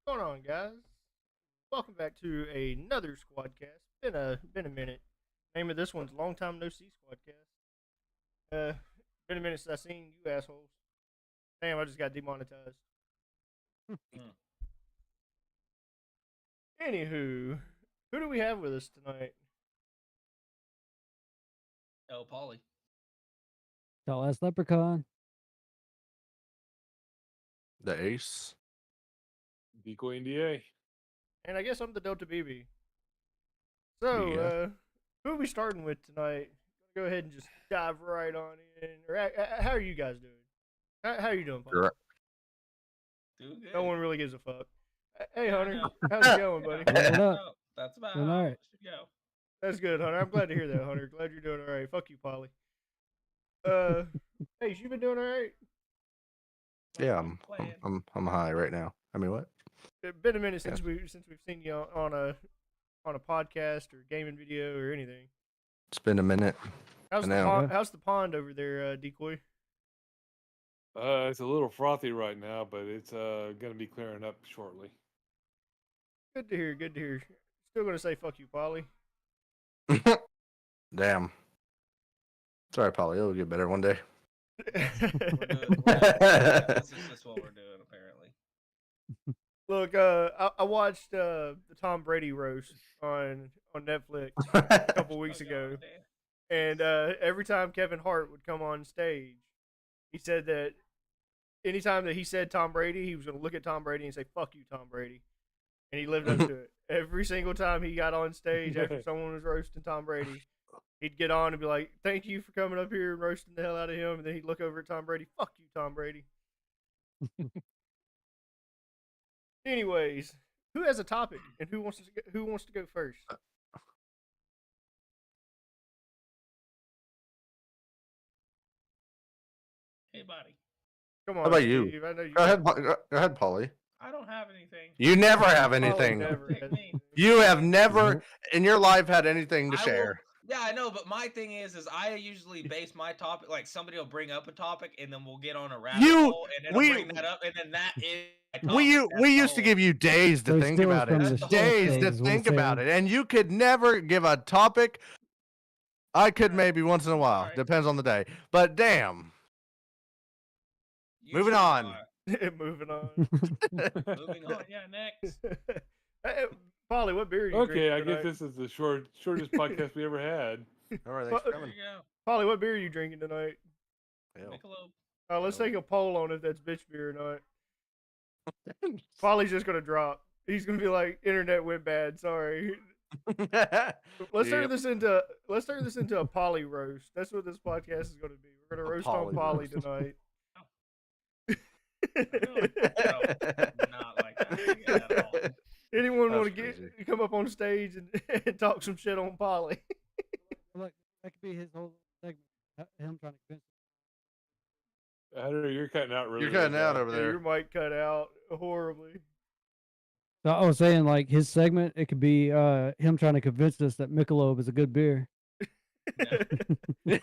What's going on, guys? Welcome back to another Squadcast. Been a minute. Name of this one's Long Time No See Squadcast. Been a minute since I seen you assholes. Damn, I just got demonetized. Mm. Anywho, who do we have with us tonight? Oh, Polly. Tall ass leprechaun. The ace. Decoy NDA. And I guess I'm the Delta BB. So, Yeah. who are we starting with tonight? Go ahead and just dive right on in. Or, how are you guys doing? How are you doing, Paul? Sure. Doing good. No one really gives a fuck. Hey, Yeah, I Hunter, know. how's it going, buddy? What up? No, that's about Doing how alright. it should go. That's good, Hunter. I'm glad to hear that, Hunter. Glad you're doing all right. Fuck you, Polly. Hey, you been doing all right? Yeah, I'm playing. I'm high right now. I mean, what? It's been a minute since we've seen you on a podcast or gaming video or anything. It's been a minute. How's I the know. pond, how's the pond over there, Decoy? It's a little frothy right now, but it's gonna be clearing up shortly. Good to hear. Good to hear. Still gonna say fuck you, Polly. Damn. Sorry, Polly. It'll get better one day. This is just what we're doing, apparently. Look, I watched the Tom Brady roast on Netflix a couple weeks Oh, ago. God, damn. And every time Kevin Hart would come on stage, he said that anytime that he said Tom Brady, he was going to look at Tom Brady and say, fuck you, Tom Brady. And he lived up to it. Every single time he got on stage after someone was roasting Tom Brady, he'd get on and be like, thank you for coming up here and roasting the hell out of him. And then he'd look over at Tom Brady, fuck you, Tom Brady. Anyways, who has a topic and who wants to go first? Hey, buddy. Come on, How about you? Steve. I know you. Go ahead, Polly. I don't have anything. You never have Polly anything. never Pick has me. anything. You have never in your life had anything to I share. Yeah, I know, but my thing is I usually base my topic, like somebody will bring up a topic, and then we'll get on a rabbit hole, and then I'll bring that up, and then that is my topic. We used to give you days to They think steal about from it. the shit Days to things, what think I'm about saying. it. And you could never give a topic. I could maybe once in a while. Sorry. Depends on the day. But damn. You Moving should on. not. Moving on. Moving on. Yeah, next. Hey, Polly, what beer are you Okay, I drinking guess tonight? this is the shortest podcast we ever had. All right, thanks for There coming. you go. Polly, what beer are you drinking tonight? Ew. Michelob. Let's take a poll on if that's bitch beer or not. Polly's just gonna drop. He's gonna be like, "Internet went bad. Sorry." Let's turn Yep. this into a Polly roast. That's what this podcast is gonna be. We're gonna A roast on Polly Polly roast. tonight. Really? No, not like that at all. Anyone That's want to crazy. come up on stage and talk some shit on Polly? Look, that could be his whole segment. Him trying to convince. Hunter, you're cutting out really. You're cutting out over Yeah, there. your mic cut out horribly. So I was saying, like his segment, it could be him trying to convince us that Michelob is a good beer. No.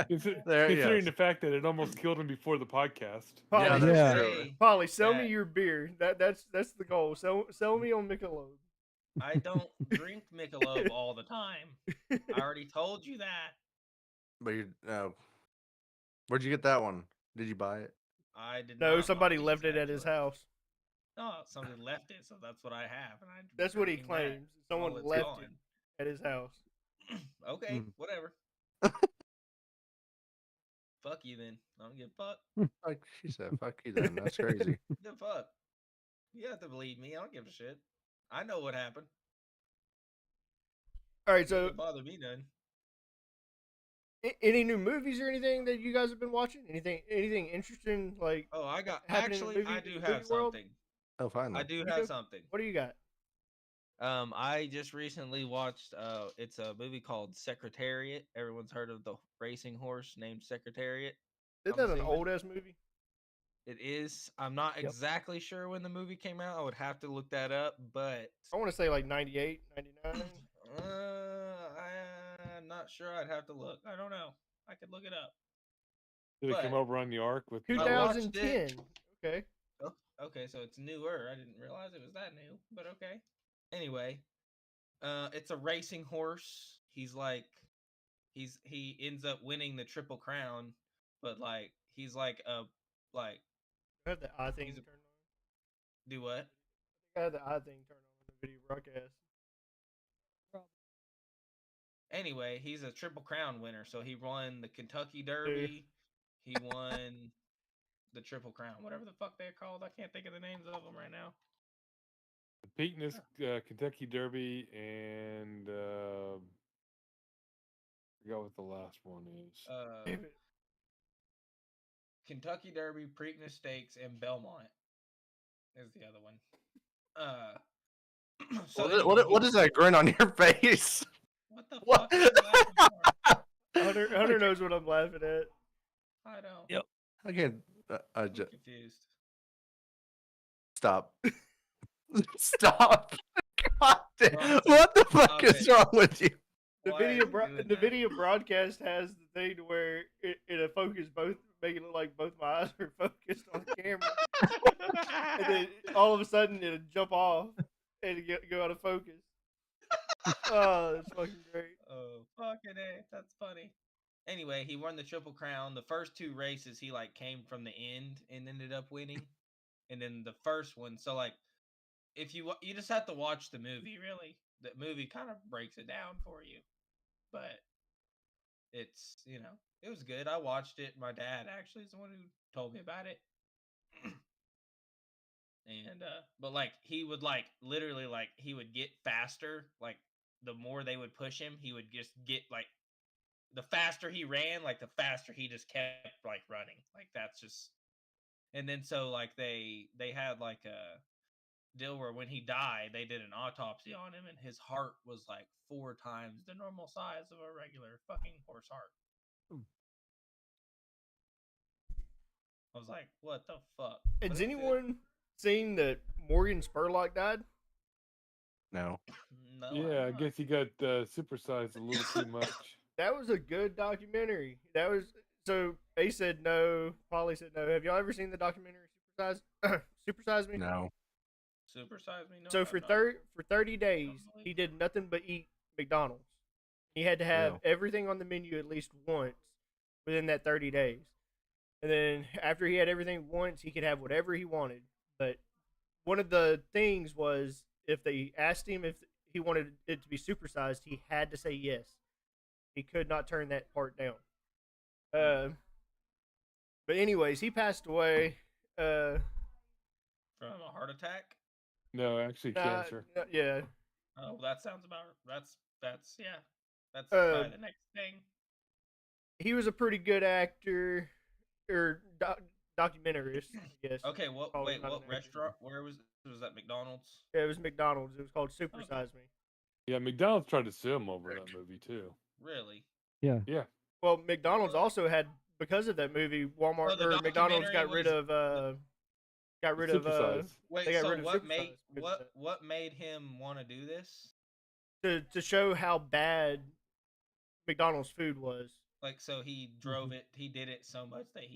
Considering the fact that it almost killed him before the podcast. Polly, Yeah, that's Yeah. true. Polly, sell me that- your beer. That's the goal. Sell me on Michelob. I don't drink Michelob all the time. I already told you that. But you where'd you get that one? Did you buy it? I did No, not somebody buy left these, it at his actually. house. No, somebody left it, so that's what I have, and I. That's what he drinking that claims. Someone while it's left gone. it at his house. Okay, Mm. whatever. Fuck you then. I don't give a fuck. Like she said, fuck you then. That's crazy. Give a fuck. You have to believe me. I don't give a shit. I know what happened. All right, It so doesn't bother me none. any new movies or anything that you guys have been watching? Anything interesting like Oh, I got. happening in the Actually, I movie- do movie have world? something. Oh, finally. I do You have do? something. what do you got? I just recently watched. It's a movie called Secretariat. Everyone's heard of the racing horse named Secretariat. Isn't I'm that an assuming. old ass movie? It is. I'm not Yep. exactly sure when the movie came out. I would have to look that up, but I want to say like 98, 99. I'm not sure. I'd have to look. I don't know. I could look it up. Did it come But- over on the ark with? I watched 2010. Okay. Okay, so it's newer. I didn't realize it was that new, but okay. Anyway, it's a racing horse. He ends up winning the Triple Crown, but like he's like a like I had the eye thing He's a- turned on. do what? I had the eye thing turned on in the video broadcast. Anyway, he's a Triple Crown winner. So he won the Kentucky Derby. He won the Triple Crown, whatever the fuck they're called. I can't think of the names of them right now. The Preakness, Kentucky Derby, and I forgot what the last one is. Damn it. Kentucky Derby, Preakness Stakes, and Belmont is the other one. So What is that grin on your face? What the What? fuck are you laughing for? Hunter knows what I'm laughing at. I don't. Yep. I can't. I'm confused. Stop. Stop. God damn. Bronson, What the fuck stop is it. wrong with you? The Why are video you bro- doing the that? video broadcast has the thing to where it'll focus both, make it look like both my eyes are focused on the camera, and then all of a sudden it'll jump off and go out of focus. Oh, that's fucking great. Oh, fucking A. That's funny. Anyway, he won the Triple Crown. The first two races, he like came from the end and ended up winning. And then the first one, so like, if you just have to watch the movie. Really, the movie kind of breaks it down for you. But it's it was good. I watched it. My dad actually is the one who told me about it. And but like he would like literally like he would get faster. Like the more they would push him, he would just get like the faster he ran, like the faster he just kept like running. Like that's just. And then so like they had like a deal where when he died, they did an autopsy on him, and his heart was like 4 times the normal size of a regular fucking horse heart. I was like, what the fuck? But Has it's good. anyone seen that Morgan Spurlock died? No. No, Yeah, I I'm not. guess he got supersized a little too much. That was a good documentary. That was so. Ace said no. Polly said no. Have y'all ever seen the documentary Supersize? Supersize Me. No. Supersize me. No, So I've for not. 30 days, he did nothing but eat McDonald's. He had to have Wow. everything on the menu at least once within that 30 days. And then after he had everything once, he could have whatever he wanted. But one of the things was if they asked him if he wanted it to be supersized, he had to say yes. He could not turn that part down. But anyways, he passed away. From a heart attack. No, actually, cancer. Yeah. Oh, that sounds about. That's yeah. That's Uh, probably the next thing. He was a pretty good actor or documentarist, I guess. Okay, Oh, wait, not what an actor. restaurant? Where was that? McDonald's? Yeah, it was McDonald's. It was called Supersize Me. Yeah, McDonald's tried to sue him over that movie too. Really? Yeah. Yeah. Well, McDonald's also had, because of that movie, Walmart Oh, the or McDonald's documentary got rid was- of Supersize. Wait, They got so rid of what Supersize made because of that. what made him want to do this? to show how bad McDonald's food was. Like, so he drove it. He did it so much that it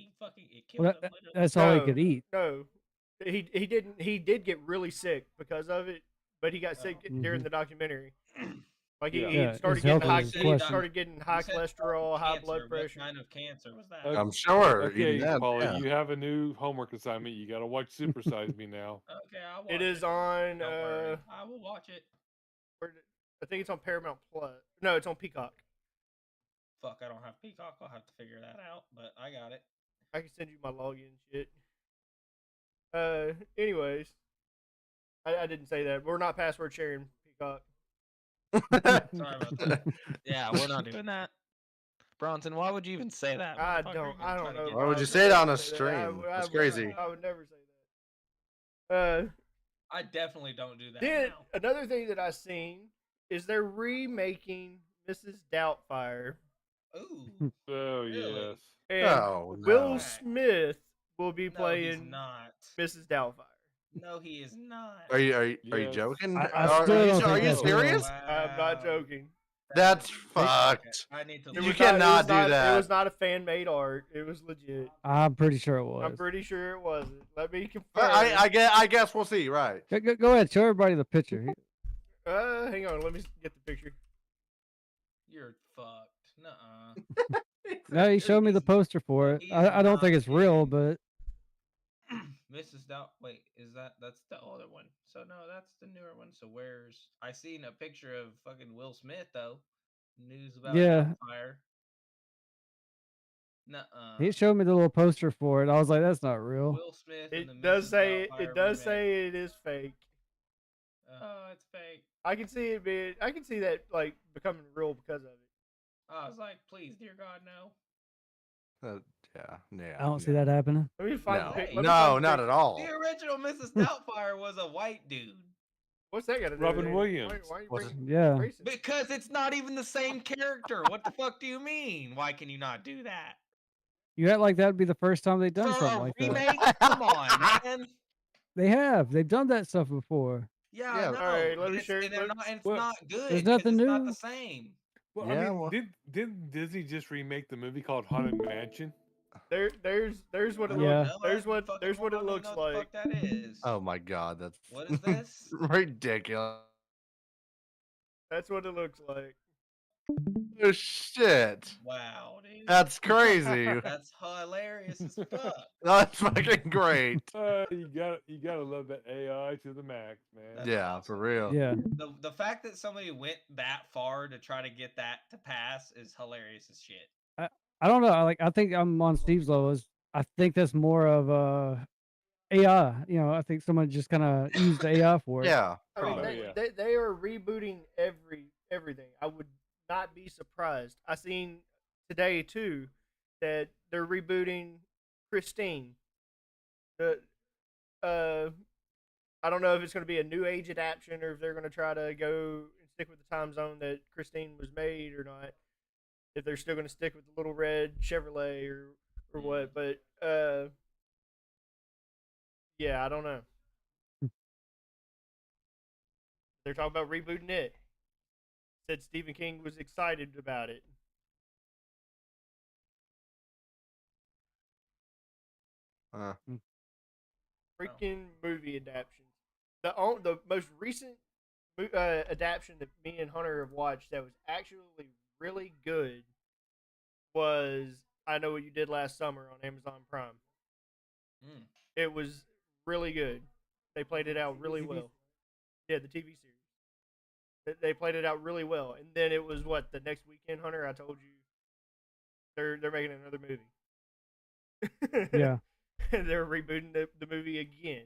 killed Well, him. Literally. that's all he No. could eat. No, he did get really sick because of it, but he got sick Oh. during the documentary. Like Yeah. he Yeah, started his getting health high, was he questioned. started getting high You said cholesterol, high cancer. blood What pressure. kind of cancer was that? Okay. I'm sure. Okay, even then, Paula, yeah. you have a new homework assignment. You got to watch Supersize Me now. Okay, I'll watch It is on. Don't worry. I will watch it. I think it's on Paramount Plus. No, it's on Peacock. Fuck, I don't have Peacock. I'll have to figure that out, but I got it. I can send you my login shit. Anyways, I didn't say that. We're not password sharing Peacock. Sorry about that. Yeah, we're not doing that. Bronson, why would you even say that? I motherfucker? don't You're know. trying to get Why would my- you say it on a say that. stream? That's would- crazy. I would never say that. I definitely don't do that Then now. another thing that I seen is they're remaking Mrs. Doubtfire, Ooh. Oh Really? yes. and Oh, Will no. Smith will be No, he's playing not. Mrs. Doubtfire. No, he is not. Are you Yes. joking? I are still you, don't are think you that's real. serious? I'm not Wow. joking. That's Okay, fucked. I need to. It You was look. cannot do It that. was not a fan made art. It was legit. I'm pretty sure it I'm was. pretty sure it wasn't. Let me confirm. I guess we'll see. Right. Go ahead, show everybody the picture. Hang on. Let me get the picture. You're fucked. Nuh-uh. No, he showed me the He's- poster for it. he's I don't think not, it's real, dude. but Mrs. Doubt. Wait, that's the other one? So no, that's the newer one. So where's I seen a picture of fucking Will Smith though. News about Yeah. Doubtfire. Nuh-uh. he showed me the little poster for it. I was like, that's not real. Will Smith and the It does Mrs. say Doubtfire it does remake. say it is fake. Oh, it's fake. I can see it being. I can see that like becoming real because of it. I was like, please, dear God, no. Yeah. I don't see that happening. Let me find No, the pic. Hey. let me no, find the not picture. at all. The original Mrs. Doubtfire was a white dude. What's that got to do? Robin with it? Williams. Why are you What's it? bringing Yeah. racist? Because it's not even the same character. What the fuck do you mean? Why can you not do that? You act like that'd be the first time they've done For something a like that. remake? Come on, man. They have. They've done that stuff before. Yeah, Yeah. I know. Alright, let but me it's, share- and they're let- not, and it's Well, not good. there's 'cause nothing it's not new. the same. Well, Yeah, I mean, well- didn't Disney just remake the movie called Haunted Mansion? There's what it Yeah. looks. There's what Fucking it don't looks know what the like. fuck that is. Oh my god, that's What is this? ridiculous. That's what it looks like. Oh shit. Wow, dude. That's crazy. That's hilarious as fuck. That's fucking great. You gotta love that AI to the max, man. That's Yeah, awesome. for real. Yeah. The fact that somebody went that far to try to get that to pass is hilarious as shit. I don't know. I think I'm on Steve's level. I think that's more of AI. I think someone just kind of used the AI for it. Yeah. I mean, Probably. yeah. they are rebooting everything. I would not be surprised. I seen today too that they're rebooting Christine. The I don't know if it's going to be a new age adaptation or if they're going to try to go and stick with the time zone that Christine was made or not. If they're still going to stick with the little red Chevrolet or what, but yeah, I don't know. They're talking about rebooting it. Said Stephen King was excited about it. Freaking movie adaptations. The most recent adaptation that me and Hunter have watched that was actually really good was I Know What You Did Last Summer on Amazon Prime. Mm. It was really good. They played it out really well. Yeah, the TV series. They played it out really well. And then it was what, the next weekend, Hunter? I told you they're making another movie. Yeah. They're rebooting the movie again.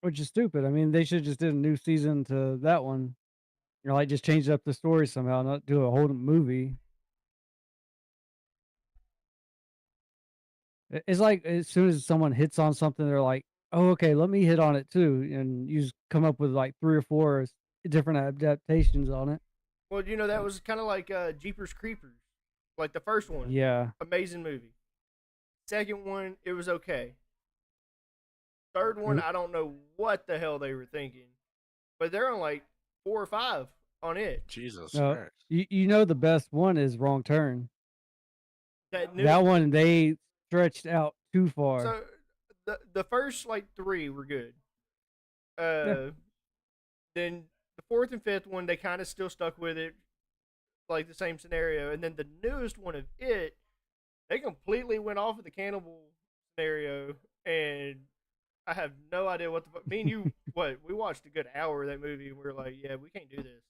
Which is stupid. I mean, they should just did a new season to that one. Like just change up the story somehow, not do a whole movie. It's like as soon as someone hits on something, they're like, "Oh, okay, let me hit on it too," and you just come up with like 3 or 4 different adaptations on it. Well, that was kind of like Jeepers Creepers. Like the first one, Yeah, amazing movie. Second one, it was okay. Third one, I don't know what the hell they were thinking, but they're on like 4 or 5 on it. Jesus No, Christ. the best one is Wrong Turn. That new, That one they stretched out too far. so the first like 3 were good. Then the 4th and 5th one, they kind of still stuck with it, like the same scenario, and then the newest one of it, they completely went off of the cannibal scenario, and I have no idea what the fuck. Me and you, we watched a good hour of that movie, and we were like, yeah, we can't do this.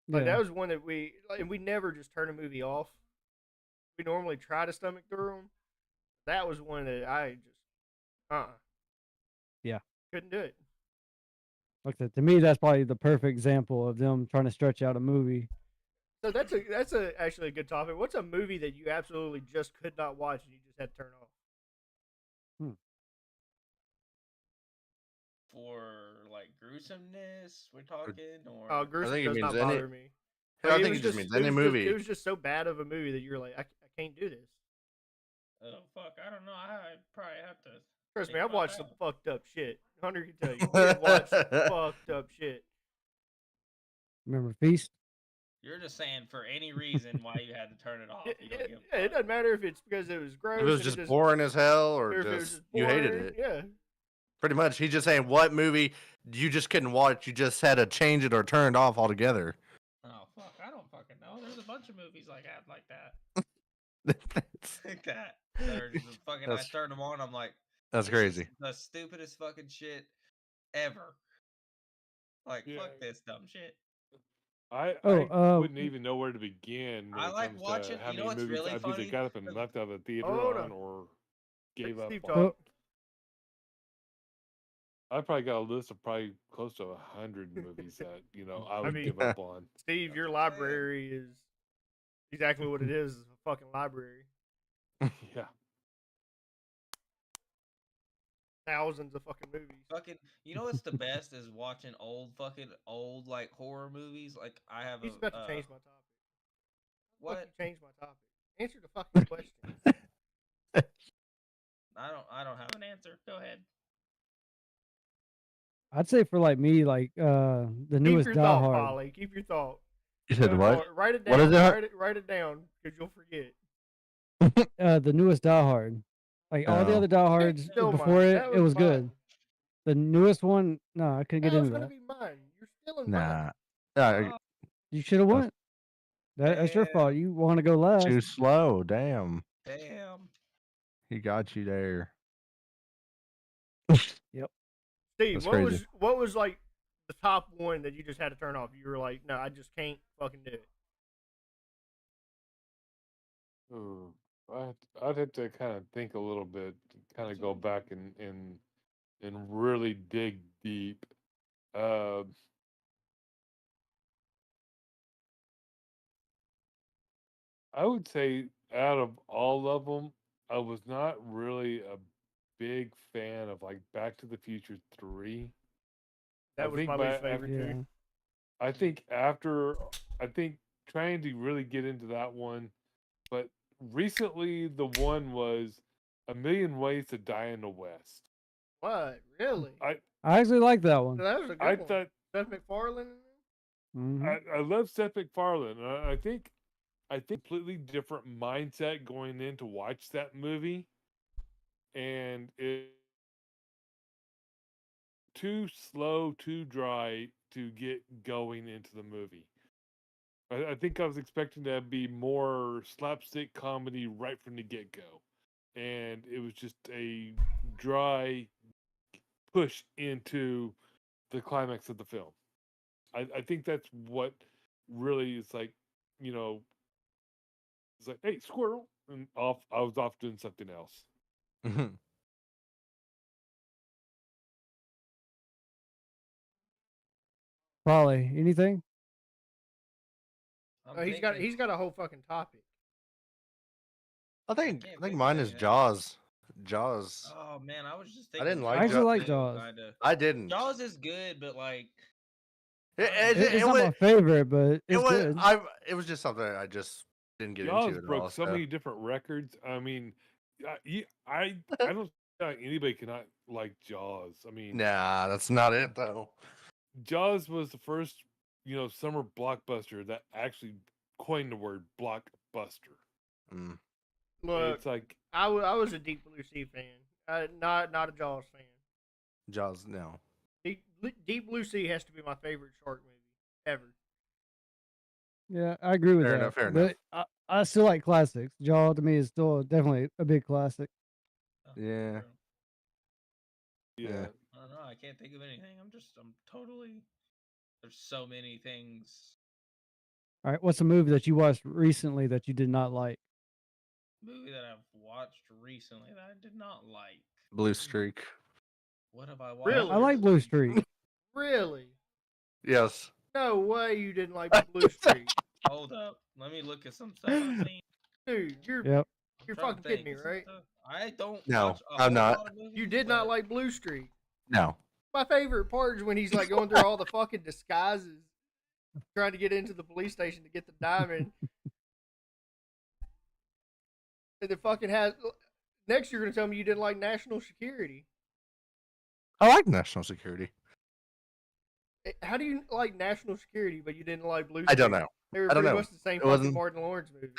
Like Yeah. that was one that we never just turn a movie off. We normally try to stomach through them. That was one that I just, Yeah. couldn't do it. Like I said, to me, that's probably the perfect example of them trying to stretch out a movie. So that's actually a good topic. What's a movie that you absolutely just could not watch and you just had to turn off? For like gruesomeness, we're talking, or Oh, gruesome think it does means not any- bother me. I Like, think it just means any movie. It was just so bad of a movie that you're like, I can't do this. oh fuck, I don't know. I probably have to. Trust me, think I've about watched that some fucked up shit. Hunter can tell you. We have watched some fucked up shit. Remember Feast? You're just saying for any reason why you had to turn it off. You don't give a It fuck. doesn't matter if it's because it was gross. If it was and just just boring as hell, or or if it was just just you hated boring, it. Yeah. Pretty much, he's just saying what movie you just couldn't watch. You just had to change it or turn it off altogether. Oh fuck! I don't fucking know. There's a bunch of movies like that. that's, Like that are just fucking. I That's- turn them on. I'm like, that's this is crazy. the stupidest fucking shit ever. Like Yeah. fuck this dumb shit. I Oh, wouldn't even know where to begin when I it like comes watching- to how you know many what's movies really I've either funny? got up and left out of the theater Hold on on. or gave up Steve on. talk. I probably got a list of probably close to 100 movies that I would mean- give up on. Steve, your That's library is exactly what it is a fucking library. Yeah. Thousands of fucking movies. Fucking, you know what's the best is watching old like horror movies. Like I have He's a about to change my topic. what? Fuck you change my topic. Answer the fucking question. I don't have an answer. Go ahead. I'd say for like me, like the Keep newest your Die thought, Hard. Polly. Keep your thought. You said Good what? Lord, write it What down. is that? Write it down because you'll forget. The newest Die Hard. Like all the Oh. other Die Hards Still before mine. it, That it was mine. good. The newest one, no, I couldn't get That was into gonna that. be mine. You're still in mine. Nah. You should have went. That's your fault. You want to go last. Too slow. Damn. Damn. He got you there. Steve, That's what crazy. was like the top one that you just had to turn off? You were like, no, I just can't fucking do it. Ooh, I'd have to kind of think a little bit, kind of go back and really dig deep. Uh, I would say out of all of them, I was not really a big fan of like Back to the Future 3. That I was think my my- least favorite Yeah. too. I think trying to really get into that one, but recently the one was A Million Ways to Die in the West. What? Really? I I actually like that one. that was a good I one. thought Seth MacFarlane. Mhm. I love Seth MacFarlane. I think completely different mindset going in to watch that movie, and it too slow, too dry to get going into the movie. I think I was expecting to be more slapstick comedy right from the get go, and it was just a dry push into the climax of the film. I think that's what really is like, it's like, hey, squirrel, and off. I was off doing something else. Probably anything. I'm Oh, he's thinking- got a whole fucking topic. I think can't I think think of mine is anything. Jaws. Jaws. Oh man, I was just I thinking. didn't like I actually like too, Jaws. kinda. I didn't. Jaws is good, but like It's not my favorite, but it's good. It was just something I just didn't get Jaws into at broke all. so many different records. I mean, I don't think anybody cannot like Jaws. I mean, Nah, that's not it though. Jaws was the first, summer blockbuster that actually coined the word blockbuster. Mm. Look, It's like I was a Deep Blue Sea fan. Not a Jaws fan. Jaws, no. Deep Blue Sea has to be my favorite shark movie ever. Yeah, I agree with Fair that. enough, fair but I still like classics. Jaw to me is still definitely a big classic. Yeah. yeah. I don't know. I can't think of anything. I'm totally. There's so many things. All right, what's a movie that you watched recently that you did not like? Movie that I've watched recently that I did not like. Blue Streak. What have I watched? Really? I like Blue recently? Streak. Really? Yes. No way you didn't like Blue Streak. Hold up. Let me look at some stuff I've seen. Dude, you're Yep. you're Trying to fucking kidding me, think of some right? stuff. I don't No, watch a I'm whole not. lot of movies, You did not but like Blue Streak. No. My favorite part is when he's like going through all the fucking disguises, trying to get into the police station to get the diamond. And the fucking has. Next, you're gonna tell me you didn't like National Security. I like National Security. How do you like National Security, but you didn't like Blue? I don't Street? know. They were I don't pretty know. much the same It fucking wasn't- Martin Lawrence movie.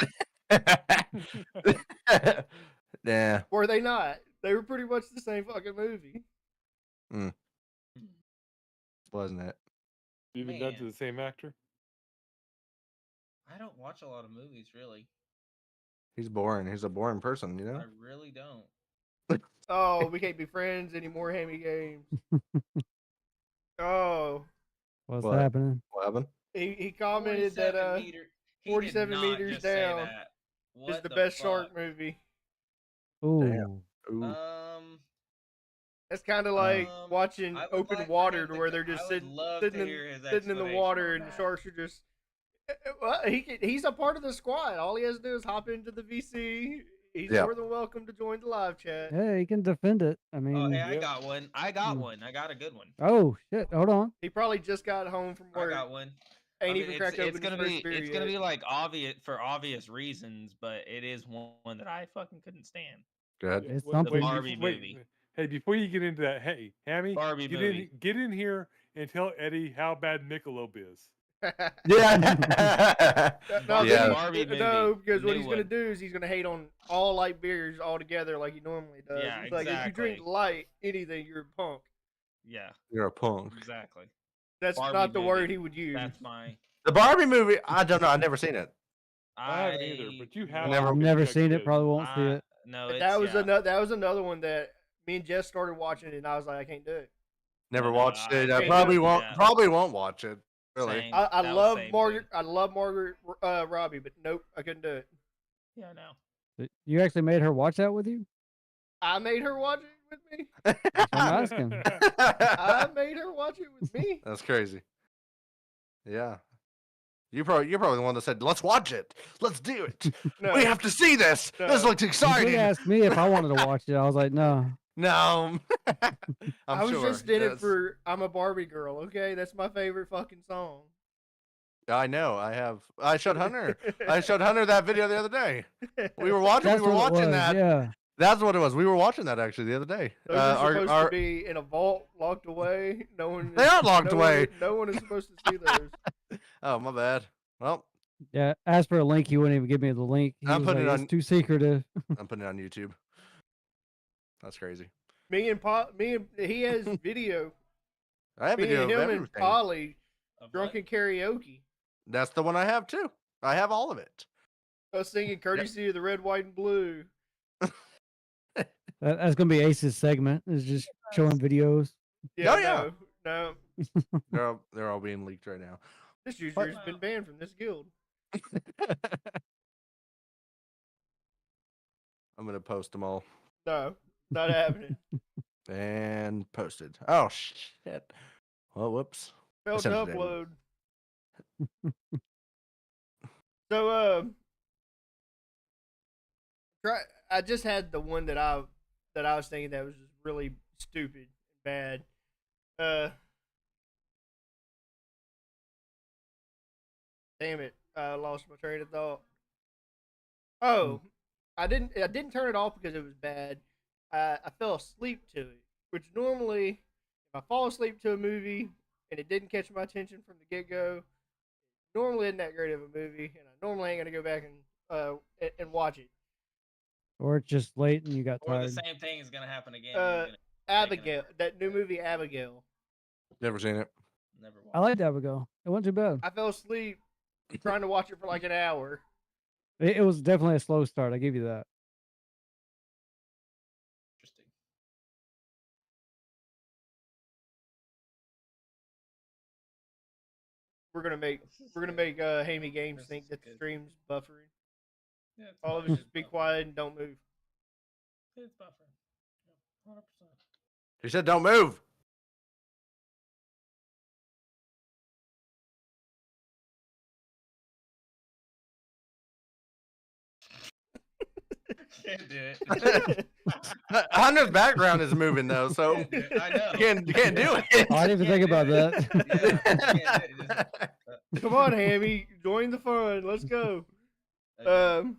Yeah. Were they not? They were pretty much the same fucking movie. Wasn't it? Even done to Man. the same actor. I don't watch a lot of movies, really. He's boring. He's a boring person, you know? I really don't. Oh, we can't be friends anymore, Hammy Games. Oh, What's What? happening? What happened? he commented that 47 not meters just say down that. is What the best fuck? shark movie. Ooh. Ooh. That's kind of like Um, watching I would open like for water him to to where co- they're just I would love to hear his sitting in the explanation water on and the that. sharks are just. Well, he's a part of the squad. All he has to do is hop into the VC. He's Yeah. more than welcome to join the live chat. Yeah, you can defend it. I Oh, mean, hey, I Yep. got one. I got Hmm. one. I got a good one. oh shit! Hold on. He probably just got home from I work. got one. Ain't I mean, even cracked it's open his gonna first be beer it's gonna yet. be like obvious for obvious reasons, but it is one that I fucking couldn't stand. Good. It's Wait, something. wait, Barbie before- wait, movie. Hey, before you get into that, hey, Hammy, Barbie movie. get in here and tell Eddie how bad Michelob is. Yeah. No, Barbie- then Barbie no, movie, because what new he's gonna one. do is he's gonna hate on all light beers all together like he normally does. Yeah, He's like, if you drink exactly. light anything, you're a punk. Yeah, You're a punk. exactly. That's Barbie not the word movie. he would use. That's my. The Barbie movie, I don't know. I've never seen it. I haven't either, but you have. Never- I've because you never got seen it. kids. Probably won't see it. No, But it's that was yeah. another one that me and Jess started watching, and I was like, I can't do it. Never No, watched it. I can't probably do won't. that. Probably won't watch it. Really. Same. I That was love same Margaret. too. I love Margaret Robbie, but nope, I couldn't do it. Yeah, no. You actually made her watch that with you? I made her watch it with me. I'm asking. I made her watch it with me. That's crazy. Yeah. You're probably the one that said, "Let's watch it. Let's do it. No, We have to see this. This No. looks You exciting." asked me if I wanted to watch it. I was like, no. No. I was sure. just in it Yes. for "I'm a Barbie Girl." Okay, that's my favorite fucking song. I know. I showed Hunter. I showed Hunter that video the other day. We were watching. That's we were what it watching was, that. Yeah. That's what it was. We were watching that actually the other day. Those are supposed to be in a vault, locked away. No one. They are locked away. No one is supposed to see those. Oh, my bad. Well, Yeah. Asked for a link. He wouldn't even give me the link. He I'm was putting like, it it's on- too secretive. I'm putting it on YouTube. That's crazy. Me and he has video. I have Me video and of him and everything. Polly Of what? drunken karaoke. That's the one I have too. I have all of it. Us singing "Courtesy of the Red, White, and Blue." That's gonna be Ace's segment. Is just showing videos. Yeah, Oh, yeah. no. They're all being leaked right now. This user has been banned from this guild. I'm gonna post them all No, not happening. and posted. Oh shit. Well, whoops. Failed to sent it to him. upload. So I just had the one that I was thinking that was just really stupid and bad. Damn it! I lost my train of thought. Oh, I didn't turn it off because it was bad. I fell asleep to it, which normally, if I fall asleep to a movie and it didn't catch my attention from the get go, normally isn't that great of a movie, and I normally ain't gonna go back and watch it. Or it's just late and you got Or tired. the same thing is gonna happen again. and you're gonna Abigail, that new movie Abigail. Never seen it. never watch. I liked Abigail. It wasn't too bad. I fell asleep trying to watch it for like an hour. It was definitely a slow start. I give you that. Interesting. We're gonna make Hammy Games This think is that the good. stream's buffering. Yeah, it's All of fine. us just be quiet and don't move. It's buffering. Yeah, 100%. He said, "Don't move." Can't do it. Hunter's background is moving though, so Can't do it. I know. you can't do it. Oh, I didn't even think about that. Yeah, can't do it. Just- Come on, Hammy, join the fun. Let's go. okay.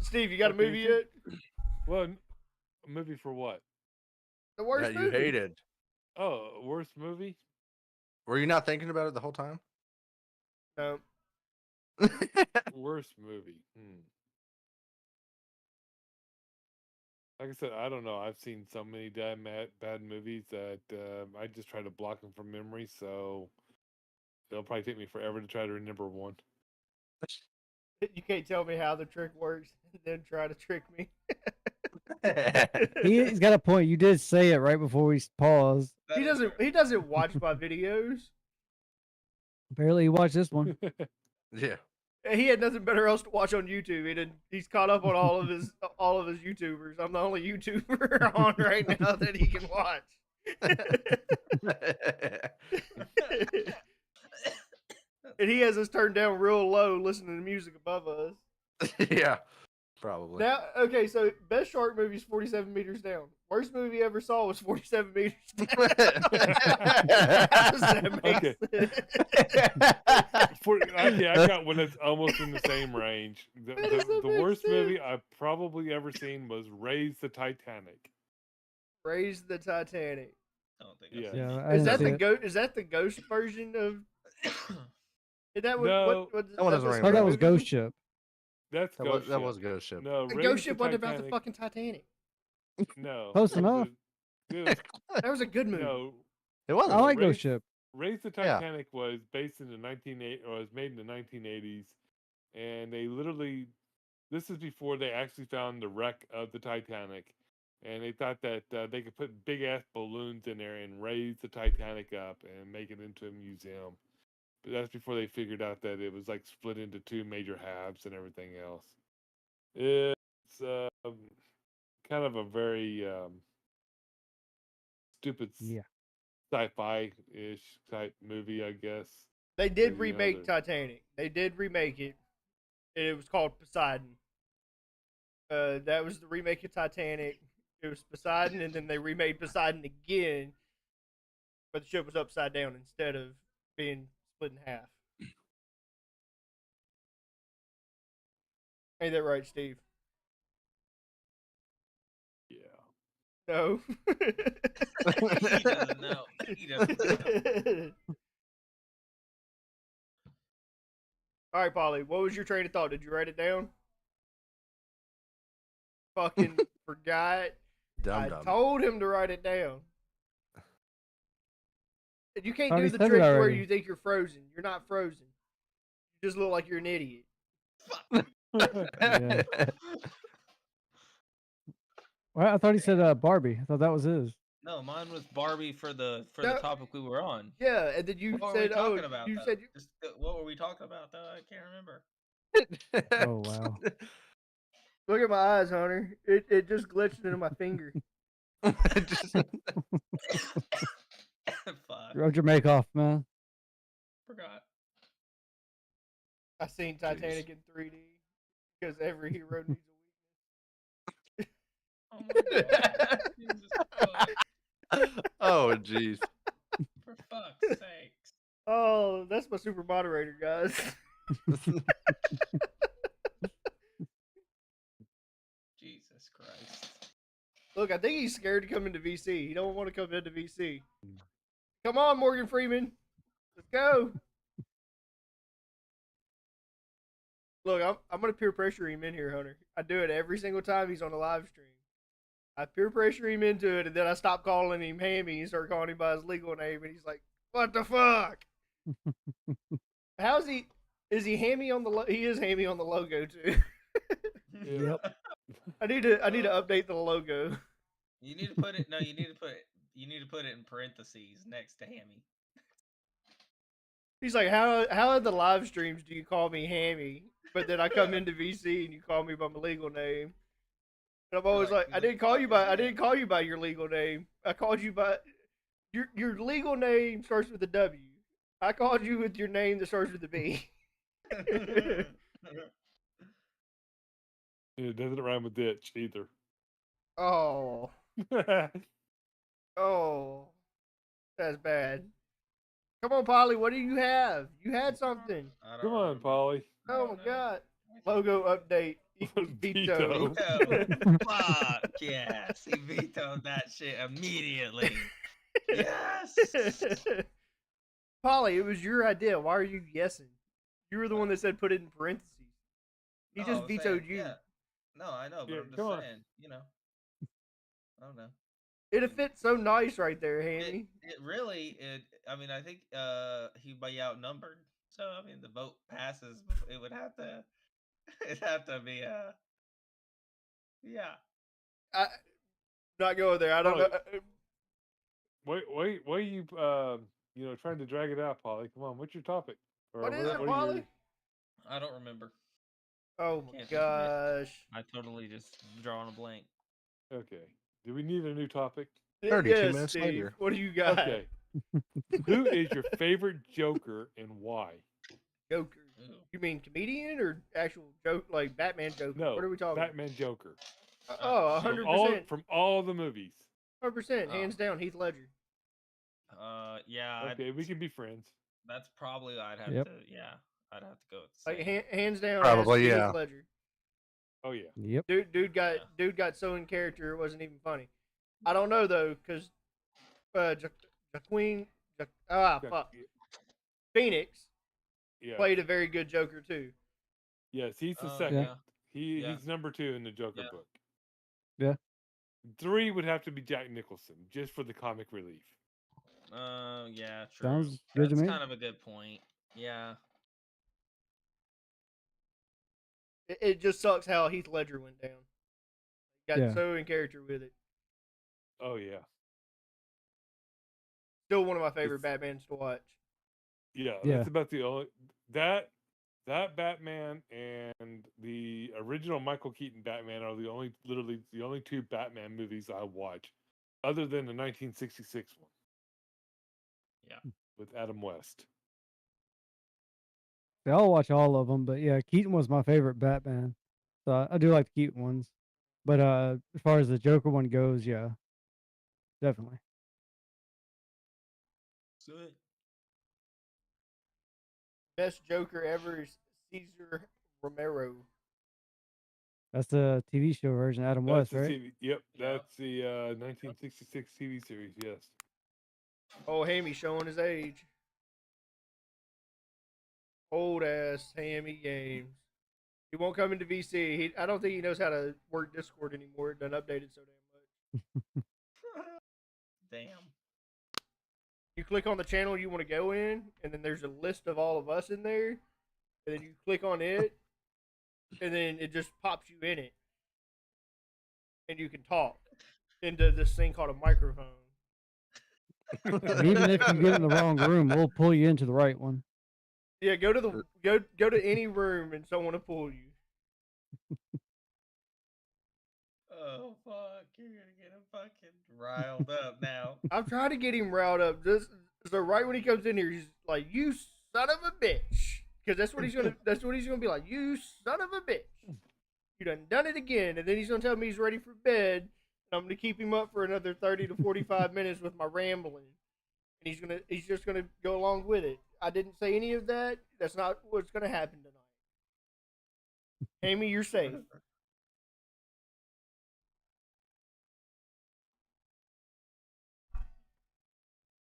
Steve, you got a Okay, movie so- yet? Well, a movie for what? The worst That you movie. hated. Oh, worst movie? Were you not thinking about it the whole time? No. Worst movie. Like I said, I don't know. I've seen so many bad movies that I just try to block them from memory. So it'll probably take me forever to try to remember one. You can't tell me how the trick works and then try to trick me. He's got a point. You did say it right before we paused. That He is doesn't. true. He doesn't watch my videos. Barely watched this one. Yeah. He had nothing better else to watch on YouTube. He's caught up on all of his YouTubers. I'm the only YouTuber on right now that he can watch. And he has us turned down real low, listening to music above us. Yeah. Probably. Now, okay, so best shark movie is 47 meters down. Worst movie you ever saw was 47 meters down. How does that make Okay. sense? Okay, I got one that's almost in the same range. That doesn't The make worst movie sense. I've probably ever seen was Raise the Titanic. Raise the Titanic. I don't think Yeah. I've seen Yeah, it. I Is didn't that see the it. ghost? Is that the ghost version of? Is that what? No. That one doesn't the ring I thought that was movie? Ghost Ship. That's That Ghost was Ship. Ghost Ship. No, The Raise ghost the ship wasn't about the Titanic- fucking Titanic. No. Close it enough. was- That was a good movie. no, It was. I like Race- Ghost Ship. Raise the Yeah. Titanic was based in the 1980s, or was made in the 1980s, and they literally, this is before they actually found the wreck of the Titanic, and they thought that they could put big ass balloons in there and raise the Titanic up and make it into a museum. But that's before they figured out that it was like split into two major halves and everything else. It's kind of a very stupid Yeah. sci-fi-ish type movie, I guess. They did Maybe remake other- Titanic. They did remake it. It was called Poseidon. That was the remake of Titanic. It was Poseidon, and then they remade Poseidon again, but the ship was upside down instead of being split in half. Ain't that right, Steve? Yeah. No. He doesn't know. He doesn't know. All right, Polly. What was your train of thought? Did you write it down? Fucking forgot. Dumb I dumb. told him to write it down. And you can't do Already the said it trick where already. you think you're frozen. You're not frozen. You just look like you're an idiot. Yeah. Well, I thought he said Barbie. I thought that was his. No, mine was Barbie for the No. topic we were on. Yeah, and then you What were we said, "Oh, talking about? you though? said." Just, what were we talking about though? I can't remember. Oh, wow. Look at my eyes, Hunter. It just glitched into my finger. Just- Fuck. Rub your make off, man. Forgot. I seen Titanic in 3D because every hero needs a Oh my god. Jesus Christ. oh jeez. For fuck's sakes. Oh, that's my super moderator, guys. Jesus Christ. Look, I think he's scared to come into VC. He don't want to come into VC. Come on, Morgan Freeman. Let's go. Look, I'm gonna peer pressure him in here, Hunter. I do it every single time he's on a live stream. I peer pressure him into it, and then I stop calling him Hammy and start calling him by his legal name, and he's like, "What the fuck?" How's he? Is he Hammy on the? He is Hammy on the logo too. Yep. I need to update the logo. You need to put it. No, you need to put it. You need to put it in parentheses next to Hammy. He's like, how in the live streams do you call me Hammy? But then I come into VC and you call me by my legal name. And I'm always Like, like, who I the didn't call fuck you is by that? your legal name. I called you by your legal name starts with a W. I called you with your name that starts with a B. It doesn't rhyme with ditch either. Oh, oh, that's bad. Come on, Polly, what do you have? You had something. I don't Come on, remember. Polly. I Oh don't my know. god. Logo update equals veto. Veto. Veto. Fuck yes. He vetoed that shit immediately. Yes. Polly, it was your idea. Why are you yesing? You were the one that said put it in parentheses. He No, I just was vetoed saying, you. Yeah. No, I know, but Yeah, I'm just come on. saying, I don't know. It'd fit so nice right there, Hammy. It really I mean, I think he'd be outnumbered. So I mean, the vote passes. It would have to. It'd have to be yeah. I not going there. I don't know. Wait, why are you trying to drag it out, Polly? Come on, what's your topic? Or What is it, are Polly? your- I don't remember. Oh my Can't think of it. gosh. I totally just drawing a blank. Okay. Do we need a new topic? 32 Yes, minutes Steve. later. What do you got? Okay. Who is your favorite Joker and why? Joker. Ooh. You mean comedian or actual joke, like Batman Joker? No, What are we talking? Batman Joker. Oh, From 100%. From all the movies. 100%. Oh. Hands down, Heath Ledger. Yeah. Okay, we can be friends. That's probably I'd have Yep. to. Yeah, I'd have to go with the Like same. hands down, Probably, has yeah. Heath Ledger. Oh yeah. Yep. Dude got so in character it wasn't even funny. I don't know though, because Jaqueen, fuck, Phoenix Yeah. played a very good Joker too. Yes, he's the Oh, second. yeah. He's number 2 in the Joker Yeah. book. Yeah. 3 would have to be Jack Nicholson, just for the comic relief. Yeah, true. Sounds good to That's me. kind of a good point. Yeah. It just sucks how Heath Ledger went down. Got Yeah. so in character with it. Oh yeah. Still one of my favorite It's- Batmans to watch. Yeah, Yeah. that's about the only that Batman and the original Michael Keaton Batman are literally the only 2 Batman movies I watch, other than the 1966 one. Yeah. With Adam West. Yeah, I'll watch all of them, but yeah, Keaton was my favorite Batman. So I do like the Keaton ones. But as far as the Joker one goes, yeah, definitely. Good. Best Joker ever is Caesar Romero. That's the TV show version, Adam That's West, the right? TV. Yep, Yep. that's the 1966 TV series. Yes. Oh, Hammy showing his age. Old ass Hammy Games. He won't come into VC. I don't think he knows how to work Discord anymore. It done updated so damn much. Damn. You click on the channel you want to go in, and then there's a list of all of us in there, and then you click on it, and then it just pops you in it, and you can talk into this thing called a microphone. And even if you get in the wrong room, we'll pull you into the right one. Yeah, go to any room, and someone will pull you. Oh fuck! You're gonna get him fucking riled up now. I'm trying to get him riled up. So right when he comes in here, he's like, "You son of a bitch," because that's what he's gonna. That's what he's gonna be like. You son of a bitch. You done it again, and then he's gonna tell me he's ready for bed, and I'm gonna keep him up for another 30 to 45 minutes with my rambling, and he's just gonna go along with it. I didn't say any of that. That's not what's gonna happen tonight. Amy, you're safe.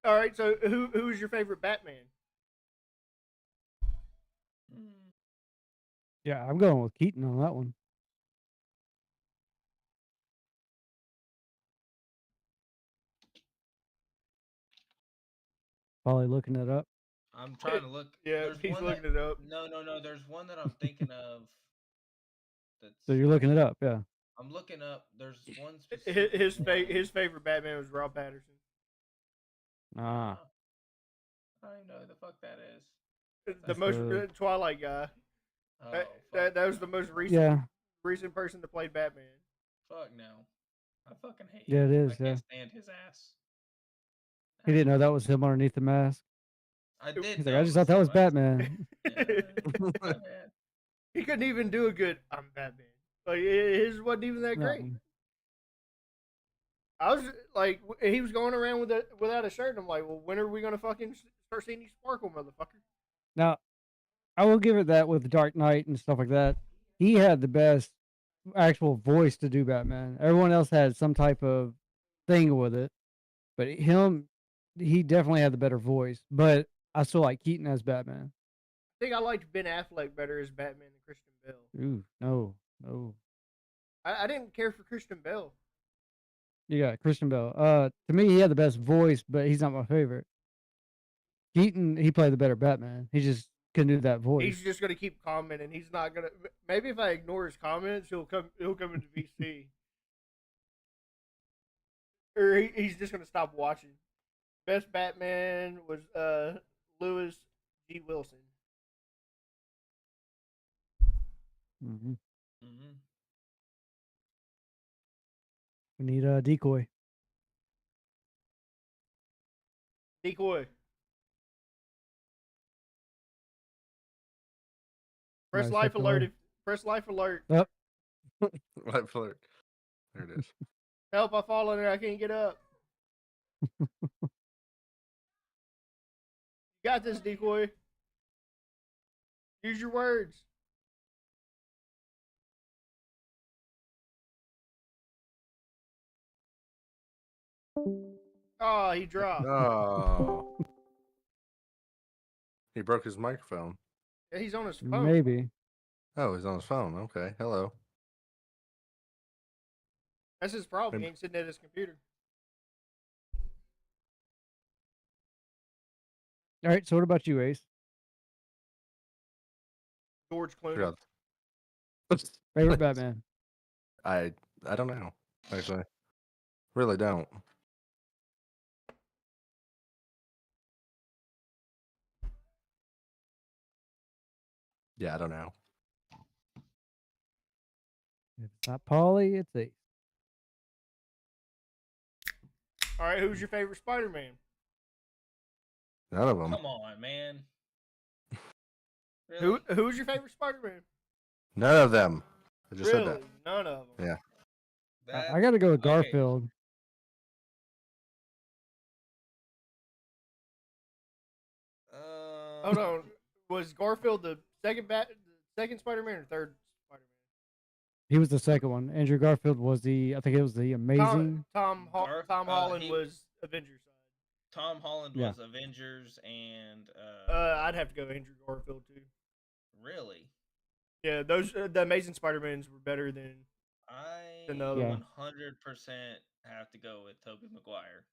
All right. So who is your favorite Batman? Mm. Yeah, I'm going with Keaton on that one. Probably looking it up. I'm trying to look. Yeah, There's he's one looking that, it up. No. There's one that I'm thinking of. That's. So you're looking it up, yeah. I'm looking up. There's one specific. His favorite Batman was Rob Patterson. Ah, I don't even know who the fuck that is. The That's most the- Twilight guy. Oh, That fuck was the no. most recent yeah, recent person that played Batman. Fuck no. I fucking hate Yeah, him. it I is, yeah. can't stand his ass. he didn't know that was him underneath the mask. I did. He's know like, I it just thought that was him. Batman. Yeah, my bad. He couldn't even do a good "I'm Batman." Like his wasn't even that No. great. I was like, he was going around without a shirt. And I'm like, well, when are we gonna fucking start seeing you sparkle, motherfucker? Now, I will give it that with Dark Knight and stuff like that. He had the best actual voice to do Batman. Everyone else had some type of thing with it, but him, he definitely had the better voice, but I still like Keaton as Batman. I think I liked Ben Affleck better as Batman than Christian Bale. Ooh, no. I didn't care for Christian Bale. You got Christian Bale. To me, he had the best voice, but he's not my favorite. Keaton, he played the better Batman. He just couldn't do that voice. He's just gonna keep commenting. He's not gonna. Maybe if I ignore his comments, he'll come. He'll come into VC, or he's just gonna stop watching. Best Batman was Lewis G. Wilson. hmm Mm-hmm. We need a decoy. Decoy. Press Nice life decoy. alert. Press life alert. Light flirt. There it is. Help! I fall in there. I can't get up. You got this, Decoy. Use your words. Oh, he dropped. Oh. He broke his microphone. Yeah, he's on his phone. Maybe. Oh, he's on his phone. Okay. Hello. That's his problem. He Maybe- ain't sitting at his computer. All right. So what about you, Ace? George Clooney. Forgot. Favorite Batman? I don't know. Actually. Really don't. Yeah, I don't know. If it's not Polly, it's Ace. All right, who's your favorite Spider-Man? None of them. Come on, man. Really? Who's your favorite Spider-Man? None of them. I just Really? said that. None of them. Yeah. I got to go with okay. Garfield. Hold on. Was Garfield the second Spider-Man or third Spider-Man? He was the second one. Andrew Garfield was I think it was the Amazing. Tom Holland he- was Avengers side. Tom Holland Yeah. was Avengers and I'd have to go Andrew Garfield too. really, Yeah, those the Amazing Spider-Mans were better than. I The other one. 100% have to go with Tobey Maguire.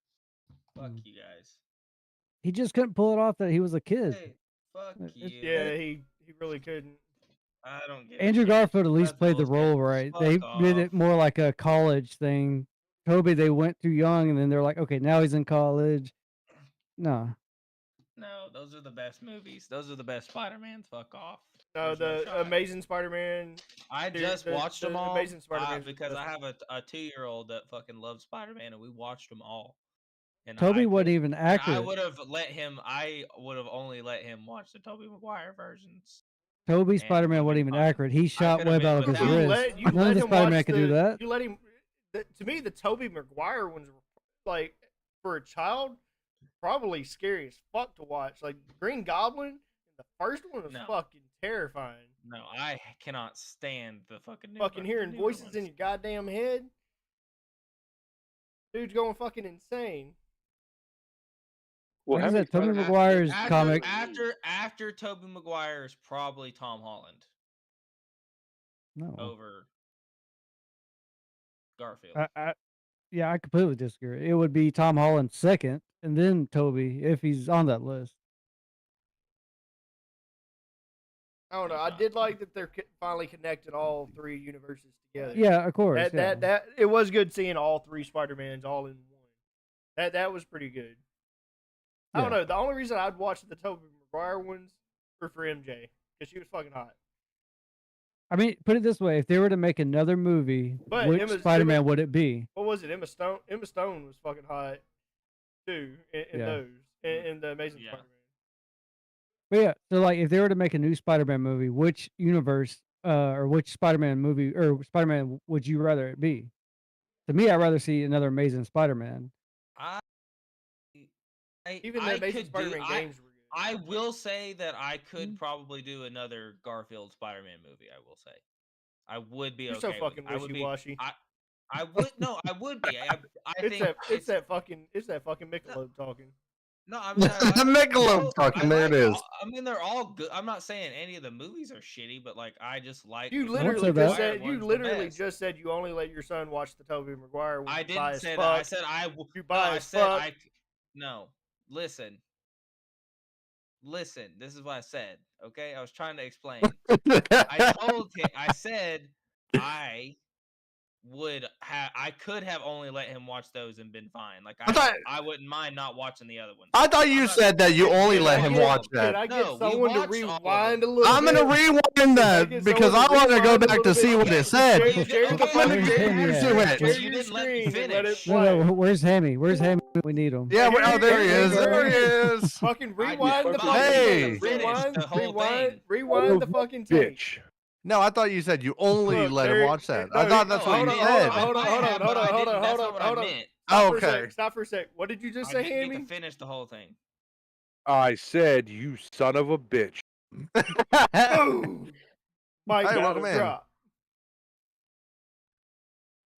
Fuck Mm. you guys. He just couldn't pull it off that he was a kid. Hey, fuck It's- you. Yeah, he really couldn't. I don't get Andrew shit. Garfield at least That's played the bullshit. role right. Fuck They did it off. more like a college thing. Toby, they went too young, and then they're like, okay, now he's in college. No, No, those are the best movies. Those are the best Spider-Mans. Fuck off. No, There's the shot. Amazing Spider-Man. I Dude, just the- watched them the all Amazing Spider-Man's the because best I one. have a 2-year-old that fucking loves Spider-Man, and we watched them all. And Toby I wasn't couldn't- even and I accurate. would have let him. I would have only let him watch the Tobey Maguire versions. Toby and Spider Man would've wasn't been even fine. accurate. He shot could've web been out of his without- wrist. You None let of the him Spider Man watch could do that. You let him. To me, the Tobey Maguire ones were like for a child probably scary as fuck to watch. Like Green Goblin, the first one was No. fucking terrifying. No, I cannot stand the fucking new Fucking the hearing newer voices ones. in your goddamn head. Dude's going fucking insane. Well, Like I how many said, Tobey Spider-Man Maguire's movies- comic- After Tobey Maguire is probably Tom Holland No, over Garfield. yeah, I completely disagree. It would be Tom Holland second, and then Toby if he's on that list. I don't know. I did like that they're finally connected all three universes together. Yeah, of course. That it was good seeing all three Spider-Mans all in one. That was pretty good. I don't Yeah. know. The only reason I'd watch the Tobey Maguire ones were for MJ because she was fucking hot. I mean, put it this way: if they were to make another movie, But which Spider Man would it be? What was it? Emma Stone. Emma Stone was fucking hot too in Yeah. those in the Amazing Yeah. Spider-Man. But yeah, so like if they were to make a new Spider Man movie, which universe or which Spider Man movie or Spider Man would you rather it be? To me, I'd rather see another Amazing Spider Man. I Even the I Amazing could do. Spider-Man games were good. I will say that I could Mm. probably do another Garfield Spider-Man movie. I will say, I would be You're okay. so with fucking it. I would be. wishy-washy. I would no. I would be. I It's think that it's that fucking Michelob talking. No, I mean, Michelob fucking, there it is. I mean, they're all good. I'm not saying any of the movies are shitty, but like, I just like You the literally Tobey just Maguire said ones the best. just said you only let your son watch the Tobey Maguire one. I You buy didn't as say that. I fuck. said You no, buy I as said fuck. no. Listen, listen. This is what I said. Okay, I was trying to explain. I said I I could have only let him watch those and been fine. Like I wouldn't mind not watching the other ones. I thought you said that you only let him watch Can that. I get No, we someone to watched all of rewind them. a little I'm bit? gonna rewind Can I that get because someone I want to go rewind a back to little see bit? what it said. You did- Share okay, the I fucking understand. Hammy share at? your You didn't let me screen and let it finish. play. No, where's Hammy? Where's Hammy? We need him. Yeah, Here- oh, there he here you is. go. There he is. Fucking I rewind the did- fucking Hey. tape. Finish the whole thing. Rewind the fucking tape. Bitch. No, I thought you said you only Look, let him there- watch that. no, I thought no, that's what you I did. said. hold on, I hold might on, have, hold but on, I hold didn't. on, That's hold not on, what hold I on. meant. Stop for a Okay. sec. Stop for a sec. What did you just I say, didn't get Hammy? to finish the whole thing. I said, you son of a bitch. Boom. Mic Hey, down welcome and in. drop.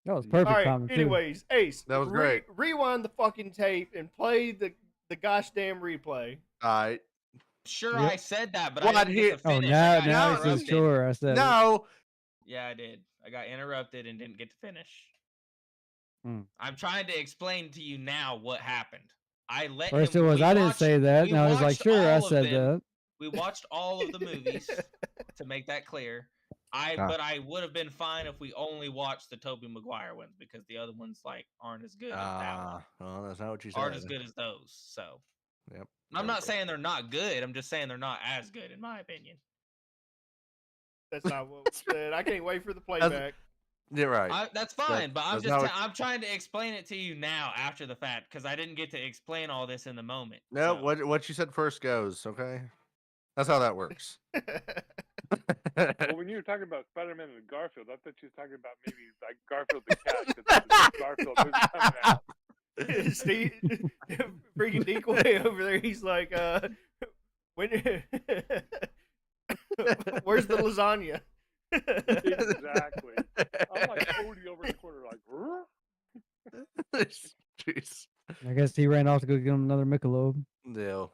That was All perfect right. comment too. Anyways, Ace, That was great. Rewind the fucking tape and play the gosh damn replay. All right. Sure, Yep. I said that, but What I didn't get here- to Oh, finish. now I got now he interrupted. says sure. I said it. No. Yeah, I did. I got interrupted and didn't get to finish. Hmm. I'm trying to explain to you now what happened. I let First him. it was we I didn't watched- say that. we Now he's like, watched sure, I all of said them. that. We watched all of the movies to make that clear. But I would have been fine if we only watched the Tobey Maguire ones because the other ones like aren't as good as that one. Well, that's not what you said. Aren't as good as those. So Yep. I'm not saying they're not good. I'm just saying they're not as good in my opinion. That's not what we said. I can't wait for the playback. You're right. That's fine, but I'm that's not I'm trying to explain it to you now after the fact because I didn't get to explain all this in the moment. No, so. what you said first goes, okay? That's how that works. Well, when you were talking about Spider-Man and Garfield, I thought you were talking about maybe like Garfield the cat because there's a Garfield movie coming out. Steve, freaking decoy over there. He's like, when? Where's the lasagna? Exactly. I'm like Cody over in the corner, like, huh? Jeez. I guess he ran off to go get him another Michelob. No.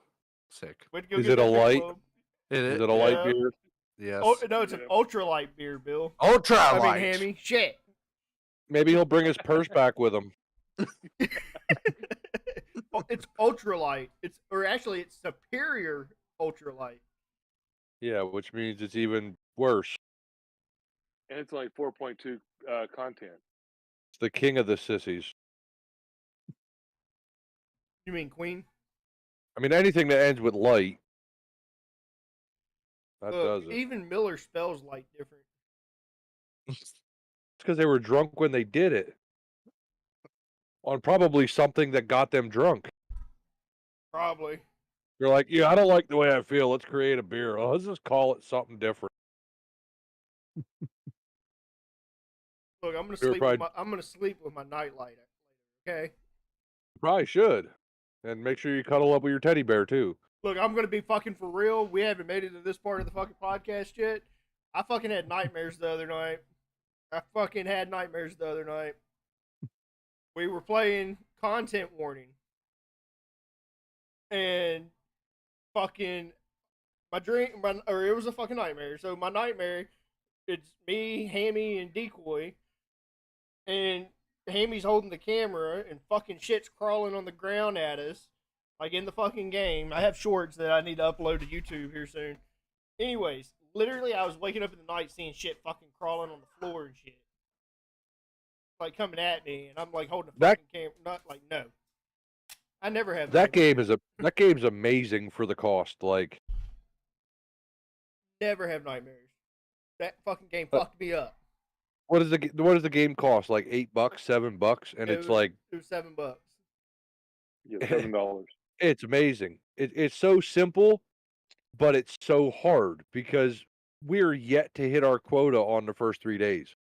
Sick. Way to go Is get it a that light? Michelob. Is it a light Yeah. beer? Yes. Oh no, it's an Yeah. ultralight beer, Bill. Ultra I mean, light. Hammy. Shit. Maybe he'll bring his purse back with him. It's ultralight. It's superior ultralight. Yeah, which means it's even worse. And it's like 4.2 content. It's the king of the sissies. You mean Queen? I mean, anything that ends with light. That does it. Even Miller spells light different. It's because they were drunk when they did it. On probably something that got them drunk. Probably. They're like, yeah, I don't like the way I feel. Let's create a beer. Oh, let's just call it something different. Look, I'm gonna You're sleep. probably- I'm gonna sleep with my nightlight later. Okay. Probably should. And make sure you cuddle up with your teddy bear, too. Look, I'm gonna be fucking for real. We haven't made it to this part of the fucking podcast yet. I fucking had nightmares the other night. We were playing content warning, and fucking it was a fucking nightmare. So my nightmare, it's me, Hammy, and Decoy, and Hammy's holding the camera, and fucking shit's crawling on the ground at us, like in the fucking game. I have shorts that I need to upload to YouTube here soon. Anyways, literally, I was waking up in the night seeing shit fucking crawling on the floor and shit, like coming at me, and I'm like holding a fucking camera. Not like no. I never have That nightmares. game's amazing for the cost. Like, Never have nightmares. That fucking game fucked me up. what does the game cost? Like $8, $7, and it's like It was $7. Yeah, $7. It's amazing. It's so simple, but it's so hard because we're yet to hit our quota on the first 3 days.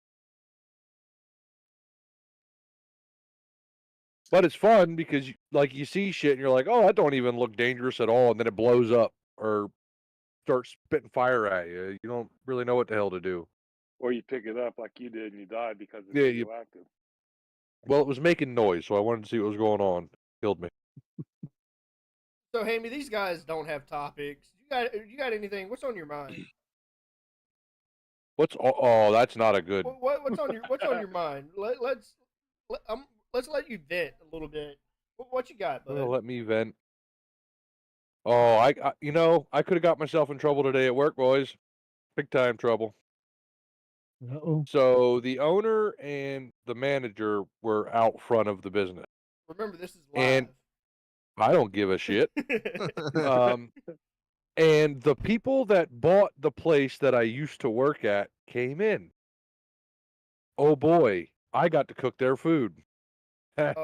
But it's fun because you see shit and you're like, oh, that don't even look dangerous at all, and then it blows up or starts spitting fire at you. You don't really know what the hell to do. Or you pick it up like you did and you died because it's Yeah, radioactive. Well, it was making noise, so I wanted to see what was going on. Killed me. So, Hammy, these guys don't have topics. You got anything? What's on your mind? Oh, that's not a good. What's on your mind? Let's let you vent a little bit. What you got, bud? Well, let me vent. Oh, I could have got myself in trouble today at work, boys. Big time trouble. Uh-oh. So the owner and the manager were out front of the business. Remember, this is And live. I don't give a shit. And the people that bought the place that I used to work at came in. Oh boy, I got to cook their food. Just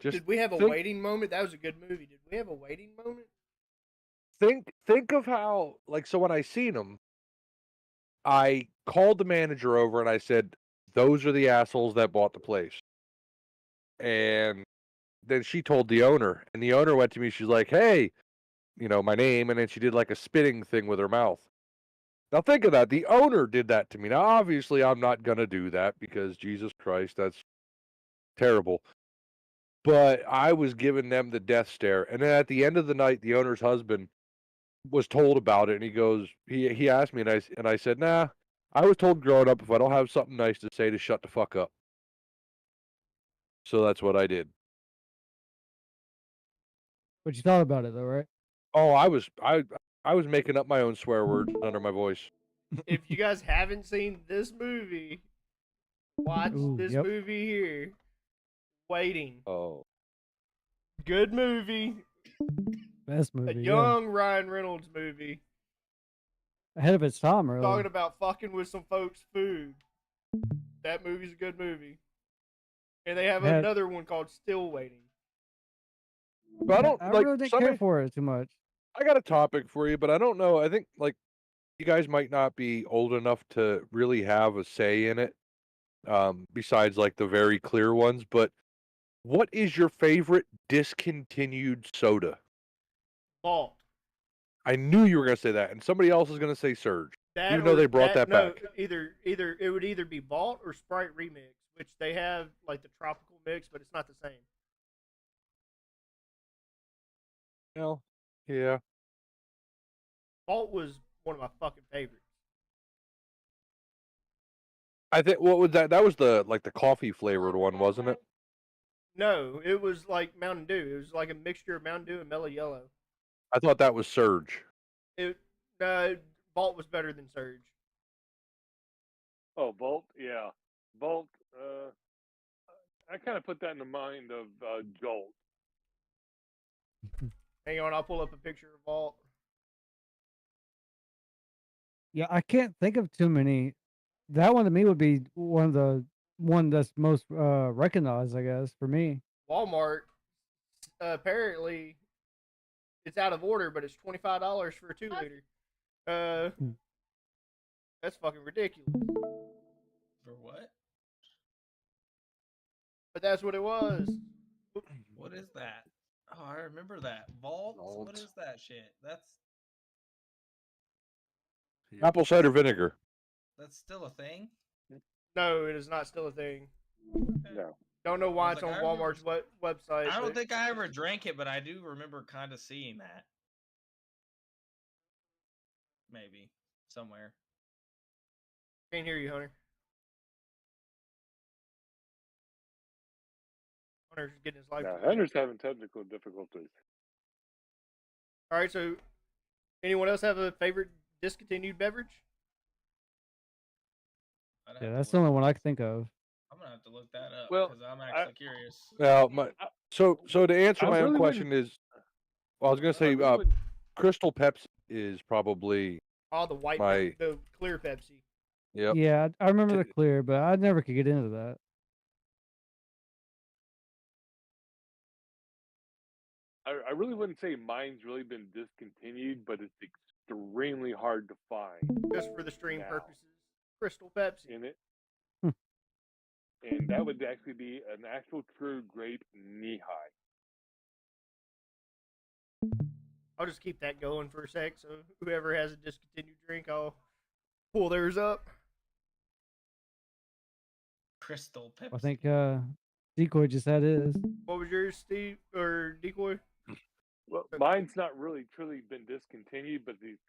Did we have a think- waiting moment? That was a good movie. Did we have a waiting moment? Think of how, like, so when I seen them, I called the manager over and I said, "Those are the assholes that bought the place." And then she told the owner, and the owner went to me. She's like, "Hey, my name," and then she did like a spitting thing with her mouth. Now think of that. The owner did that to me. Now obviously I'm not gonna do that because Jesus Christ, that's terrible. But I was giving them the death stare, and then at the end of the night, the owner's husband was told about it, and he goes, he asked me, and I said, "Nah, I was told growing up if I don't have something nice to say, to shut the fuck up." So that's what I did. But you thought about it though, right? Oh, I was making up my own swear words under my voice. If you guys haven't seen this movie, watch Ooh, this yep. movie here. Waiting. Oh, Good movie. Best A movie. young Ryan Reynolds movie. Ahead of its time, really. Talking about fucking with some folks' food. That movie's a good movie. And they have Had- another one called Still Waiting. but I don't I like. really didn't Somebody, care for it too much. I got a topic for you, but I don't know. I think like you guys might not be old enough to really have a say in it. Besides like the very clear ones, but what is your favorite discontinued soda? Vault. I knew you were going to say that, and somebody else is going to say Surge, even though they brought that no, back. Either it would either be Vault or Sprite Remix, which they have like the tropical mix, but it's not the same. Well, yeah. Vault was one of my fucking favorites. I think what was that? That was the coffee flavored one, wasn't it? No, it was like Mountain Dew. It was like a mixture of Mountain Dew and Mellow Yellow. I thought that was Surge. Vault was better than Surge. Oh, Bolt, yeah, Bolt. I kind of put that in the mind of Jolt. Hang on, I'll pull up a picture of Vault. Yeah, I can't think of too many. That one to me would be one that's most recognized, I guess, for me. Walmart, apparently, it's out of order, but it's $25 for a 2-liter. That's fucking ridiculous. For what? But that's what it was. What is that? Oh, I remember that. Vault? What Vault. is that shit? Apple cider vinegar. That's still a thing? No, it is not still a thing. No, Don't know why I it's was on like, I Walmart's website. I don't but think I ever drank it, but I do remember kind of seeing that. Maybe. Somewhere. Can't hear you, Hunter. Hunter's getting his life. no. together. Hunter's having technical difficulties. All right, so anyone else have a favorite discontinued beverage? I'd have Yeah, to that's the look- only one I can think of. I'm going to have to look that up Well, because I'm actually curious. Now, so to answer I my own really question is, well, I was going to I say really wouldn't- Crystal Pepsi is probably Oh, the white, My- the clear Pepsi. yep. Yeah, I remember the clear, but I never could get into that. I really wouldn't say mine's really been discontinued, but it's extremely hard to find Just for the stream now purposes. Crystal Pepsi. in it. Hmm. And that would actually be an actual true grape knee high. I'll just keep that going for a sec. So whoever has a discontinued drink, I'll pull theirs up. Crystal Pepsi. I think Decoy just had his. What was yours, Steve or Decoy? Well, Mine's not really truly been discontinued, but it's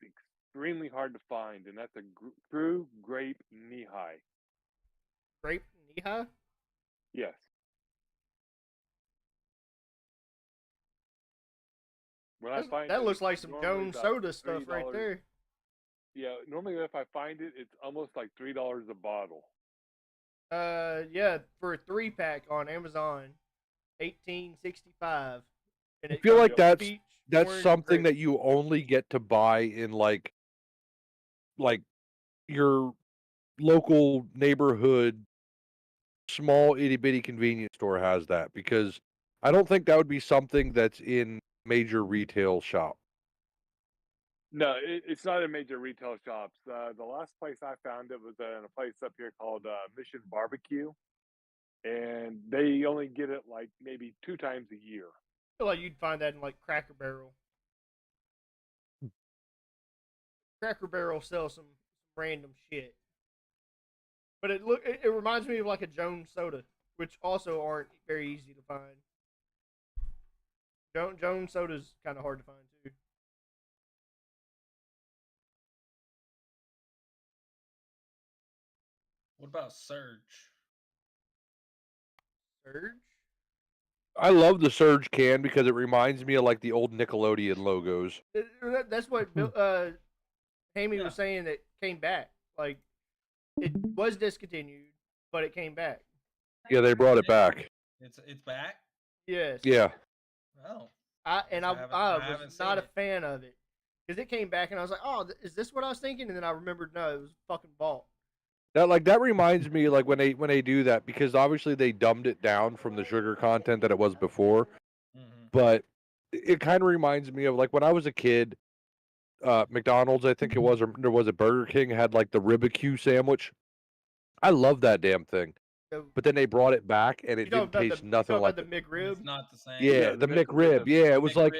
extremely hard to find, and that's a true grape knee-high. Grape knee-high? Yes. When I find That it, looks it's like some normally Jones about soda stuff right $3. there. Yeah, normally if I find it, it's almost like $3 a bottle. Yeah, for a 3-pack on Amazon, $18.65. And I it feel comes like with that's peach, that's orange, something grape. that you only get to buy in like your local neighborhood small itty bitty convenience store has that, because I don't think that would be something that's in major retail shop. No, it's not in major retail shops. The last place I found it was in a place up here called Mission Barbecue, and they only get it like maybe 2 times a year. I feel like you'd find that in like Cracker Barrel. Cracker Barrel sells some random shit. But it reminds me of like a Jones soda, which also aren't very easy to find. Jones soda's kind of hard to find too. What about Surge? Surge? I love the Surge can because it reminds me of like the old Nickelodeon logos. That's what Hammy Yeah. was saying, that came back. Like, it was discontinued, but it came back. Yeah, they brought it back. It's back. Yes. Yeah. Oh, I haven't was not a seen it. fan of it because it came back and I was like, oh, is this what I was thinking? And then I remembered, no, it was fucking bought. That reminds me like when they do that, because obviously they dumbed it down from the sugar content that it was before. But it kind of reminds me of like when I was a kid, McDonald's, I think it was, or there was a Burger King, had like the Ribicue sandwich. I love that damn thing. So, But then they brought it back and it you talking didn't about taste the nothing like the it. McRib? It's not the same. Yeah, Yeah, the the McRib. McRib. Yeah, it was like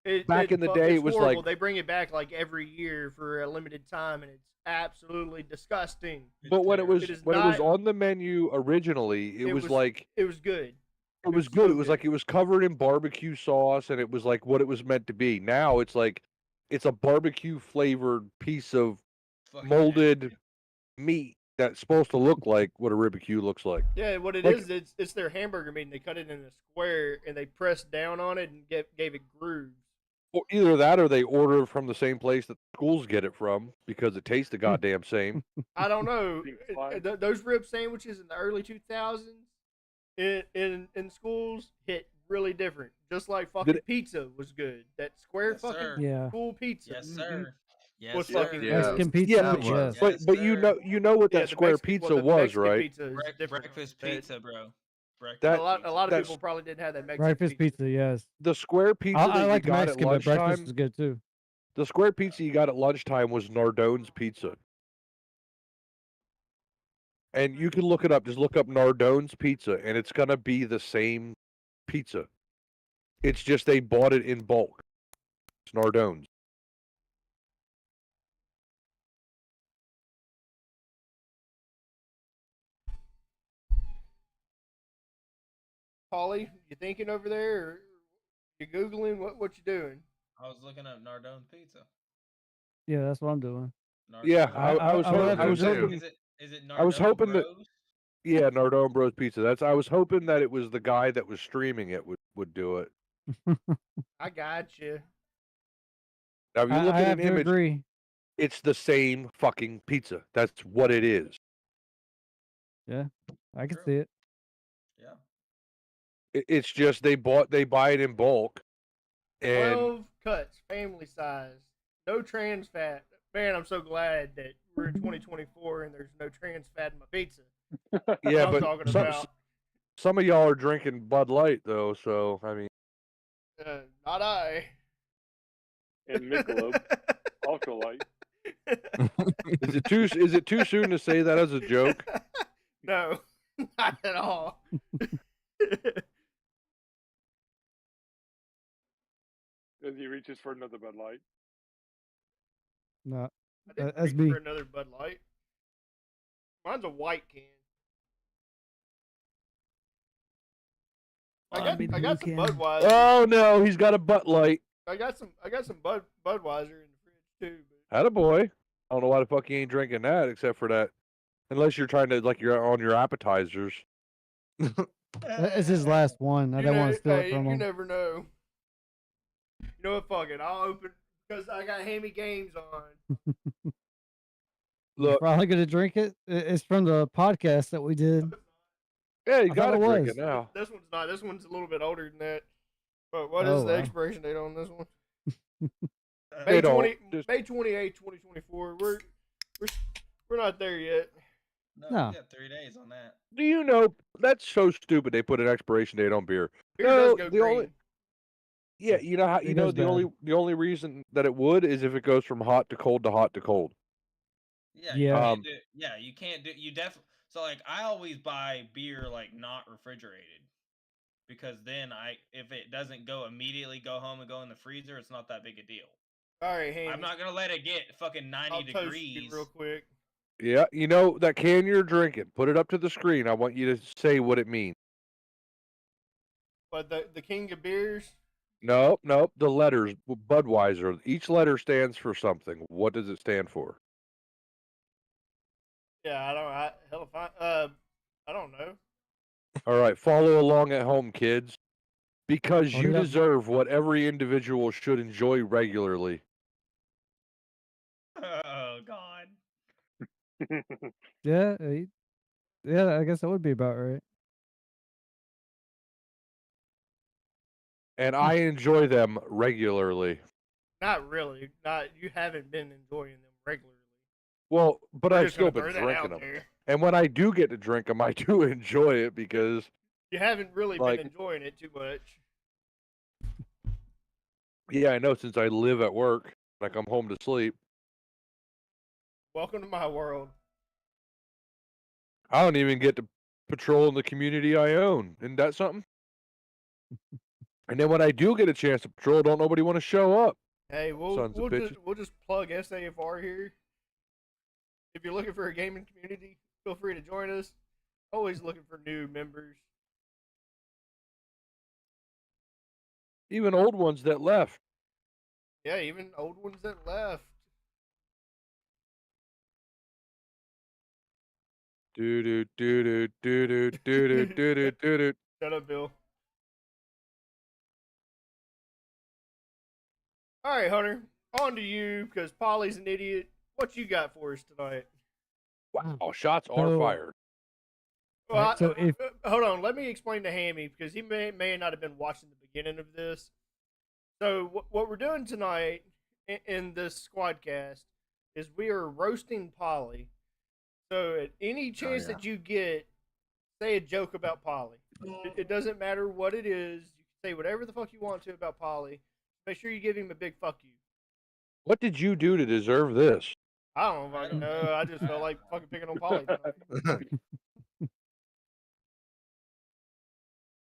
McRib. back in the day, it's it was horrible. like- They bring it back like every year for a limited time, and it's absolutely disgusting. But when it was It is when it was not- on the menu originally, it was like It was good. it was was good. so It was good. like it was covered in barbecue sauce, and it was like what it was meant to be. Now it's like it's a barbecue flavored piece of Fucking molded meat that's supposed to look like what a Ribicue looks like. Yeah, what it Like- is, it's their hamburger meat, and they cut it in a square, and they pressed down on it and gave it grooves. Or either that, or they order from the same place that schools get it from because it tastes the goddamn same. I don't know. Pink slime. Those rib sandwiches in the early 2000s in schools hit really different. Just like fucking pizza was good. That square Yes, fucking sir. Yeah. school pizza. Yes, sir. Yes, Was sir. fucking Yeah. Mexican pizza. Yeah, that yes. was- But you know what that the square Mexican- pizza the was, Mexican right? Pizza is different. Breakfast That- pizza, bro. Breakfast That- a lot of that's- people probably didn't have that Mexican Breakfast pizza, yes. The square pizza I that like you got Mexican, at but breakfast lunchtime, is good too. the square pizza you got at lunchtime was Nardone's pizza. And you can look it up. Just look up Nardone's pizza, and it's gonna be the same pizza. It's just they bought it in bulk. It's Nardone's. Paulie, you thinking over there, or you googling? What you doing? I was looking up Nardone pizza. Yeah, that's what I'm doing. Yeah, Nardone. I was I would hoping, have I to was too. hoping, Is it Nardone I was hoping that- Bros? yeah, Nardone Bros Pizza. I was hoping that it was the guy that was streaming it would do it. I got you. Now, if you look I at have an to image, agree. it's the same fucking pizza. That's what it is. I can True. see it. Yeah. It's just they buy it in bulk, and 12 cuts, family size, no trans fat. Man, I'm so glad that we're in 2024 and there's no trans fat in my pizza. yeah, I'm but talking some, about. some of y'all are drinking Bud Light though, so I mean, Not I. And Michelob, ultralight. is it too soon to say that as a joke? No, not at all. As he reaches for another Bud Light. No, I didn't That's reach me. for another Bud Light. Mine's a white can. I got be the some blue can. Budweiser. Oh no, he's got a Bud Light. I got some Budweiser in the fridge too. Attaboy. I don't know why the fuck you ain't drinking that except for that. Unless you're trying to, like, you're on your appetizers. It's his last one. I don't want to steal it from you him. never know. You know what? Fuck it. I'll open because I got Hammy Games on. You're Look, probably gonna drink it. It's from the podcast that we did. yeah, you I thought gotta it drink was. it now. This one's not. This one's a little bit older than that. But what is Oh, the wow. expiration date on this one? They May don't. 20, Just- May 28, 2024. We're not there yet. No. We got 3 days on that. Do you know that's so stupid? They put an expiration date on beer. Beer No, does go the green. only yeah, you know how It you know goes the only reason that it would is if it goes from hot to cold to hot to cold. Yeah, Yeah. You can't do, yeah, you can't do. You definitely. So like, I always buy beer like not refrigerated, because then if it doesn't immediately go home and go in the freezer, it's not that big a deal. All right, Hammy. I'm not gonna let it get fucking 90 I'll toast you degrees. real quick. Yeah, you know that can you're drinking. Put it up to the screen. I want you to say what it means. But the king of beers. Nope. The letters Budweiser. Each letter stands for something. What does it stand for? Yeah, I don't know. All right, follow along at home, kids. Because Hold you it up. deserve what every individual should enjoy regularly. Oh God. Yeah. Yeah. I guess that would be about right. And I enjoy them regularly. Not really. Not you haven't been enjoying them regularly. Well, but We're I've just still gonna been throw that drinking out them. there. And when I do get to drink them, I do enjoy it because, You haven't really Like- been enjoying it too much. yeah, I know since I live at work, I come home to sleep. Welcome to my world. I don't even get to patrol in the community I own. Isn't that something? And then when I do get a chance to patrol, don't nobody want to show up. Hey, Sons of bitches. we'll just plug SAFR here. If you're looking for a gaming community, feel free to join us. Always looking for new members. Even old ones that left. Yeah, even old ones that left. Do do do do do do do do do do do do. Shut up, Bill. All right, Hunter. On to you, because Polly's an idiot. What you got for us tonight? Wow, shots are So- fired. Well, Right, so if- hold on, let me explain to Hammy because he may not have been watching the beginning of this. So what we're doing tonight in this Squadcast is we are roasting Polly. So at any chance that you get, say a joke about Polly. It doesn't matter what it is. You can say whatever the fuck you want to about Polly. Make sure you give him a big fuck you. What did you do to deserve this? I don't fucking know. I just felt like fucking picking on Polly tonight.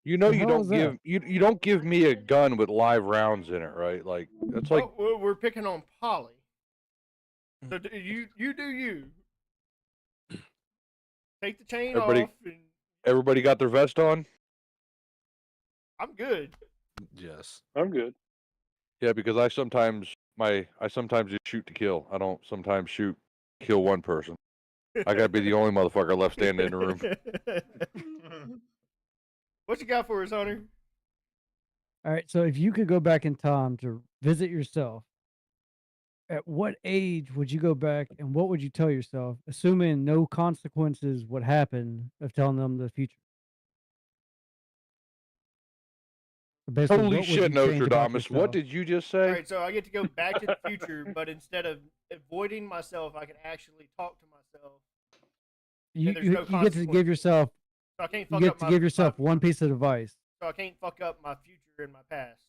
You know The you hell don't is give that? you don't give me a gun with live rounds in it, right? Like that's like Oh, we're picking on Polly. So you do you. Take the chain Everybody- off, and everybody got their vest on. I'm good. Yes. I'm good. Yeah, because I sometimes just shoot to kill. I don't sometimes kill one person. I gotta be the only motherfucker left standing in the room. What you got for us, Hunter? All right. So if you could go back in time to visit yourself, at what age would you go back and what would you tell yourself, assuming no consequences would happen of telling them the future? Basically, Holy what would shit, you change about Nostradamus! What yourself? did you just All say? right, so I get to go back to the future, but instead of avoiding myself, I can actually talk to myself. You, there's you, no you get to consequences. give yourself So I can't you fuck get up to my, give yourself my, one piece of advice. so I can't fuck up my future and my past.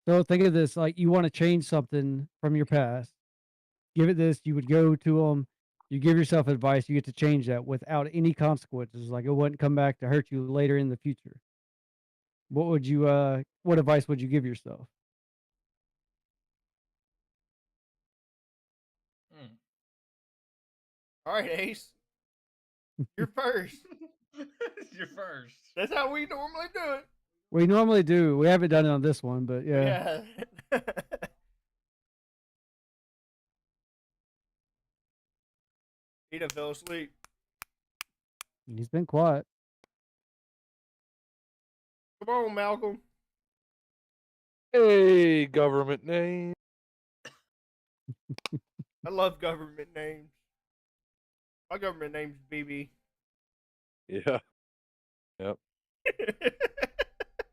So think of this like you want to change something from your past. Give it this. You would go to them. You give yourself advice. You get to change that without any consequences. Like it wouldn't come back to hurt you later in the future. What would you? What advice would you give yourself? All right, Ace. You're first. You're first. That's how we normally do it. We normally do. We haven't done it on this one, but yeah. Yeah. He done fell asleep. He's been quiet. Come on, Malcolm. Hey, government name. I love government names. My government name's BB. Yeah. Yep.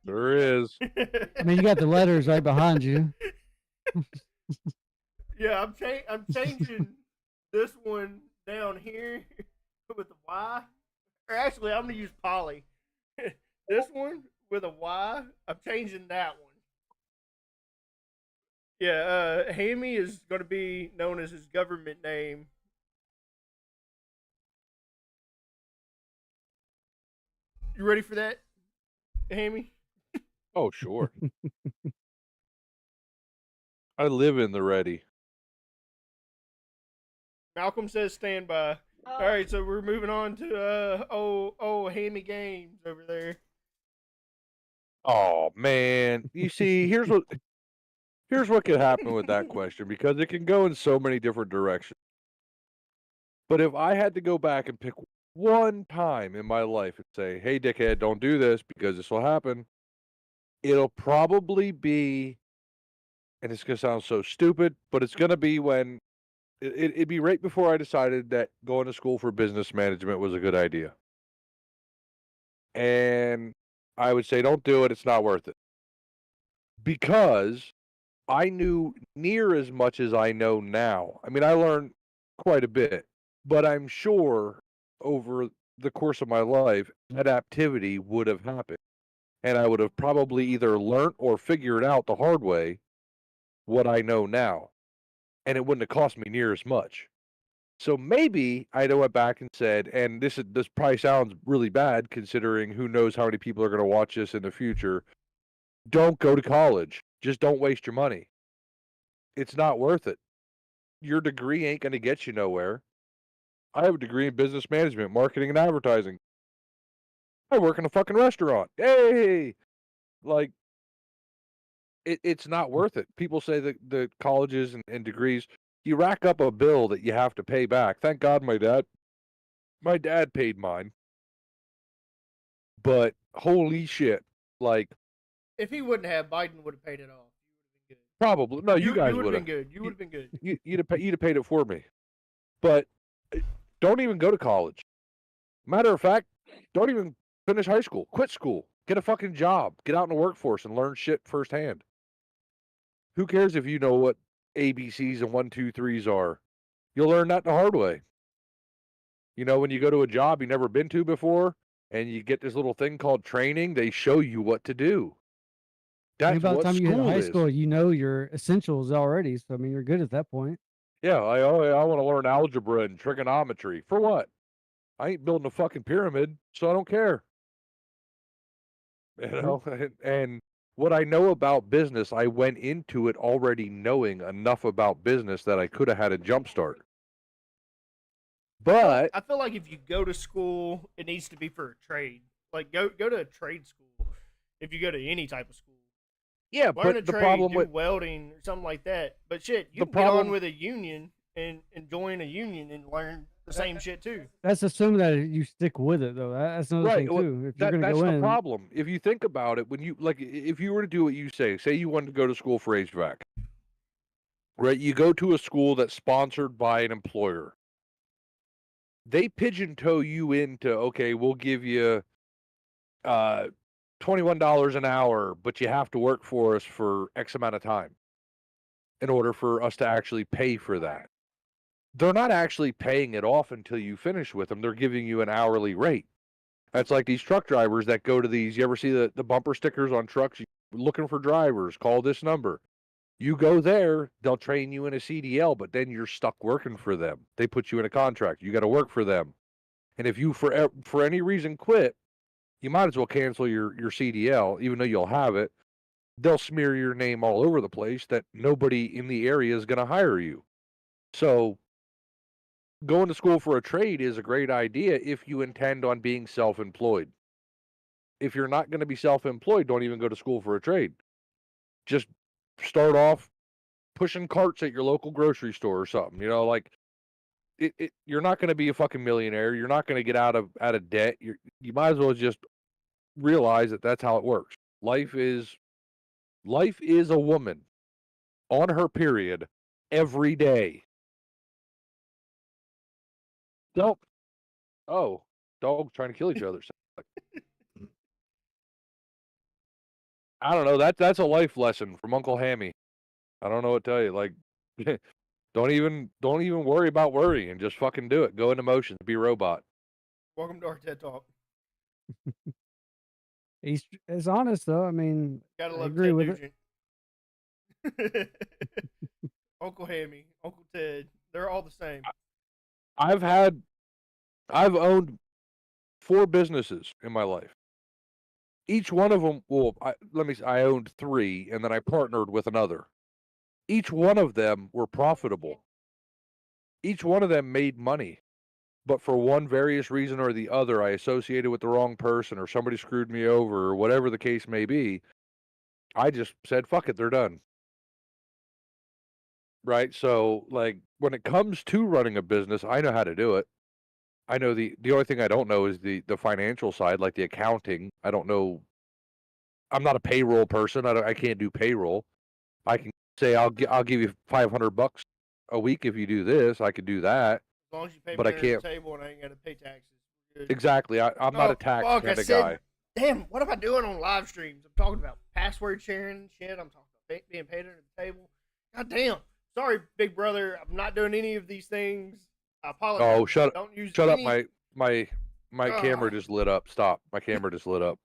There is. I mean, you got the letters right behind you. Yeah, I'm changing this one down here with the Y. Or actually, I'm gonna use Polly. This one with a Y. I'm changing that one. Yeah, Hammy is gonna be known as his government name. You ready for that, Hammy? Oh, sure. I live in the ready. Malcolm says stand by. All right, so we're moving on to Hammy Games over there. Oh man. You see, here's what could happen with that question, because it can go in so many different directions. But if I had to go back and pick one time in my life and say, "Hey dickhead, don't do this because this will happen," it'll probably be, and it's gonna sound so stupid, but it's gonna be when it'd be right before I decided that going to school for business management was a good idea. And I would say, don't do it, it's not worth it. Because I knew near as much as I know now. I mean, I learned quite a bit, but I'm sure over the course of my life, adaptivity would have happened. And I would have probably either learnt or figured out the hard way what I know now. And it wouldn't have cost me near as much. So maybe I'd have went back and said, and this probably sounds really bad considering who knows how many people are going to watch this in the future. Don't go to college. Just don't waste your money. It's not worth it. Your degree ain't going to get you nowhere. I have a degree in business management, marketing, and advertising. I work in a fucking restaurant. Hey! Like, it's not worth it. People say that the colleges and degrees, you rack up a bill that you have to pay back. Thank God my dad paid mine. But holy shit, like, If he wouldn't have, Biden would have paid it off. probably no. You guys would would have been have. good. You would have been good. You'd have paid it for me. But don't even go to college. Matter of fact, don't even finish high school. Quit school. Get a fucking job. Get out in the workforce and learn shit firsthand. Who cares if you know what ABCs and 1, 2, 3s are? You'll learn that the hard way. You know, when you go to a job you've never been to before and you get this little thing called training, they show you what to do. I mean, That's by the what time you hit school high is. school, you know your essentials already. So I mean, you're good at that point. Yeah, I want to learn algebra and trigonometry. For what? I ain't building a fucking pyramid, so I don't care. You know, and what I know about business, I went into it already knowing enough about business that I could have had a jump start. But I feel like if you go to school, it needs to be for a trade. Like go to a trade school. If you go to any type of school, yeah, learn a but the trade, problem do with welding or something like that. But shit, you The can get on problem- with a union and join a union and learn the same shit too. That's assuming that you stick with it, though. That's another Right, thing well, too. If you're going to that's go the in, problem. If you think about it, when you like, if you were to do what you say you wanted to go to school for HVAC, right? You go to a school that's sponsored by an employer. They pigeon toe you into, okay, we'll give you $21 an hour, but you have to work for us for X amount of time in order for us to actually pay for that. They're not actually paying it off until you finish with them. They're giving you an hourly rate. That's like these truck drivers that go to these. You ever see the bumper stickers on trucks? Looking for drivers, call this number. You go there, they'll train you in a CDL, but then you're stuck working for them. They put you in a contract. You got to work for them. And if you for any reason quit, you might as well cancel your CDL, even though you'll have it. They'll smear your name all over the place that nobody in the area is going to hire you. So going to school for a trade is a great idea if you intend on being self-employed. if you're not going to be self-employed, don't even go to school for a trade. Just start off pushing carts at your local grocery store or something. You know, like you're not going to be a fucking millionaire. You're not going to get out of debt. You might as well just realize that that's how it works. Life is a woman on her period every day. Nope. Oh, dogs trying to kill each other. I don't know. That's a life lesson from Uncle Hammy. I don't know what to tell you. Like, don't even worry about worrying. Just fucking do it. Go into motion. Be a robot. Welcome to our TED Talk. It's honest though. I mean, Gotta I love agree Ted with it. Nugent. Uncle Hammy, Uncle Ted, they're all the same. I've owned 4 businesses in my life. Each one of them, I owned 3, and then I partnered with another. Each one of them were profitable. Each one of them made money. But for one various reason or the other, I associated with the wrong person, or somebody screwed me over, or whatever the case may be. I just said, fuck it, they're done. Right? So, like, when it comes to running a business, I know how to do it. I know the only thing I don't know is the financial side, like the accounting. I don't know. I'm not a payroll person. I can't do payroll. I can say I'll give you $500 a week if you do this. I could do that. As long as you pay But me I under can't. the table and I ain't gotta pay taxes. Good. Exactly. I'm not a tax fuck, kind I of said, guy. Damn, what am I doing on live streams? I'm talking about password sharing and shit. I'm talking about being paid under the table. God damn. Sorry, big brother. I'm not doing any of these things. I apologize. Oh, shut up! My camera just lit up. Stop! My camera just lit up.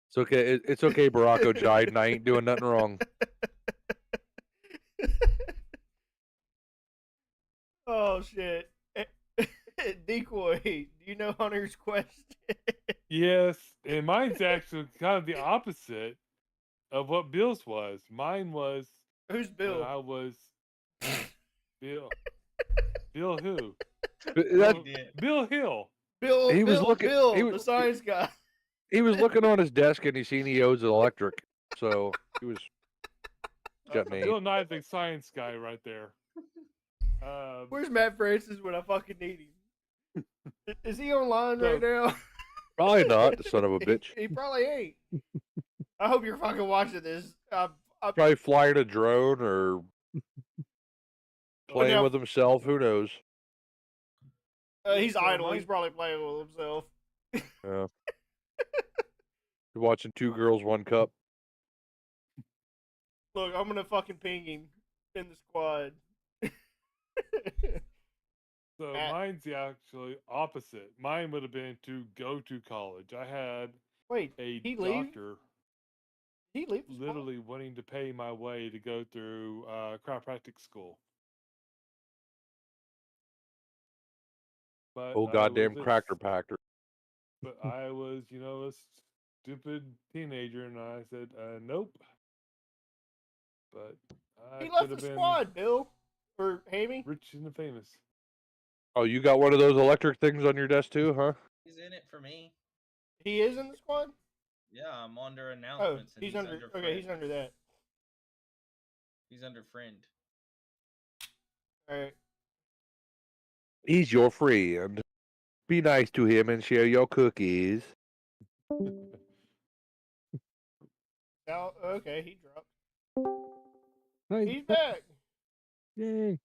It's okay. It's okay, Barack O'Jiden. I ain't doing nothing wrong. Oh shit. Decoy, do you know Hunter's question? Yes, and mine's actually kind of the opposite of what Bill's was. Mine was Who's when Bill? I was Bill. Bill who? Bill Hill. Bill, He was looking. the science guy. He was looking on his desk and he seen he owes electric, so he was got me. Bill Nye, the science guy, right there. Where's Matt Francis when I fucking need him? Is he online right now? Probably not, the son of a bitch. He probably ain't. I hope you're fucking watching this. Probably flying a drone or playing with himself. Who knows? He's idle. He's probably playing with himself. Yeah. You're watching Two Girls, One Cup. Look, I'm gonna fucking ping him in the squad. So mine's the actually opposite. Mine would have been to go to college. I had he doctor He leave literally wanting to pay my way to go through chiropractic school. But Oh, goddamn cracker packer. But I was, a stupid teenager, and I said, nope. But he left the squad, Bill. Or Hammy. Rich and famous. Oh, you got one of those electric things on your desk too, huh? He's in it for me. He is in the squad? Yeah, I'm under announcements. Oh, he's under okay, he's under that. He's under friend. Alright. He's your friend. Be nice to him and share your cookies. Now, okay, he dropped. Hey, He's back. Yay.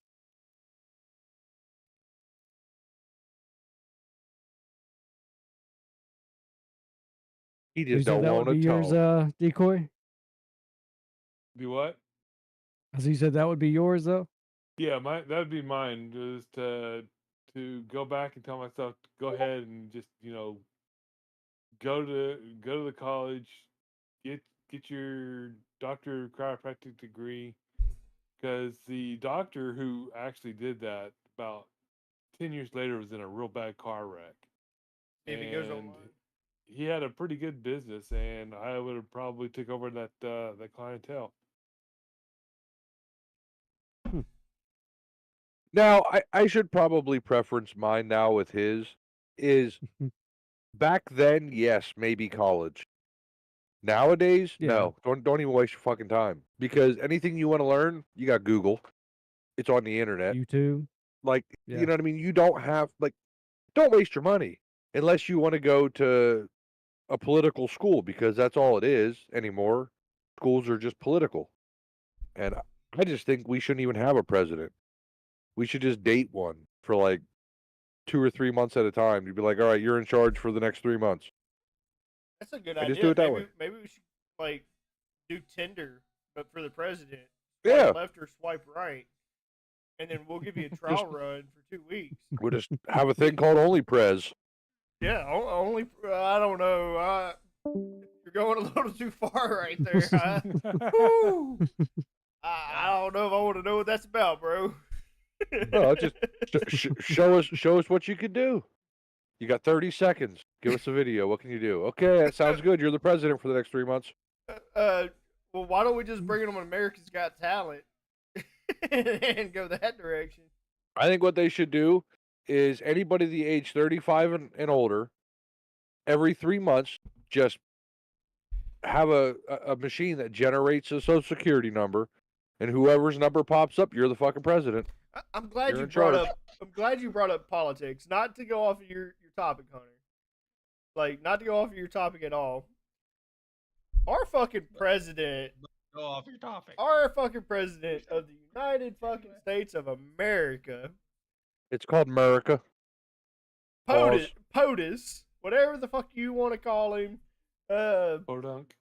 He just don't want to talk. Yours, Decoy? Do what? As you said, that would be yours, though? Yeah, that'd be mine. Just to go back and tell myself to go ahead and just go to the college, get your doctor of chiropractic degree, because the doctor who actually did that about 10 years later was in a real bad car wreck. Maybe he goes online. He had a pretty good business, and I would have probably took over that clientele. Now, I should probably preference mine now with his. Is Back then, yes, maybe college. Nowadays, Yeah. no. Don't even waste your fucking time. Because anything you want to learn, you got Google. It's on the internet. YouTube. Like, Yeah. you know what I mean? You don't have don't waste your money unless you want to go to a political school, because that's all it is anymore. Schools are just political. And I just think we shouldn't even have a president. We should just date one for like 2 or 3 months at a time. You'd be like, all right, you're in charge for the next 3 months. That's a good I idea. just do it that maybe, way. maybe we should like do Tinder, but for the president. Yeah. Swipe left or swipe right, and then we'll give you a trial run for 2 weeks. We'll just have a thing called OnlyPrez. Yeah, only I don't know. You're going a little too far right there. Woo! I don't know if I want to know what that's about, bro. No, just show us what you can do. You got 30 seconds. Give us a video. What can you do? Okay, that sounds good. You're the president for the next 3 months. Well, why don't we just bring it on America's Got Talent and go that direction? I think what they should do is anybody the age 35 and older, every 3 months, just have a machine that generates a social security number, and whoever's number pops up, you're the fucking president. I'm glad You're you in brought charge. up. I'm glad you brought up politics. Not to go off of your topic, Hunter. Like, not to go off of your topic at all. Our fucking president. Go off your topic. Our fucking president of the United fucking States of America. It's called America. POTUS, whatever the fuck you want to call him. Podunk.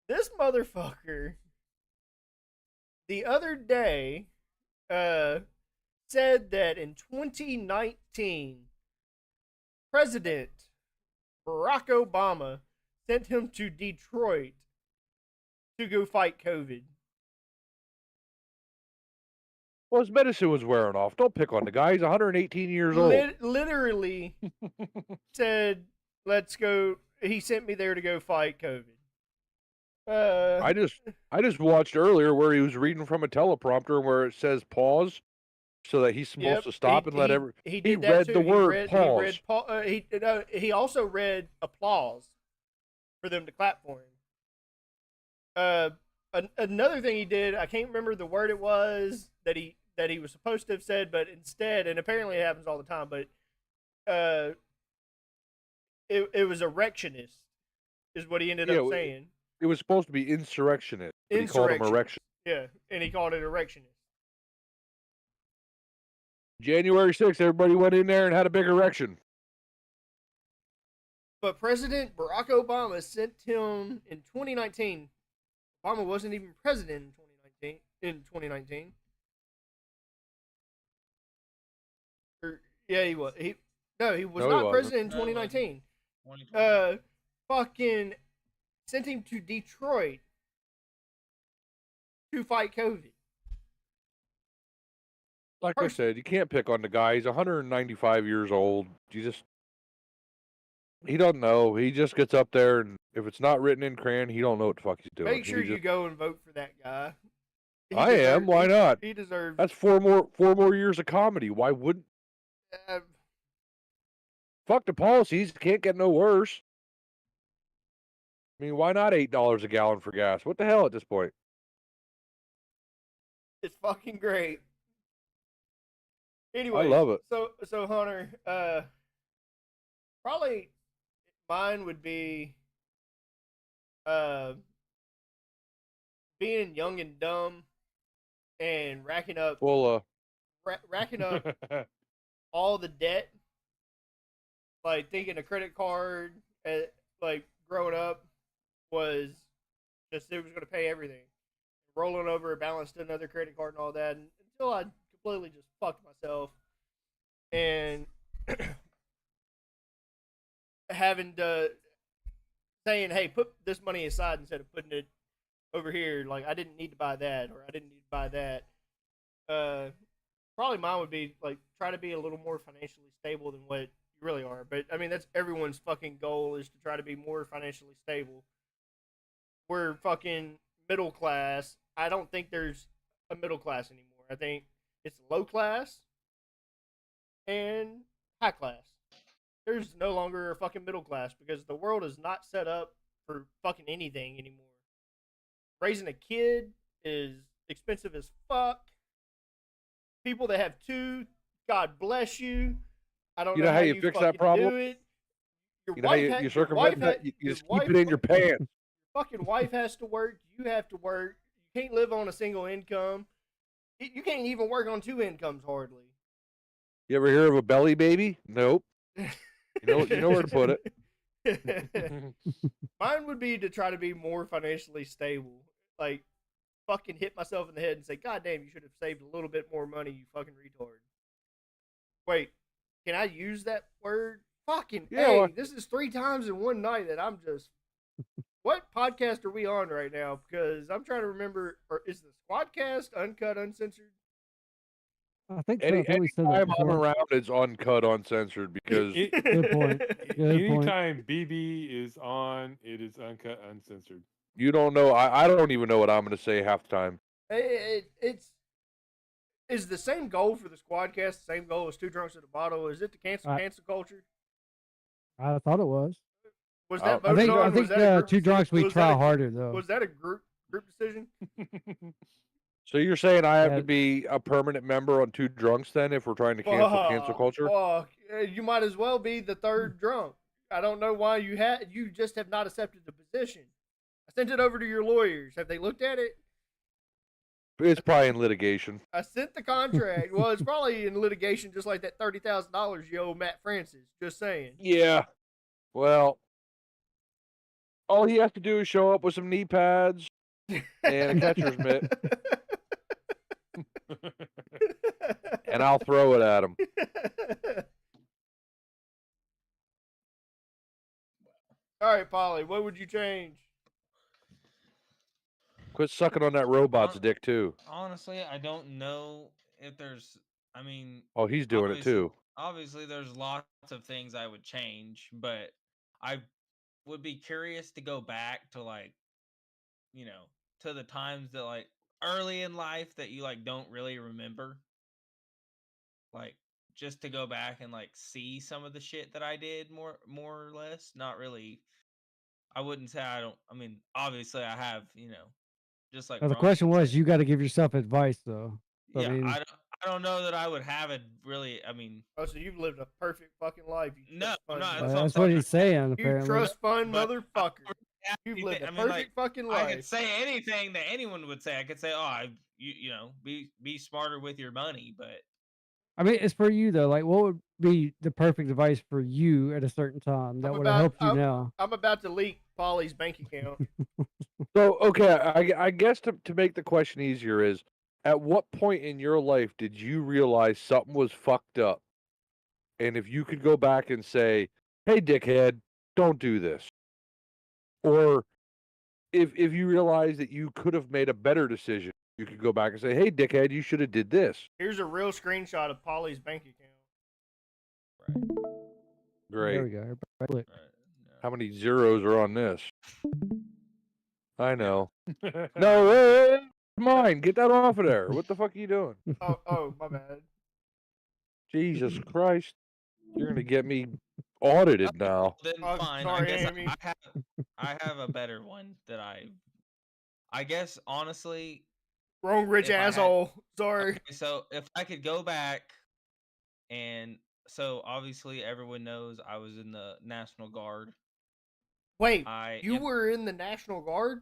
This motherfucker the other day said that in 2019 President Barack Obama sent him to Detroit to go fight COVID. Well, his medicine was wearing off. Don't pick on the guy. He's 118 years old. Literally said, "Let's go." He sent me there to go fight COVID. I just watched earlier where he was reading from a teleprompter where it says pause, so that he's supposed to stop and let every. He He did that read too. the word pause. He also read applause for them to clap for him. Another thing he did, I can't remember the word it was that he was supposed to have said, but instead, and apparently it happens all the time, but it was erectionist, is what he ended up saying. It was supposed to be insurrectionist, but he called him erection. Yeah, and he called it erectionist. January 6th, everybody went in there and had a big erection. But President Barack Obama sent him in 2019. Obama wasn't even president in 2019. Yeah, he was. He was not president in 2019. Fucking sent him to Detroit to fight COVID. Like I said, you can't pick on the guy. He's 195 years old. He doesn't know. He just gets up there, and if it's not written in crayon, he don't know what the fuck he's doing. Make sure you go and vote for that guy. I am. Why not? He deserves. That's four more years of comedy. Why wouldn't? Fuck the policies. Can't get no worse. I mean, why not $8 a gallon for gas? What the hell at this point? It's fucking great. Anyway, I love it. So Hunter, probably mine would be being young and dumb and racking up racking up all the debt, like thinking a credit card like growing up was just it was going to pay everything, rolling over a balance to another credit card and all that, and until I completely just fucked myself and having to saying, hey, put this money aside instead of putting it over here. Like, I didn't need to buy that, or I didn't need to buy that. Probably mine would be like try to be a little more financially stable than what you really are. But I mean, that's everyone's fucking goal, is to try to be more financially stable. We're fucking middle class. I don't think there's a middle class anymore. I think it's low class and high class. there's no longer a fucking middle class because the world is not set up for fucking anything anymore. Raising a kid is expensive as fuck. People that have two, God bless you. I don't You know know how how you you fix fucking that problem? do it. Your You know how wife you, had, you your wife circumvent had, that? You your just wife, keep it in your pants. fucking wife has to work. You have to work. You can't live on a single income. You can't even work on two incomes hardly. You ever hear of a belly baby? Nope. You know where to put it. Mine would be to try to be more financially stable. Like, fucking hit myself in the head and say, God damn, you should have saved a little bit more money, you fucking retard. Wait, can I use that word? Fucking Yeah, hey, well- this is 3 times in one night that I'm just. What podcast are we on right now? Because I'm trying to remember. Or is the Squadcast uncut, uncensored? I think so. I think we said that Anytime I'm before. around, it's uncut, uncensored because Good point. Good point. Anytime BB is on, it is uncut, uncensored. you don't know. I don't even know what I'm going to say half the time. It's is the same goal for the Squadcast. The same goal as Two Drunks at a Bottle. Is it to cancel culture? I thought it was. Was that I voted think on? I think Was that a group Two Drunks we was that try a group- harder though. Was that a group decision? So you're saying I have Yeah. to be a permanent member on Two Drunks then if we're trying to cancel culture? Fuck. You might as well be the third drunk. I don't know why you just have not accepted the position. I sent it over to your lawyers. Have they looked at it? It's probably in litigation. I sent the contract. Well, it's probably in litigation, just like that $30,000 you owe Matt Francis. Just saying. Yeah. Well, all he has to do is show up with some knee pads and a catcher's mitt, and I'll throw it at him. All right, Polly, what would you change? Quit sucking on that robot's dick too. Honestly, I don't know if there's. I mean, Oh, he's doing it too. obviously, there's lots of things I would change, but I would be curious to go back to to the times that early in life that you don't really remember. Like just to go back and see some of the shit that I did more or less. Not really. I wouldn't say I don't. I mean, obviously, I have. Just like Now, the Ron question was, said. you got to give yourself advice though. So, Yeah, I mean, I don't know that I would have it really. I mean, Oh, so you've lived a perfect fucking life. You No, trust fund no, motherfucker. that's what I'm that's what saying. he's saying. You Apparently, trust fund But I motherfucker. don't have You've anything- lived a I mean, perfect fucking I could life. say anything that anyone would say. I could say, "Oh, be smarter with your money." But I mean, it's for you though. Like, what would be the perfect advice for you at a certain time that would have helped you now? I'm about to leak Polly's bank account. So, okay, I guess to make the question easier is, at what point in your life did you realize something was fucked up? And if you could go back and say, hey, dickhead, don't do this. Or if you realize that you could have made a better decision, you could go back and say, hey, dickhead, you should have did this. Here's a real screenshot of Polly's bank account. Great. There we go. Everybody click. How many zeros are on this? I know. No, hey, mine. Get that off of there. What the fuck are you doing? Oh, my bad. Jesus Christ. You're going to get me audited now. then Oh, fine. sorry, I guess Amy. I have a better one that I guess honestly. Wrong rich If I had- asshole. Sorry. Okay, so if I could go back, and so obviously everyone knows I was in the National Guard. Wait, you if- were in the National Guard?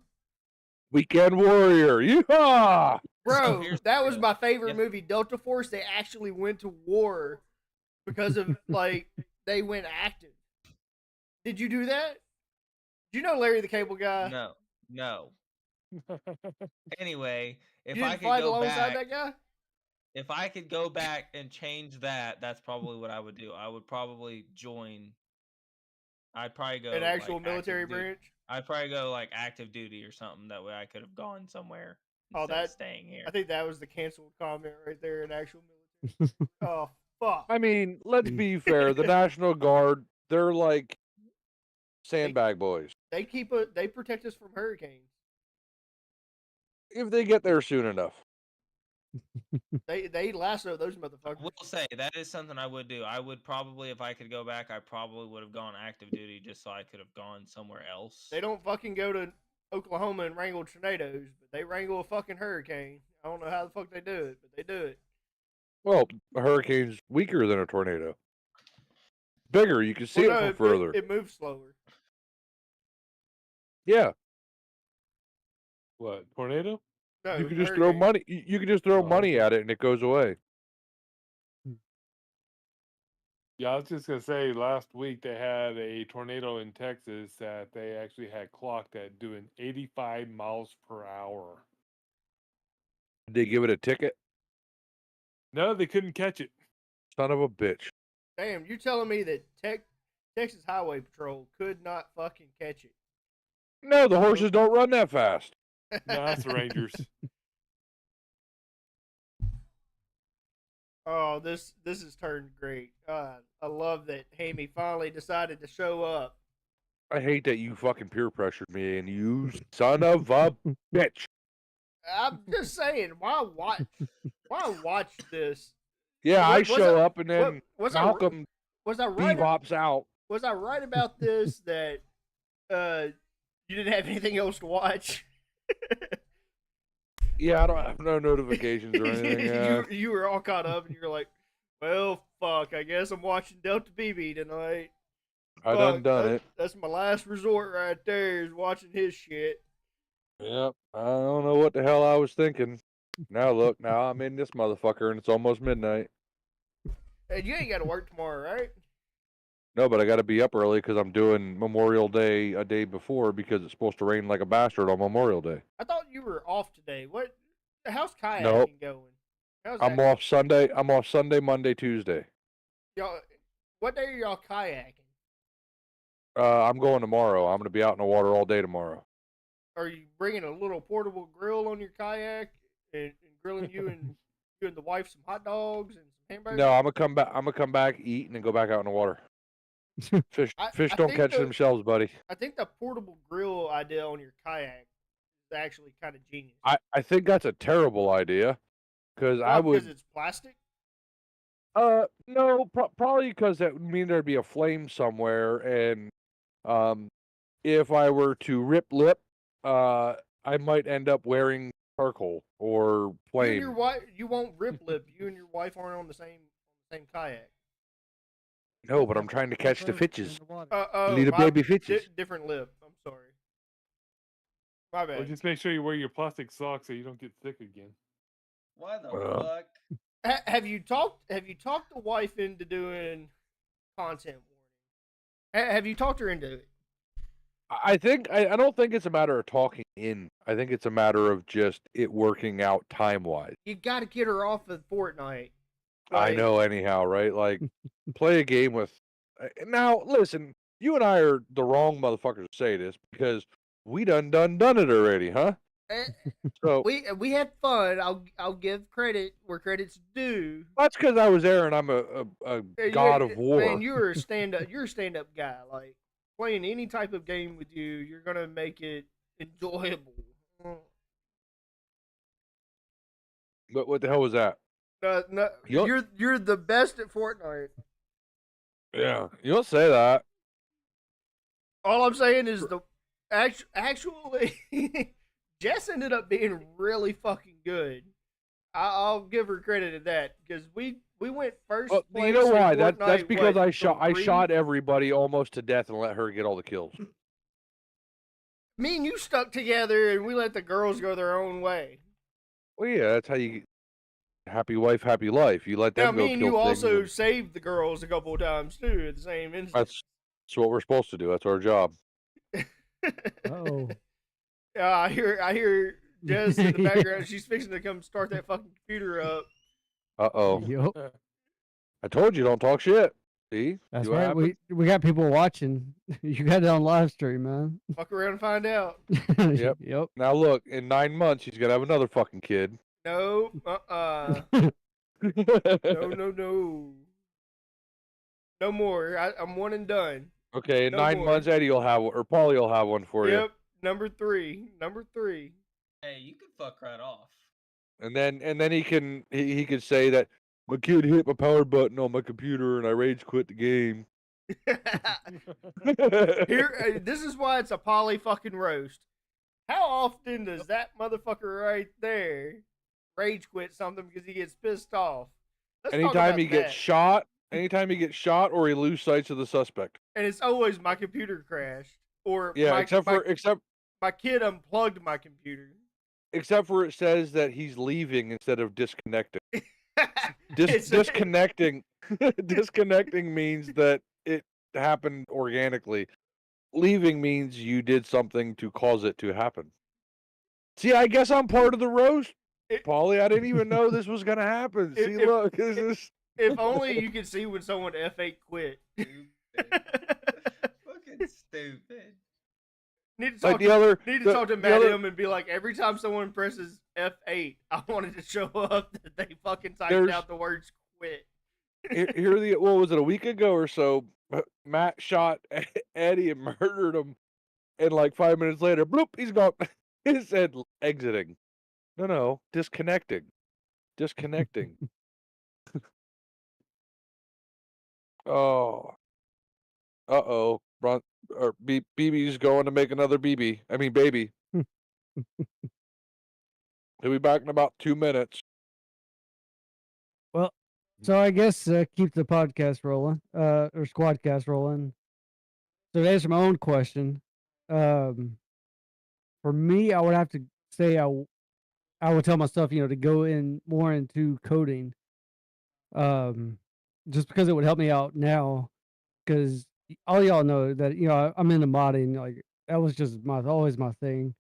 Weekend Warrior. Yeehaw! Bro, here's that the was deal. my favorite If- movie, Delta Force. They actually went to war because of, they went active. Did you do that? Did you know Larry the Cable Guy? No. Anyway, if You I didn't could fight go alongside back, that guy? if I could go back and change that, that's probably what I would do. I would probably join. I'd probably go An actual active military duty. branch? I'd probably go active duty or something. That way, I could have gone somewhere Oh, instead of that- staying here. I think that was the canceled comment right there, an actual military. Oh, fuck. I mean, let's be fair. The National Guard, they're like sandbag boys. They protect us from hurricanes. If they get there soon enough. They lasso those I motherfuckers. will say that is something I would do. I would probably, if I could go back, I probably would have gone active duty just so I could have gone somewhere else. They don't fucking go to Oklahoma and wrangle tornadoes, but they wrangle a fucking hurricane. I don't know how the fuck they do it, but they do it. Well, a hurricane's weaker than a tornado. Bigger, you can see Well, it no, from further. It moves slower. Yeah, What tornado? No, you can just hurricane. throw money. You can just throw Oh, money okay. at it, and it goes away. Yeah, I was just gonna say. Last week they had a tornado in Texas that they actually had clocked at doing 85 miles per hour. Did they give it a ticket? No, they couldn't catch it. Son of a bitch. Damn, you telling me that Texas Highway Patrol could not fucking catch it? No, the horses don't run that fast. No, that's the Rangers. Oh, this has turned great. I love that Hammy finally decided to show up. I hate that you fucking peer pressured me, and you son of a bitch. I'm just saying, why watch this? Yeah, I Was show I- up, and then was Malcolm was I right? bebops out. Was I right about this that you didn't have anything else to watch? Yeah, I don't have no notifications or anything. Yeah. you were all caught up, and you're like, well, fuck. I guess I'm watching Delta BB tonight. I Fuck, done it. That's my last resort right there, is watching his shit. Yep. I don't know what the hell I was thinking. Now look, now I'm in this motherfucker, and it's almost midnight. And you ain't got to work tomorrow, right? No, but I got to be up early because I'm doing Memorial Day a day before because it's supposed to rain like a bastard on Memorial Day. I thought you were off today. What? How's kayaking Nope. going? How's I'm that? off Sunday. I'm off Sunday, Monday, Tuesday. Y'all, what day are y'all kayaking? I'm going tomorrow. I'm going to be out in the water all day tomorrow. Are you bringing a little portable grill on your kayak and grilling you and the wife some hot dogs and some hamburgers? No, I'm gonna come back. I'm gonna come back, eat, and then go back out in the water. Fish I don't think catch themselves, buddy. I think the portable grill idea on your kayak is actually kind of genius. I think that's a terrible idea because I would. Because it's plastic. No, probably because that would mean there'd be a flame somewhere, and if I were to rip lip, I might end up wearing charcoal or You and flame. your wife, you won't rip lip. You and your wife aren't on the same kayak. No, but I'm trying to catch the fishes. Little my- baby fishes. Different lip. I'm sorry. My Or bad. just make sure you wear your plastic socks so you don't get sick again. Why the Well. fuck? Have you talked the wife into doing content warning? Have you talked her into it? I think I don't think it's a matter of talking in. I think it's a matter of just it working out time wise. You got to get her off of Fortnite. I Like, know anyhow, right? Like play a game with. Now listen, you and I are the wrong motherfuckers to say this because we done it already, huh? eh, So we had fun. I'll give credit where credit's due. that's because I was there and I'm a god of war. Man, you're a stand up. You're a stand up guy. Like playing any type of game with you, you're gonna make it enjoyable. But what the hell was that? No, You'll- you're the best at Fortnite. Yeah, you don't say that. All I'm saying is actually, Jess ended up being really fucking good. I'll give her credit at that because we went first. Well, place you know in why? That's Fortnite, because what, I three? shot everybody almost to death and let her get all the kills. Me and you stuck together, and we let the girls go their own way. Well, yeah, that's how you happy wife, happy life. You let them Now, go me and kill you things also and- saved the girls a couple of times too at the same instant. That's what we're supposed to do. That's our job. Oh. Yeah, I hear Jess in the background. She's fixing to come start that fucking computer up. Uh-oh. Yup. I told you don't talk shit. See? That's See what right. happened? We got people watching. You got it on live stream, man. Fuck around and find out. Yep. Yep. Now look, in 9 months he's gonna have another fucking kid. No, no. No more. I'm one and done. Okay, in No 9 more. months Eddie will have or Paulie will have one for you. Yep, number three. Hey, you can fuck right off. And then he could say that my kid hit my power button on my computer and I rage quit the game. Here, this is why it's a poly fucking roast. How often does that motherfucker right there rage quit something because he gets pissed off? Let's talk Anytime about he gets that. shot, or he lose sight of the suspect. And it's always my computer crashed, or Yeah, except my kid unplugged my computer. except for it says that he's leaving instead of disconnecting. It's- Disconnecting disconnecting means that it happened organically. Leaving means you did something to cause it to happen. See, I guess I'm part of the roast, Paulie. I didn't even know this was gonna happen. See, look, this is. If only you could see when someone F8 quit. Fucking stupid. Need to talk, Like the other, need to the- talk to the Matt other- M and be like, every time someone presses F8, I wanted to show up that they fucking typed There's- out the words quit. Here, what was it, a week ago or so? Matt shot Eddie and murdered him, and like 5 minutes later, bloop, he's gone. It said exiting. No, disconnecting. Oh. Uh-oh. BB's going to make another BB. I mean, baby. He'll be back in about 2 minutes. Well, so I guess keep the podcast rolling, or Squadcast rolling. So to answer my own question, for me, I would have to say I would tell myself, to go in more into coding, just because it would help me out now. Because all y'all know that I'm into modding. Like that was just always my thing.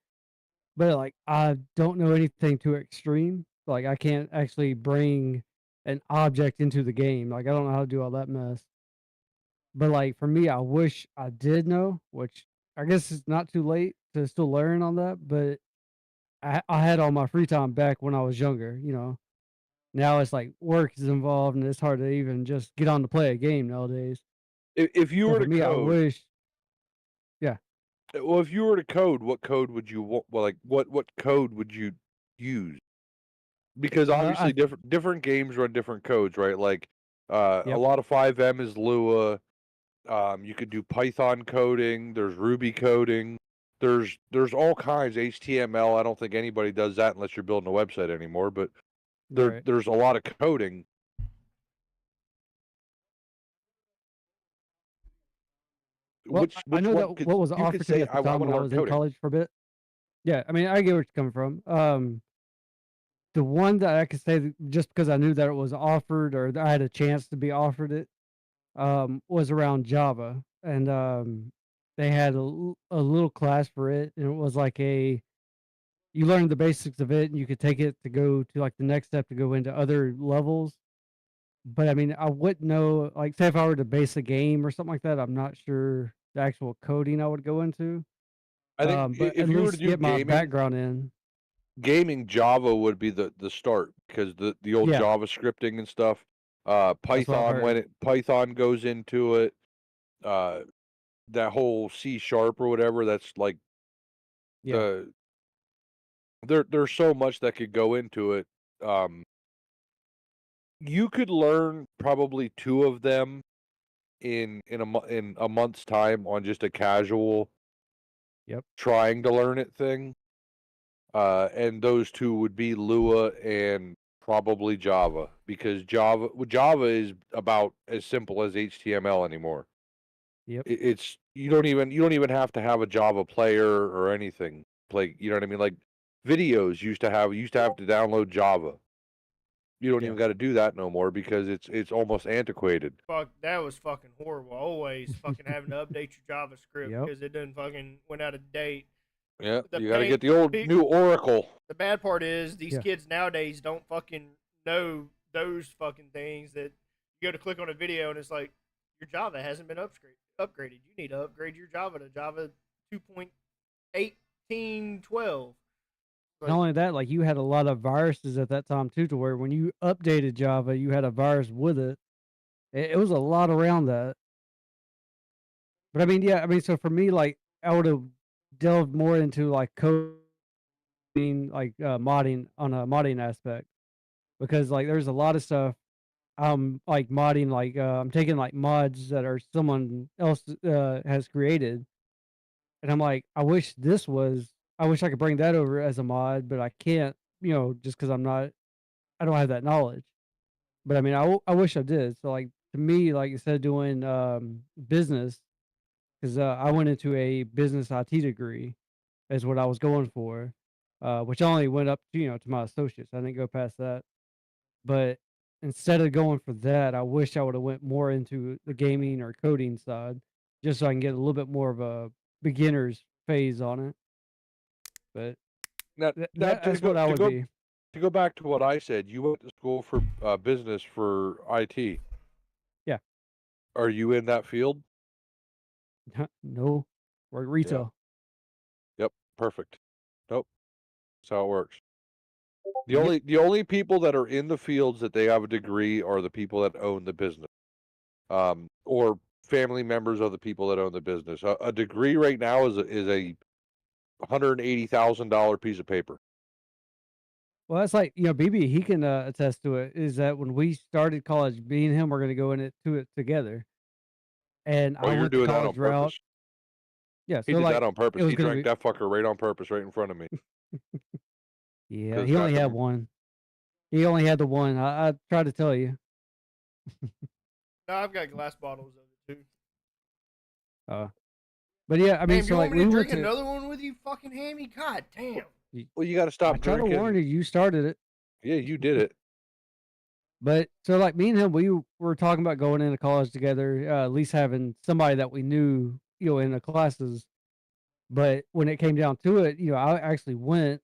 But like I don't know anything too extreme. Like I can't actually bring an object into the game. Like I don't know how to do all that mess. But like for me, I wish I did know, which I guess it's not too late to still learn on that. But I had all my free time back when I was younger. Now it's like work is involved and it's hard to even just get on to play a game nowadays. If you So were for to me, I code, wish. well, if you were to code, what code would you want? Well, like what code would you use? Because obviously different games run different codes, right? Like a Yep. lot of 5M is Lua. You could do Python coding. There's Ruby coding. There's all kinds. HTML. I don't think anybody does that unless you're building a website anymore. But Right. there's a lot of coding. Well, Which I know one that could what was you could offered to say me at the I time want when to I learn was in coding? college for a bit. Yeah, I mean, I get where you're coming from. The one that I could say that just because I knew that it was offered or that I had a chance to be offered it, was around Java, and they had a little class for it, and it was like you learned the basics of it, and you could take it to go to like the next step to go into other levels. But I mean, I wouldn't know, like, say if I were to base a game or something like that, I'm not sure the actual coding I would go into. I think But if at you were to least do get my gaming, background in. Java would be the start because the old Yeah. JavaScripting and stuff. That's what I've Python heard. Python goes into it. That whole C# or whatever. That's like Yeah. there's so much that could go into it. You could learn probably 2 of them in a month's time on just a casual Yep. trying to learn it thing. And those 2 would be Lua and probably Java because Java is about as simple as HTML anymore. Yep. It's you don't even have to have a Java player or anything. Like, you know what I mean? Like videos used to have to download Java. You don't Yeah. even got to do that no more because it's almost antiquated. Fuck, that was fucking horrible. Always fucking having to update your JavaScript Yep. because it done fucking went out of date. Yeah, The you got to pain- get the old new Oracle. The bad part is these Yeah. kids nowadays don't fucking know those fucking things that you go to click on a video and it's like your Java hasn't been upgraded. You need to upgrade your Java to Java 2.1812. Not only that, like you had a lot of viruses at that time too, to where when you updated Java, you had a virus with it. It was a lot around that. But I mean, yeah, I mean, so for me, like I would have delved more into like code modding on a modding aspect, because like there's a lot of stuff I'm like modding, I'm taking like mods that are someone else has created, and I'm like, I wish I could bring that over as a mod, but I can't, just because I don't have that knowledge. But I mean, I wish I did. So like to me, like instead of doing business, because I went into a business IT degree, is what I was going for, which I only went up to, to my associates. I didn't go past that. But instead of going for that, I wish I would have went more into the gaming or coding side, just so I can get a little bit more of a beginner's phase on it. But Now, that's what I would be. to go back to what I said, you went to school for business for IT. Yeah. Are you in that field? No, work retail. Yep. Perfect. Nope. That's how it works. Yep. The only people that are in the fields that they have a degree are the people that own the business, or family members of the people that own the business. A degree right now is a $180,000 piece of paper. Well, that's like, BB, he can attest to it, is that when we started college, me and him were going to go into it together. And Oh, I you're went the doing that on college route. purpose. Yeah, He so did like that on it purpose. was He going to drank be, that fucker right on purpose, right in front of me. yeah, 'Cause he only that- had one. He only had the one. I tried to tell you. No, I've got glass bottles of it too. But yeah, I mean, Damn, so you like want me we to went drink to, another one with you, fucking hammy? God damn. Well, you got to I stop tried to warn you, drinking. you started it. Yeah, you did it. But so like me and him, we were talking about going into college together, at least having somebody that we knew, in the classes. But when it came down to it, I actually went,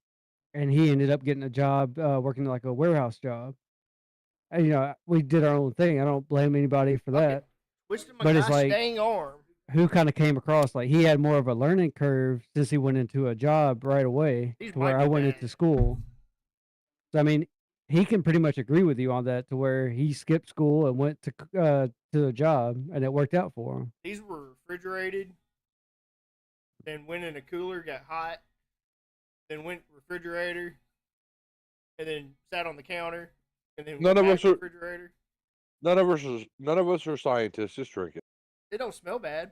and he ended up getting a job working like a warehouse job. And we did our own thing. I don't blame anybody for Fucking that. twisted my But it's gosh like, dang arm. who kind of came across, like he had more of a learning curve since he went into a job right away, These to where might I be went bad. into school. So I mean, he can pretty much agree with you on that, to where he skipped school and went to a job, and it worked out for him. These were refrigerated, then went in a cooler, got hot, then went refrigerator, and then sat on the counter, and then None went of back us are refrigerator. none of us are scientists. Just drink it. It don't smell bad.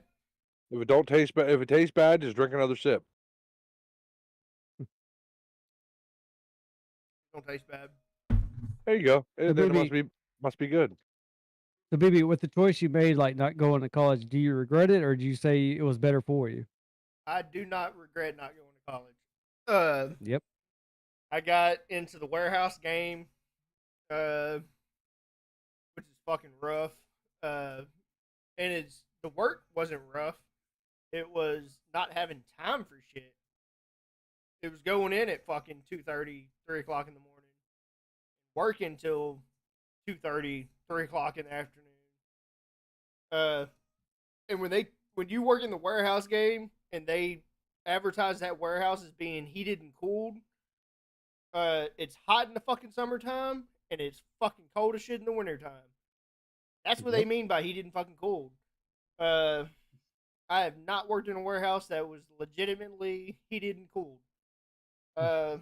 If it tastes bad, just drink another sip. It don't taste bad. There you go. So Then it BB, must be good. so BB, with the choice you made, like not going to college, do you regret it, or do you say it was better for you? I do not regret not going to college. Yep. I got into the warehouse game, which is fucking rough. And the work wasn't rough. It was not having time for shit. It was going in at fucking 2:30, 3 o'clock in the morning, working till 2:30, 3 o'clock in the afternoon. And when you work in the warehouse game and they advertise that warehouse as being heated and cooled, it's hot in the fucking summertime and it's fucking cold as shit in the wintertime. That's what they mean by heated and fucking cold. I have not worked in a warehouse that was legitimately heated and cooled. I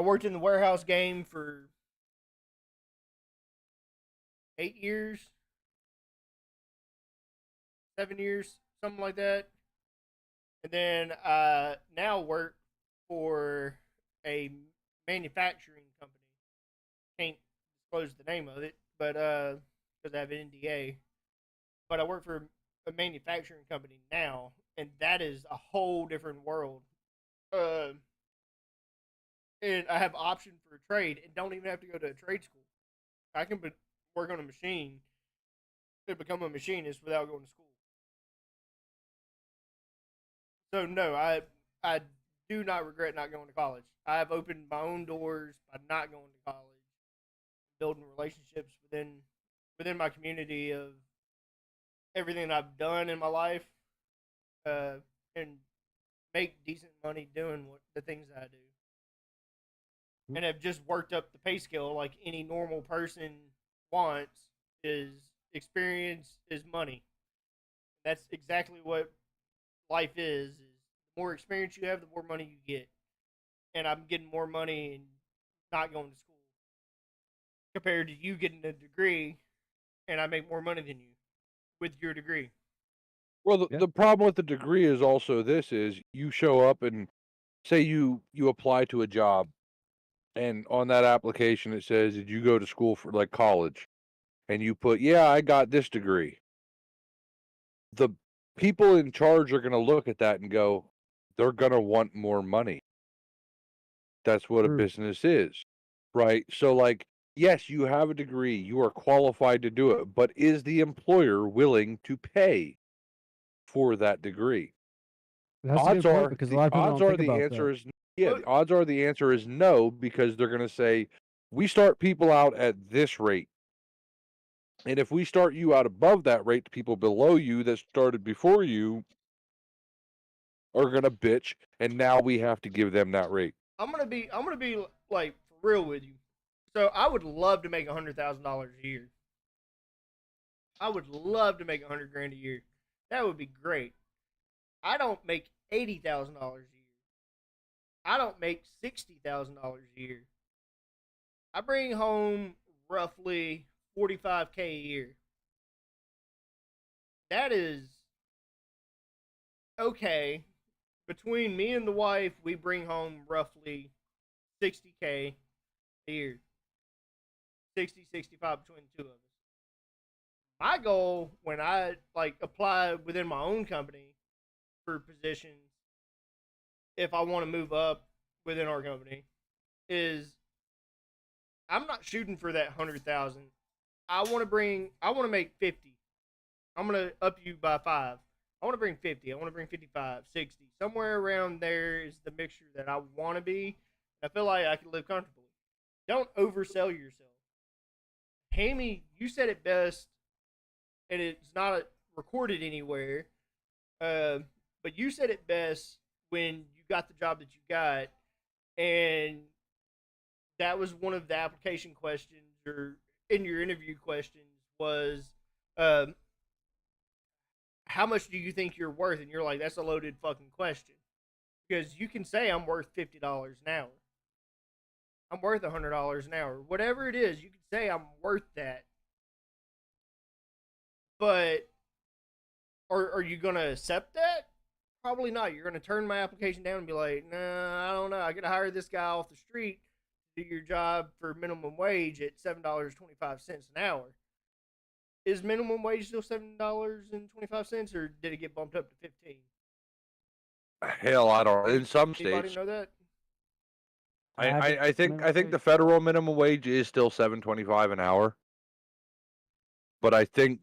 worked in the warehouse game for 8 years, 7 years, something like that. And then I now work for a manufacturing company. Can't disclose the name of it, but because I have an NDA. But I work for a manufacturing company now, and that is a whole different world. And I have option for a trade, and don't even have to go to a trade school. I can work on a machine to become a machinist without going to school. So no, I do not regret not going to college. I have opened my own doors by not going to college, building relationships within my community of everything I've done in my life, and make decent money doing the things that I do, and have just worked up the pay scale like any normal person wants. Is experience is money. That's exactly what life is. Is the more experience you have, the more money you get. and I'm getting more money and not going to school compared to you getting a degree and I make more money than you with your degree. Well, Yeah. the problem with the degree is also this is you show up and say you apply to a job, and on that application it says, did you go to school for like college? And you put, yeah, I got this degree. The people in charge are going to look at that and go, they're going to want more money. That's what a True. business is, right? So, like, yes, you have a degree, you are qualified to do it, but is the employer willing to pay for that degree? That's a Odds good point are because a the lot of people odds don't are think the about answer that. is yeah, Well, the odds are the answer is no, because they're going to say we start people out at this rate. And if we start you out above that rate, the people below you that started before you are going to bitch, and now we have to give them that rate. I'm gonna be like for real with you. So I would love to make $100,000 a year. I would love to make $100,000 a year. That would be great. I don't make $80,000 a year. I don't make $60,000 a year. I bring home roughly 45K a year. That is okay. Between me and the wife, we bring home roughly 60K a year. 60, 65 between the two of us. My goal when I like apply within my own company for positions, if I want to move up within our company, is I'm not shooting for that 100,000. I want to make 50. I'm going to up you by 5. I want to bring 50. I want to bring 55, 60. Somewhere around there is the mixture that I want to be. I feel like I can live comfortably. Don't oversell yourself. Hammy, you said it best, and it's not recorded anywhere. But you said it best when you got the job that you got, and that was one of the application questions or in your interview questions was, um, how much do you think you're worth? And you're like, that's a loaded fucking question because you can say I'm worth $50 an hour. I'm worth $100 an hour. Whatever it is, you can say I'm worth that. But are you gonna accept that? Probably not. You're gonna turn my application down and be like, nah, I don't know. I gotta hire this guy off the street to do your job for minimum wage at $7.25 an hour. Is minimum wage still $7.25, or did it get bumped up to 15? Hell, I don't. In some Anybody states, know that? I think minimum the wage. federal minimum wage is still $7.25 an hour, but I think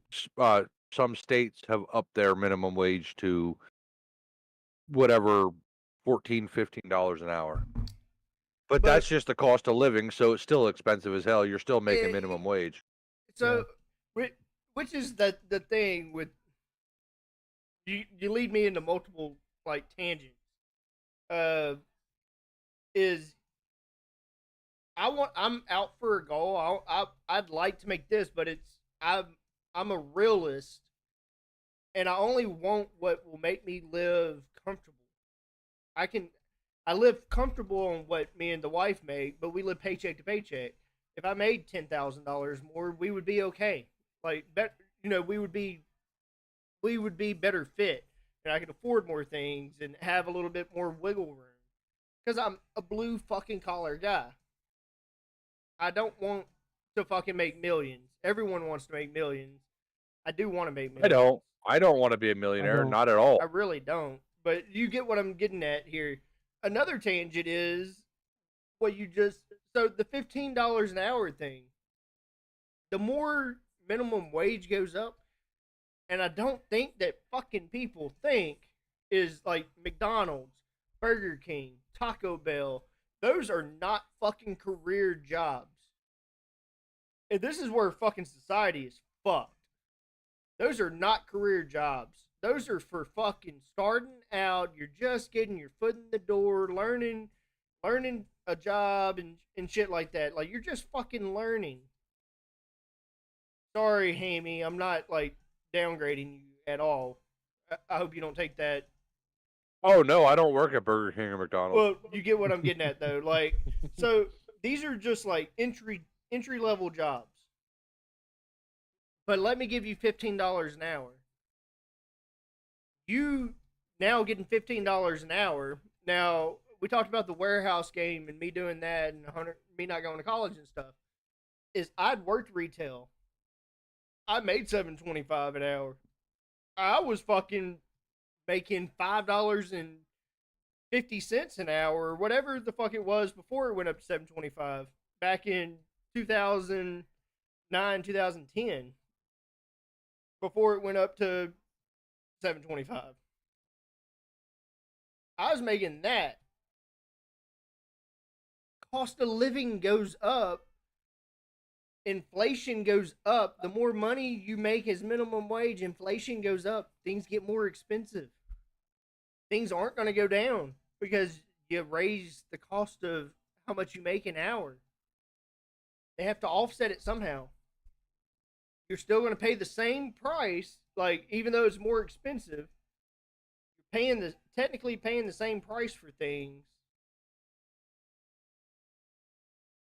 some states have upped their minimum wage to whatever $14-15 an hour. But that's But just the cost of living, so it's still expensive as hell. You're still making it, minimum wage. so, which is the thing with you lead me into multiple like tangents. Is I'm out for a goal. I'd like to make this, but I'm a realist, and I only want what will make me live comfortable. I live comfortable on what me and the wife make, but we live paycheck to paycheck. If I made $10,000 more, we would be okay. Like, we would be better fit, and I could afford more things and have a little bit more wiggle room. Because I'm a blue fucking collar guy. I don't want to fucking make millions. Everyone wants to make millions. I do want to make millions. I don't want to be a millionaire, don't. not at all. I really don't. But you get what I'm getting at here. Another tangent is what you just so the $15 an hour thing. The more minimum wage goes up, and I don't think that fucking people think is like McDonald's, Burger King, Taco Bell. Those are not fucking career jobs. And this is where fucking society is fucked. Those are not career jobs. Those are for fucking starting out. You're just getting your foot in the door, learning a job and shit like that. Like you're just fucking learning. Sorry, Hammy, I'm not like downgrading you at all. I hope you don't take that Oh no, I don't work at Burger King or McDonald's. Well, you get what I'm getting at though. Like, so these are just like entry level jobs. But let me give you $15 an hour. You now getting $15 an hour. Now we talked about the warehouse game and me doing that and me not going to college and stuff. Is I'd worked retail. I made $7.25 an hour. I was fucking making $5.50 an hour or whatever the fuck it was before it went up to $7.25 back in 2009, 2010. Before it went up to $7.25. I was making that. Cost of living goes up. Inflation goes up. The more money you make as minimum wage, inflation goes up. Things get more expensive. Things aren't going to go down because you raise the cost of how much you make an hour. They have to offset it somehow. You're still going to pay the same price, like even though it's more expensive. You're technically paying the same price for things,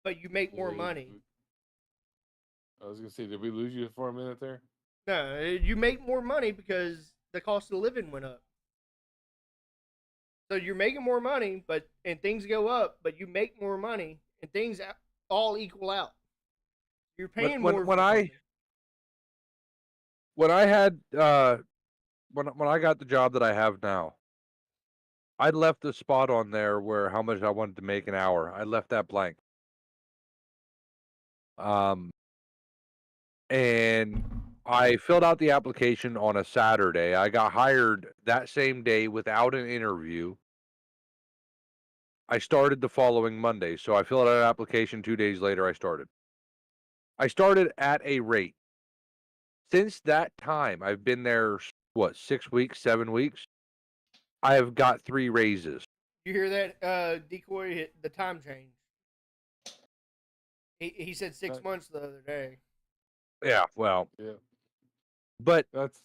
but you make more money. I was gonna say, did we lose you for a minute there? No, you make more money because the cost of living went up. So you're making more money, and things go up, but you make more money, and things all equal out. You're paying more. When I had when I got the job that I have now, I left a spot on there where how much I wanted to make an hour. I left that blank. And I filled out the application on a Saturday. I got hired that same day without an interview. I started the following Monday. So I filled out an application 2 days later. I started at a rate. Since that time, I've been there, 6 weeks, 7 weeks? I have got 3 raises. You hear that, Decoy? Hit the time change. He said 6 months the other day. Yeah, well. Yeah. But that's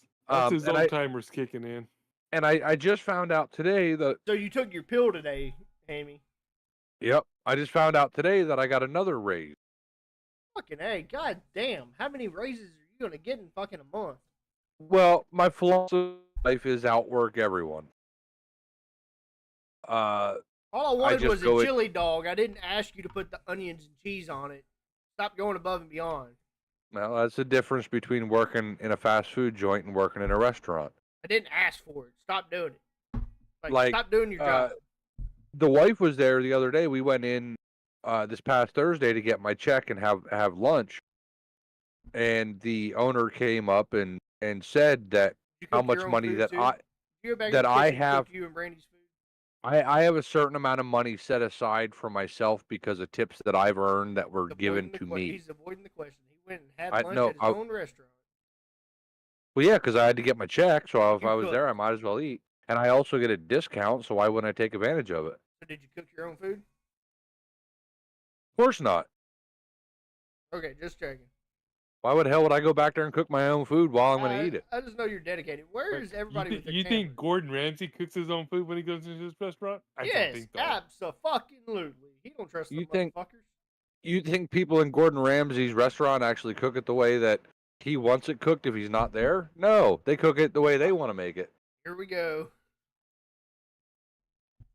his old timers kicking in. And I just found out today that. So you took your pill today, Hammy? Yep. I just found out today that I got another raise. Fucking A, god damn. How many raises are you going to get in fucking a month? Well, my philosophy in life is outwork everyone. All I wanted was a chili dog. I didn't ask you to put the onions and cheese on it. Stop going above and beyond. Well, that's the difference between working in a fast food joint and working in a restaurant. I didn't ask for it. Stop doing it. Like stop doing your job. The wife was there the other day. We went in this past Thursday to get my check and have lunch. And the owner came up and said that how much money that I have. You and Brandy's food? I have a certain amount of money set aside for myself because of tips that I've earned that were given to me. He's avoiding the question. He went and had lunch at his own restaurant. Well, yeah, because I had to get my check, so if I was there, I might as well eat. And I also get a discount, so why wouldn't I take advantage of it? So did you cook your own food? Of course not. Okay, just checking. Why the hell would I go back there and cook my own food while I'm going to eat it? I just know you're dedicated. Where is everybody with their You think Gordon Ramsay cooks his own food when he goes into his restaurant? Yes, abso-fucking-lutely. He don't trust those motherfuckers. You think people in Gordon Ramsay's restaurant actually cook it the way that he wants it cooked if he's not there? No, they cook it the way they want to make it. Here we go.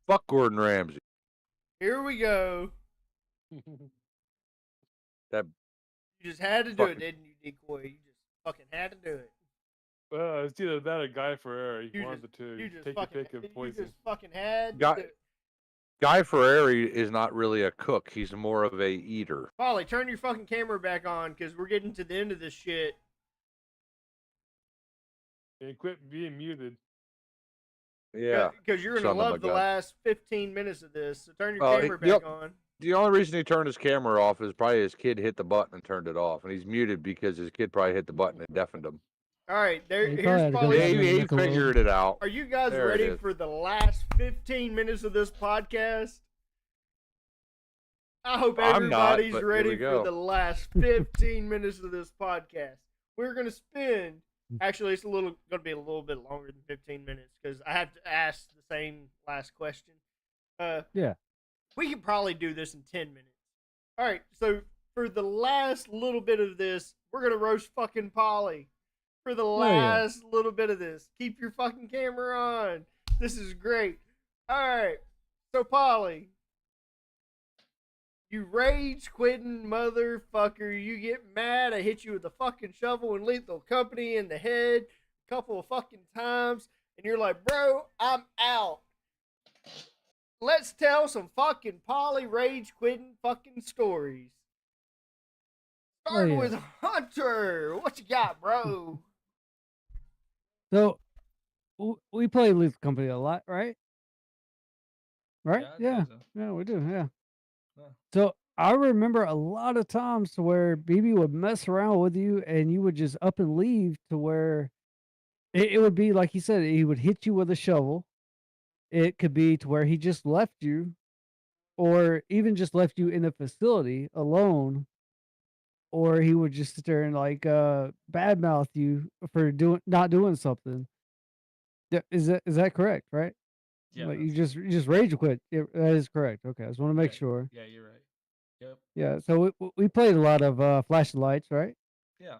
Fuck Gordon Ramsay. Here we go. That. You just had to do it, didn't you, Decoy? You just fucking had to do it. Well, it's either that or Guy Fieri. One of the two. Take your pick of poison. You just fucking had Guy Fieri is not really a cook. He's more of a eater. Polly, turn your fucking camera back on because we're getting to the end of this shit. And quit being muted. Yeah. Because you're going to love the last 15 minutes of this. So turn your camera back on. The only reason he turned his camera off is probably his kid hit the button and turned it off. And he's muted because his kid probably hit the button and deafened him. All right, here's Polly. He figured it out. Are you guys ready for the last 15 minutes of this podcast? I hope everybody's ready for the last 15 minutes of this podcast. We're going to spend Actually, it's going to be a little bit longer than 15 minutes because I have to ask the same last question. Yeah. We could probably do this in 10 minutes. All right, so for the last little bit of this, we're going to roast fucking Polly. For the Oh, yeah. last little bit of this, keep your fucking camera on. This is great. All right, so Polly, you rage quitting motherfucker. You get mad. I hit you with a fucking shovel and Lethal Company in the head a couple of fucking times, and you're like, bro, I'm out. Let's tell some fucking Polly rage quitting fucking stories. Starting yeah. with Hunter. What you got, bro? So we play Lethal Company a lot, right? Right? Yeah, I Yeah. think so. Yeah, we do. Yeah. Yeah. So I remember a lot of times to where BB would mess around with you and you would just up and leave to where it would be like he said, he would hit you with a shovel. It could be to where he just left you or even just left you in the facility alone, or he would just sit there and like badmouth you for not doing something. Yeah, is that correct, right? Yeah, Like you just rage quit. That is correct. Okay, I just want to make yeah, sure. yeah, you're right. Yep. Yeah, so we played a lot of flashing lights, right? Yeah.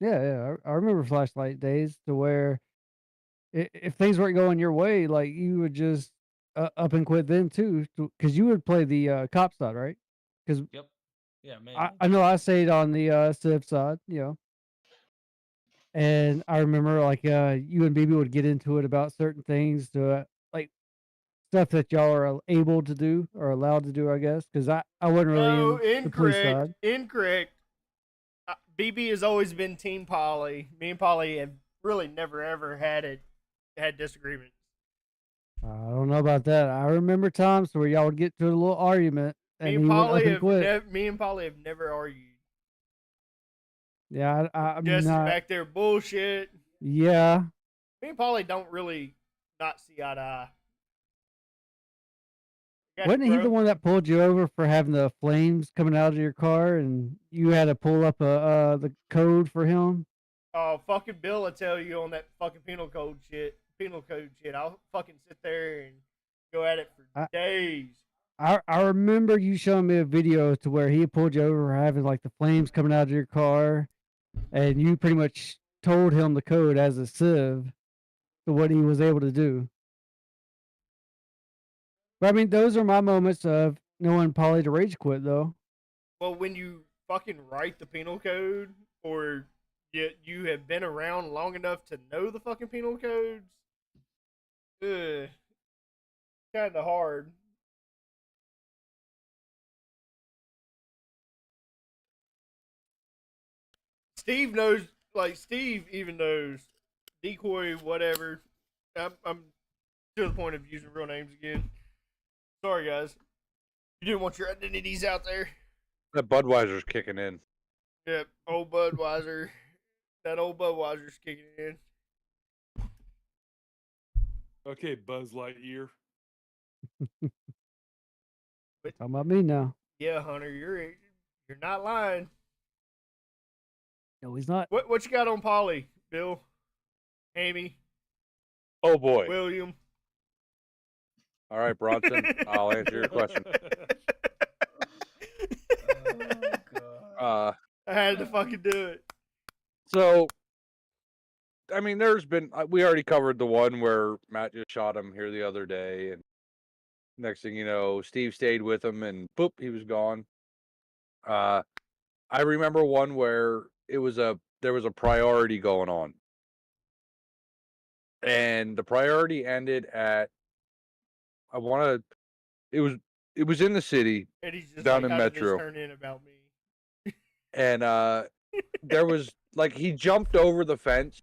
Yeah, yeah. I remember flashlight days to where if things weren't going your way, like you would just up and quit then too, because you would play the cop side, right? Because Yep. Yeah, I, man. I know I stayed on the civ side, and I remember like you and BB would get into it about certain things to like stuff that y'all are able to do or allowed to do, I guess, because I wasn't really No, in the police incorrect. side. Incorrect. BB has always been Team Polly. Me and Polly have really never ever had disagreements. I don't know about that. I remember times where y'all would get to a little argument Me and and he would up Polly and have quit. me and Polly have never argued. Yeah, I'm Just not. back there bullshit. Yeah, Me and Polly don't really not see eye to eye. Got you, wasn't he the bro. one that pulled you over for having the flames coming out of your car, and you had to pull up the code for him? Oh, fucking Bill will tell you on that fucking penal code shit. Penal code shit. I'll fucking sit there and go at it for I, days. I remember you showing me a video to where he pulled you over for having like the flames coming out of your car, and you pretty much told him the code as a civ to what he was able to do. But I mean, those are my moments of knowing Polly to rage quit, though. Well, when you fucking write the penal code, or you have been around long enough to know the fucking penal codes, kind of hard. Steve knows, like Steve even knows decoy, whatever. I'm to the point of using real names again. Sorry, guys. You didn't want your identities out there. That Budweiser's kicking in. Yep, old Budweiser. That old Budweiser's kicking in. Okay, Buzz Lightyear. But Talking about me now. yeah, Hunter, you're not lying. No, he's not. What you got on Polly, Bill, Amy, Oh boy. William? All right, Bronson, I'll answer your question. Oh, I had to fucking do it. So, I mean, there's been we already covered the one where Matt just shot him here the other day, and next thing you know, Steve stayed with him, and boop, he was gone. I remember one where there was a priority going on, and the priority ended at it was in the city And he's just down like, in how did this Metro, turn in about me? and there was like he jumped over the fence.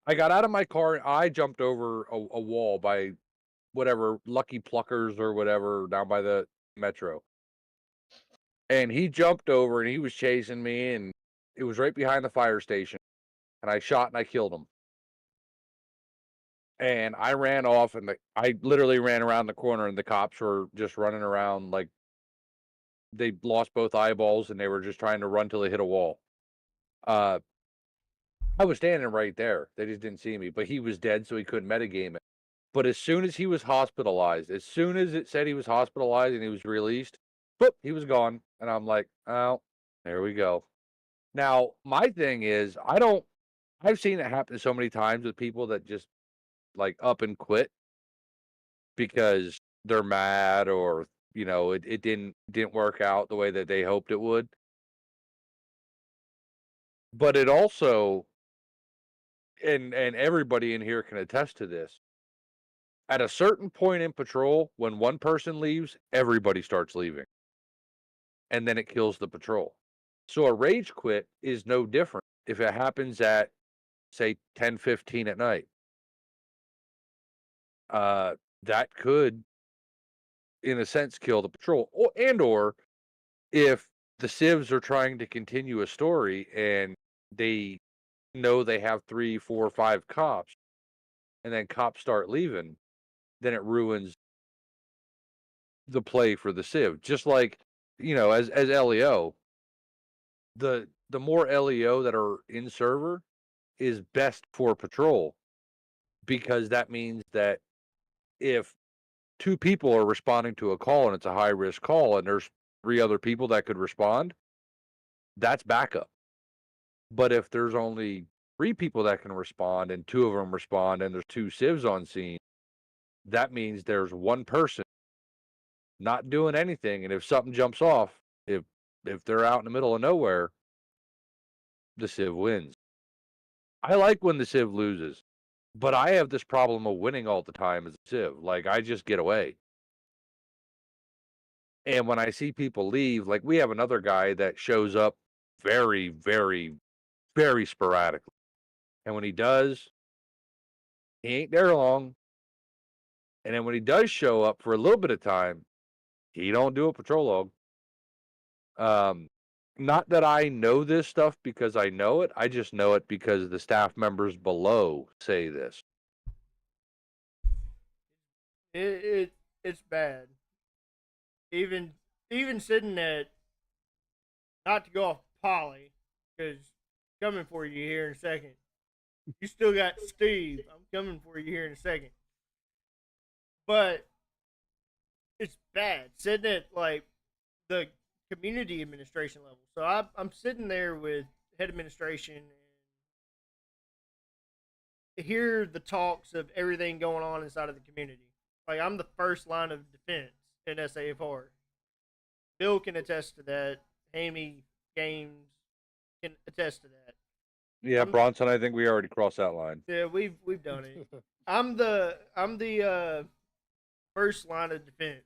I got out of my car and I jumped over a wall by whatever Lucky Pluckers or whatever down by the Metro. And he jumped over and he was chasing me, and it was right behind the fire station. And I shot and I killed him. And I ran off, and I literally ran around the corner, and the cops were just running around like they lost both eyeballs and they were just trying to run till they hit a wall. I was standing right there. They just didn't see me, but he was dead, so he couldn't metagame it. But as soon as he was hospitalized, as soon as it said he was hospitalized and he was released, boop, he was gone. And I'm like, oh, there we go. Now, my thing is, I've seen it happen so many times with people that just like up and quit because they're mad or, it didn't work out the way that they hoped it would. But it also, and everybody in here can attest to this, at a certain point in patrol, when one person leaves, everybody starts leaving. And then it kills the patrol. So a rage quit is no different if it happens at, say, 10:15 at night. That could, in a sense, kill the patrol. Or if the civs are trying to continue a story and they know they have 3, 4, 5 cops, and then cops start leaving, then it ruins the play for the civ. Just like, as LEO, the more LEO that are in server is best for patrol, because that means that if 2 people are responding to a call and it's a high risk call and there's 3 other people that could respond, that's backup. But if there's only 3 people that can respond and 2 of them respond and there's 2 civs on scene, that means there's 1 person not doing anything. And if something jumps off, if they're out in the middle of nowhere, the civ wins. I like when the civ loses, but I have this problem of winning all the time as a civ. Like, I just get away. And when I see people leave, like we have another guy that shows up very, very, very sporadically. And when he does, he ain't there long. And then when he does show up for a little bit of time, he don't do a patrol log. Not that I know this stuff because I know it. I just know it because the staff members below say this. It's bad. Even sitting at, not to go off Polly, because coming for you here in a second. You still got Steve. I'm coming for you here in a second. But it's bad sitting at like the community administration level. So I'm sitting there with head administration and hear the talks of everything going on inside of the community. Like, I'm the first line of defense in SAFR. Bill can attest to that. Amy Games can attest to that. Yeah, Bronson, I think we already crossed that line. Yeah, we've done it. I'm the first line of defense.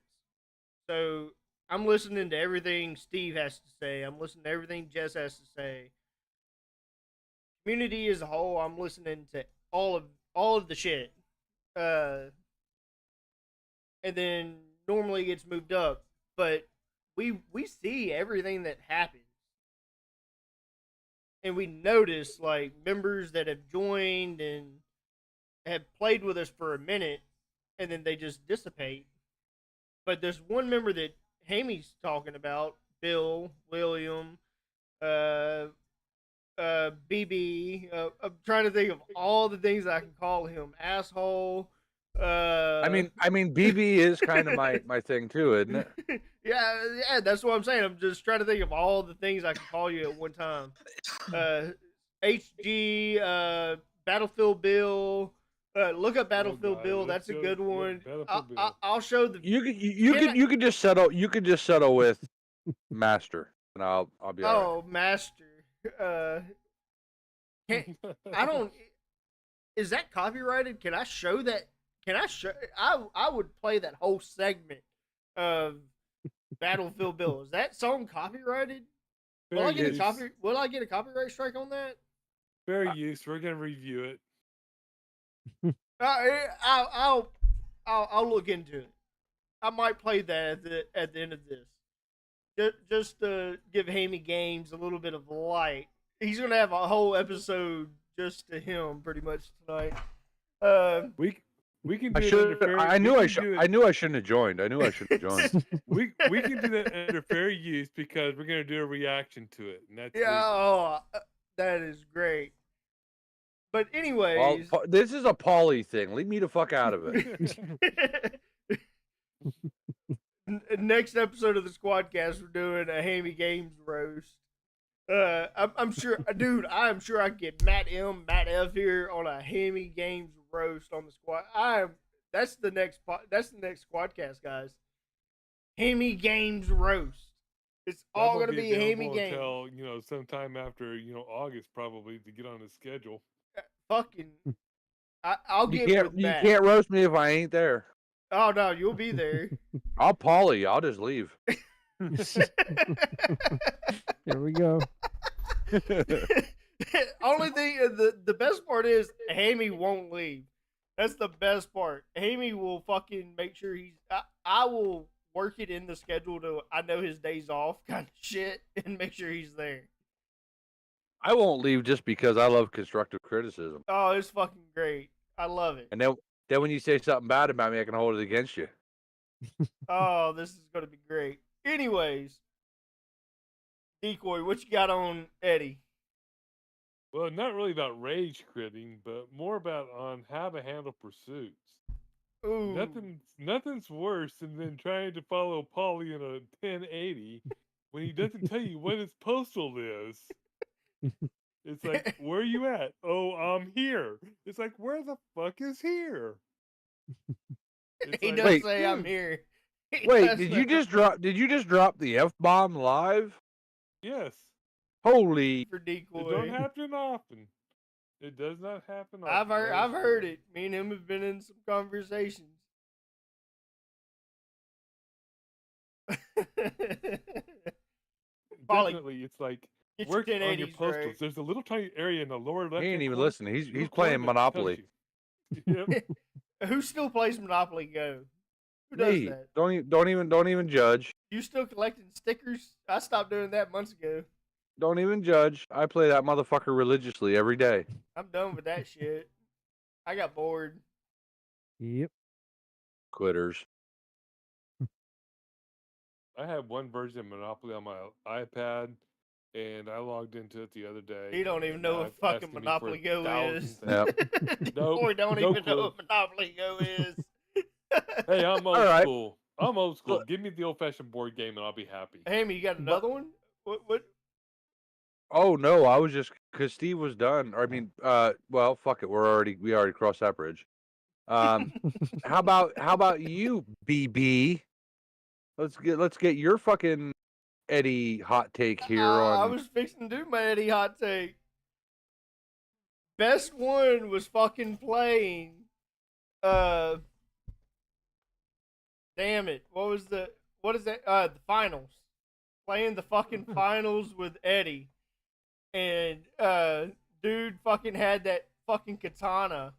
So I'm listening to everything Steve has to say. I'm listening to everything Jess has to say. Community as a whole, I'm listening to all of the shit. And then normally it gets moved up, but we see everything that happens. And we notice like members that have joined and have played with us for a minute and then they just dissipate. But there's one member that Hamy's talking about, Bill, William, BB. I'm trying to think of all the things I can call him. Asshole. I mean, BB is kind of my thing too, isn't it? yeah, that's what I'm saying. I'm just trying to think of all the things I can call you at one time. HG, Battlefield Bill. Look up Battlefield Bill. That's a good one. I'll show the. You can just settle. You can just settle with Master, and I'll be all right. Oh, Master. I don't. Is that copyrighted? Can I show that? Can I show? I would play that whole segment of Battlefield Bill. Is that song copyrighted? Will I get a copyright strike on that? Fair use. We're gonna review it. I'll look into it. I might play that at the end of this. Just to give Hammy Games a little bit of light. He's gonna have a whole episode just to him, pretty much tonight. We can do it. I knew I shouldn't have joined. we can do that under fair use because we're gonna do a reaction to it. And that's that is great. But anyways, This is a Pauly thing. Leave me the fuck out of it. next episode of the Squadcast, we're doing a Hammy Games roast. I'm sure, dude. I'm sure I can get Matt M, Matt F here on a Hammy Games roast on the squad. That's the next Squadcast, guys. Hammy Games roast. It's all gonna be Hammy Games. Until, sometime after August probably to get on the schedule. Fucking, I'll You get with you Matt. can't roast me if I ain't there. Oh no, you'll be there. I'll Pauly. I'll just leave. Here we go. Only thing, the best part is Hammy won't leave. That's the best part. Hammy will fucking make sure I will work it in the schedule to I know his days off kind of shit and make sure he's there. I won't leave just because I love constructive criticism. Oh, it's fucking great. I love it. And then when you say something bad about me, I can hold it against you. Oh, this is gonna be great. Anyways, Decoy, what you got on Eddie? Well, not really about rage quitting, but more about on how to handle pursuits. Ooh. Nothing's worse than trying to follow Pauly in a 1080 when he doesn't tell you what his postal is. It's like, where are you at? Oh, I'm here. It's like, where the fuck is here? He like, does say I'm here. He Wait, does did say- you just drop the F-bomb live? Yes. Holy for It don't Decoy? happen often. It does not happen often. I've that I've is heard true. it. Me and him have been in some conversations. Polly, Definitely, it's like, get your work on your 1080s postals. right. There's a little tiny area in the lower left. he ain't even corner, listening. He's little playing corner that tells Monopoly. you. Yep. Who still plays Monopoly Go? Who does Me. that? Don't even judge. You still collecting stickers? I stopped doing that months ago. Don't even judge. I play that motherfucker religiously every day. I'm done with that shit. I got bored. Yep. Quitters. I have one version of Monopoly on my iPad, and I logged into it the other day. He don't even and know now what it's fucking asking me for Monopoly Go 1,000 is. things. Nope, Boy, don't no even know clue. what Monopoly Go is. Hey, I'm old right. school. I'm old school. Look. Give me the old-fashioned board game, and I'll be happy. Hammy, you got another one? What? Oh no, I was just because Steve was done. Or, I mean, well, fuck it. We already crossed that bridge. How about you, BB? Let's get your fucking Eddie hot take here I on. was fixing to do my Eddie hot take. Best one was fucking playing. Damn it. What is that? The finals. Playing the fucking finals with Eddie. And dude fucking had that fucking katana.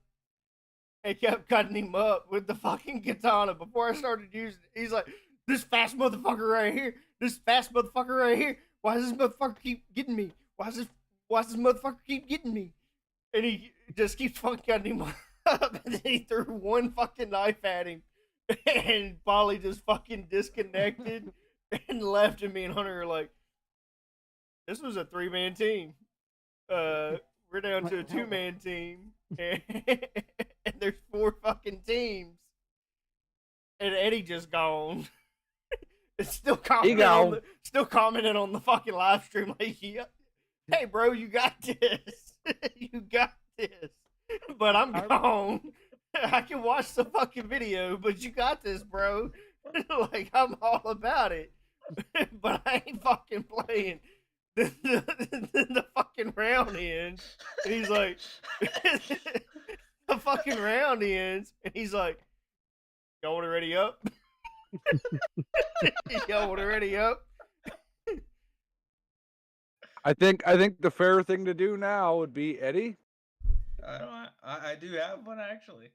And kept cutting him up with the fucking katana before I started using it. He's like, this fast motherfucker right here. This fast motherfucker right here. Why does this motherfucker keep getting me? Why does this motherfucker keep getting me? And he just keeps fucking cutting him up. And then he threw one fucking knife at him. And Polly just fucking disconnected and left. And me and Hunter are like, this was a 3-man team. We're down to a 2-man team. And there's 4 fucking teams. And Eddie just gone. It's still commenting on the fucking live stream like, yeah, hey bro, you got this. You got this. But I'm gone. I can watch the fucking video, but you got this, bro. Like, I'm all about it. But I ain't fucking playing. The fucking round ends. And he's like, the fucking round ends. And he's like, y'all want to ready up? Y'all want to ready up? I think the fair thing to do now would be Eddie. I do have one actually.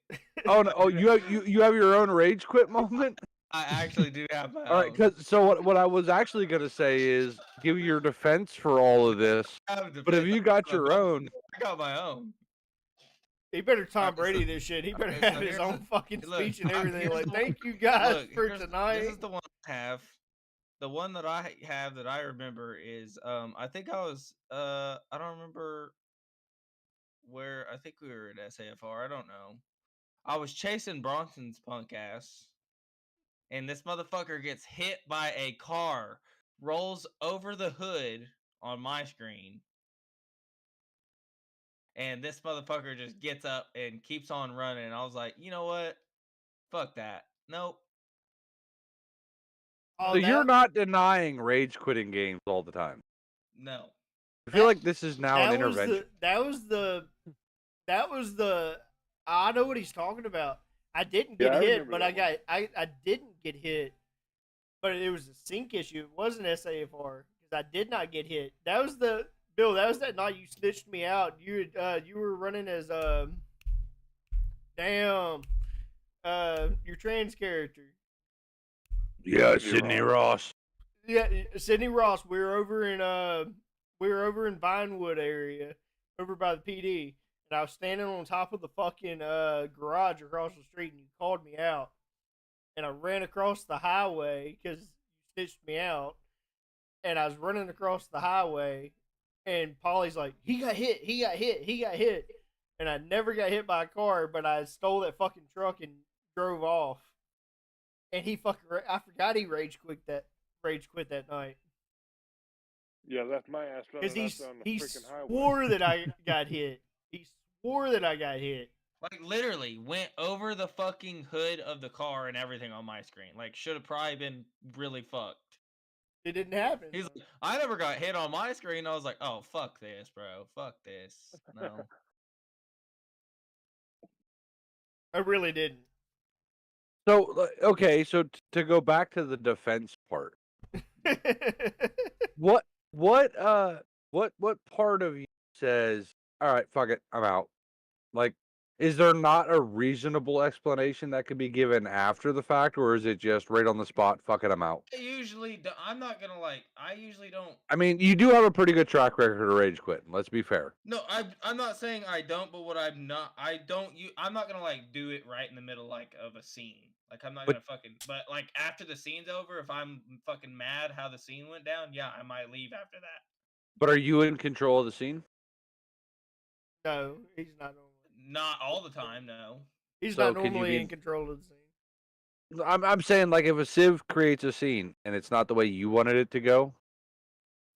Oh no! Oh, you have your own rage quit moment. I actually do have my All right, own. because so what I was actually gonna say is give your defense for all of this. I have But if defense. you got your own, I got my own. He better Tom Alright, so- Brady this shit. He better okay, so have his here's own fucking look, speech and everything. here's Like, the thank one- you guys Look, for here's- tonight. This is the one I have. The one that I have that I remember is I think I was I don't remember where I think we were at SAFR. I don't know. I was chasing Bronson's punk ass, and this motherfucker gets hit by a car, rolls over the hood on my screen, and this motherfucker just gets up and keeps on running. And I was like, you know what? Fuck that. Nope. Oh, So you're not denying rage quitting games all the time. No. I feel That- like this is now an intervention. That was the. I know what he's talking about. I didn't get Yeah, I hit, remember but that I didn't get hit. But it was a sync issue. It wasn't SAFR because I did not get hit. That was the Bill. That was that night you snitched me out. You were running as your trans character. Yeah, Sydney Ross. Yeah, Sydney Ross. We were over in Vinewood area, over by the PD, and I was standing on top of the fucking garage across the street, and you called me out, and I ran across the highway because you stitched me out, and I was running across the highway, and Polly's like, he got hit, and I never got hit by a car, but I stole that fucking truck and drove off, and I forgot he rage quit that night. Yeah, left my ass running Because up on the he freaking highway. swore that I got hit. He swore that I got hit. Like, literally went over the fucking hood of the car and everything on my screen. Like, should have probably been really fucked. It didn't happen. He's like, I never got hit on my screen. I was like, oh, fuck this, bro. Fuck this. No. I really didn't. So okay, so to go back to the defense part, what part of you says, all right, fuck it, I'm out? Like, is there not a reasonable explanation that could be given after the fact, or is it just right on the spot, fuck it, I'm out? I'm not gonna I usually don't. I mean, you do have a pretty good track record of rage quitting. Let's be fair. No, I'm not saying I don't, but I'm not gonna do it right in the middle of a scene. Like, I'm not But- gonna but like after the scene's over, if I'm fucking mad how the scene went down, yeah, I might leave after that. But are you in control of the scene? No, he's not normally. Not all the time, no. He's So not could you normally be- in control of the scene. I'm saying, like, if a Civ creates a scene and it's not the way you wanted it to go,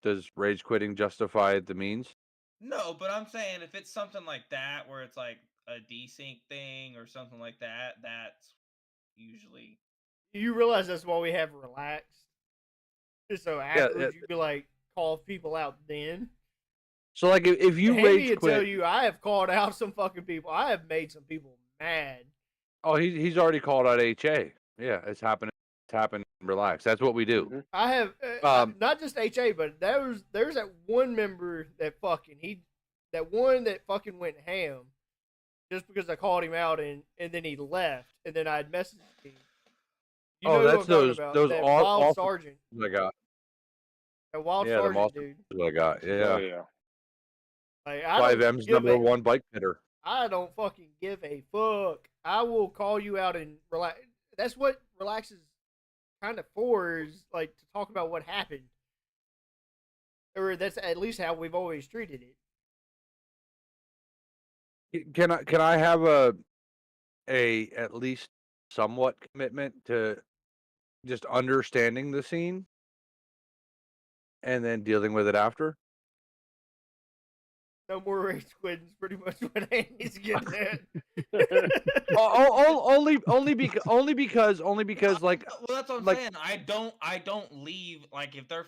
does rage quitting justify the means? No, but I'm saying if it's something like that where it's like a desync thing or something like that, that's usually. You realize that's why we have relaxed. So afterwards, you could call people out then. So, like, if you Hammy rage would quit, tell you, I have called out some fucking people. I have made some people mad. oh, he's already called out HA. Yeah, it's happening. It's happening. Relax. That's what we do. Mhm. I have not just HA, but there's that one member that fucking went ham just because I called him out and then he left and then I'd messaged him. You know who that's I'm talking those about, those that all wild sergeant. I got. That wild Yeah, the sergeant awesome- dude. I got. Oh, Yeah. yeah. Like, 5M's number one bike hitter. I don't fucking give a fuck. I will call you out and relax. That's what relax is kind of for, is to talk about what happened. Or that's at least how we've always treated it. Can I have a at least somewhat commitment to just understanding the scene and then dealing with it after? No more rage quitting is pretty much what Andy's getting at. Only because like, Well, that's what I'm like- saying. I don't leave. Like, if there's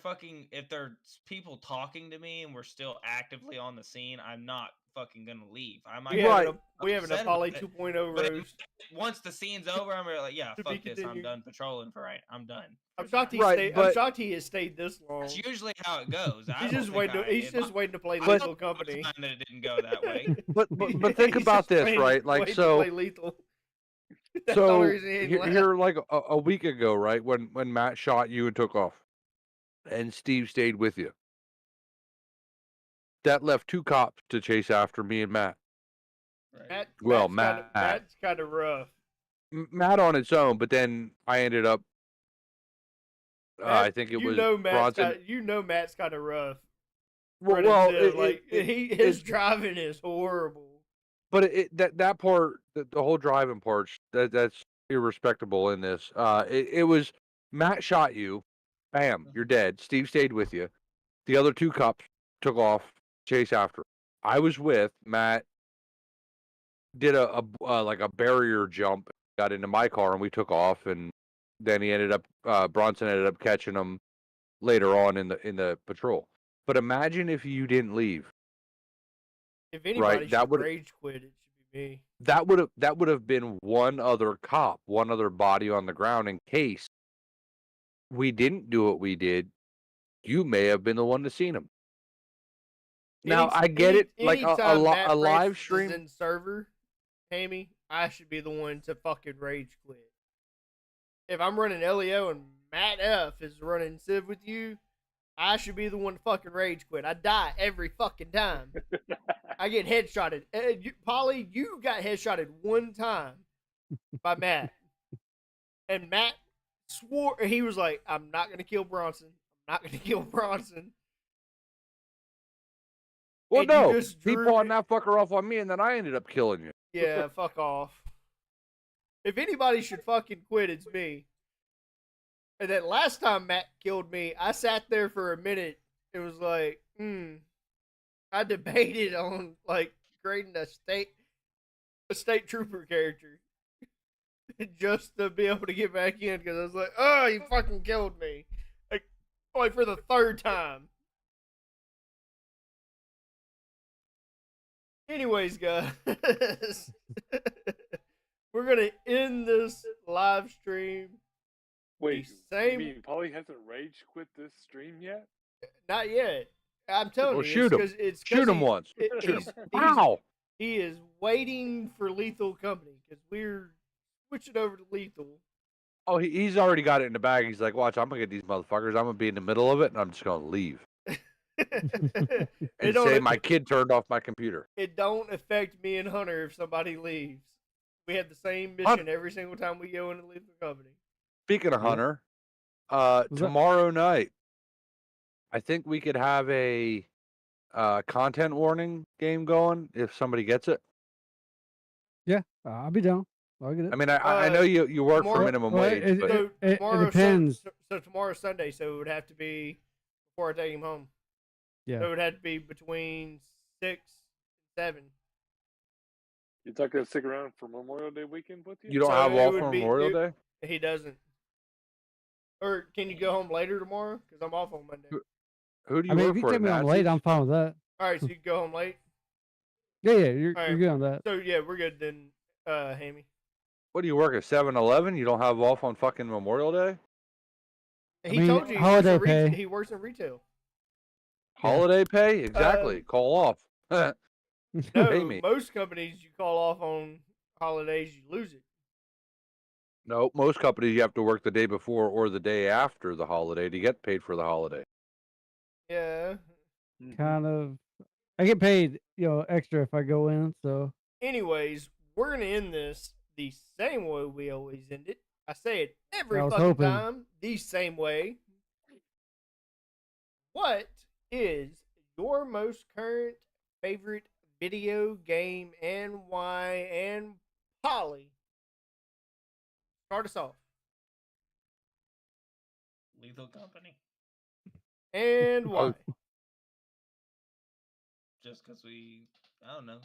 people talking to me and we're still actively on the scene, I'm not fucking gonna leave. I might. We have an upset Apollo about it, 2.0 But roast. once the scene's over, I'm gonna yeah, To be fuck this. I'm continued. done patrolling for right. I'm done. I'm shocked he Right, stayed. but- I'm shocked he has stayed this long. That's usually how it goes. He's just waiting. He's just waiting to play I Lethal don't Company. That it didn't go that way. but think He's about just this, waiting- right? Like, waiting to so play Lethal. That's the so only reason he ain't left. here like a week ago, right, when Matt shot you and took off, and Steve stayed with you. That left 2 cops to chase after me and Matt. Right. Well, Matt's kind of rough. Matt on its own, but then I ended up. I Matt, think it you was know Matt's Bronson. Matt's kind of rough. Well, Running well, to, his driving is horrible. But that part, the whole driving part, that's irrespectable in this. It was Matt shot you, bam, you're dead. Steve stayed with you. The other two cops took off, chase after. I was with Matt. Did a like a barrier jump, got into my car, and we took off. And then he ended up Bronson ended up catching him later on in the patrol. But imagine if you didn't leave. If anybody That should would- rage quit, it should be me. That would have been one other cop, one other body on the ground in case we didn't do what we did. You may have been the one to seen him. Now I get it, like anytime Matt a live Francis is stream. in server, Amy, I should be the one to fucking rage quit. If I'm running LEO and Matt F is running Civ with you, I should be the one to fucking rage quit. I die every fucking time. I get headshotted. Polly, you got headshotted one time by Matt. And Matt swore, he was like, I'm not going to kill Bronson. I'm not going to kill Bronson. Well, and you no, just he drew- pawned that fucker off on me, and then I ended up killing you. Yeah, fuck off. If anybody should fucking quit, it's me. And then last time Matt killed me, I sat there for a minute. It was like, I debated on like creating a state trooper character just to be able to get back in because I was like, oh, you fucking killed me, like for the third time. Anyways, guys, we're gonna end this live stream. Wait, same- you mean Polly hasn't rage quit this stream yet? Not yet. I'm telling Well, you, shoot him. it's 'cause Shoot him he- once. it- Shoot him. he's- Wow. He is waiting for Lethal Company because we're switching over to Lethal. Oh, he's already got it in the bag. He's like, watch, I'm gonna get these motherfuckers. I'm gonna be in the middle of it, and I'm just gonna leave it, and don't, say my kid turned off my computer. it don't affect me and Hunter if somebody leaves. We have the same mission every single time we go into Lethal Company. Speaking of Yeah. Hunter, that- tomorrow night, I think we could have a content warning game going if somebody gets it. Yeah, I'll be down. I'll get it. I mean, I know you work for tomorrow- minimum well, wage, it- but So it tomorrow, depends. So tomorrow's Sunday, so it would have to be before I take him home. Yeah. So it would have to be between 6 and 7. You're not gonna stick around for Memorial Day weekend with you? you don't so have it off would for be- Memorial it- Day. He doesn't. Or can you go home later tomorrow? Because I'm off on Monday. Who do you I mean, work if you for? take me on late, I'm fine with that. All right, so you can go home late. Yeah, you're Alright. good on that. So yeah, we're good then, Hammy. What do you work at 7-Eleven? You don't have off on fucking Memorial Day? He mean, told you holiday pay. he works in retail. Holiday pay? Exactly. Call off. No, Pay me. most companies you call off on holidays, you lose it. No, most companies you have to work the day before or the day after the holiday to get paid for the holiday. Yeah. Kind of. I get paid, extra if I go in. So Anyways, we're gonna end this the same way we always end it. I say it every I was fucking hoping. time, the same way. What is your most current favorite video game and why? And Polly, start us off. Lethal Company. And why? Just because I don't know.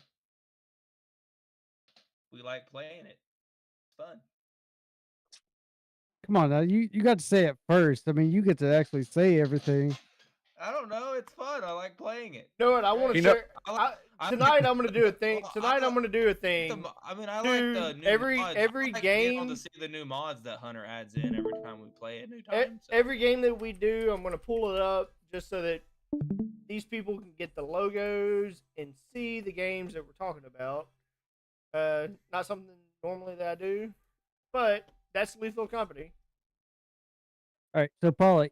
We like playing it. It's fun. come on now, you got to say it first. I mean, you get to actually say everything. I don't know. It's fun. I like playing it. You know what? I want to You know- share. I- Tonight I'm gonna do a thing. Well, Tonight I'm gonna do a thing. I mean, I Dude, like the new every- mods. every I like being able game- to see the new mods that Hunter adds in every time we play a new E- time. So. Every game that we do, I'm gonna pull it up just so that these people can get the logos and see the games that we're talking about. Not something normally that I do, but that's Lethal Company. All right, so Paula,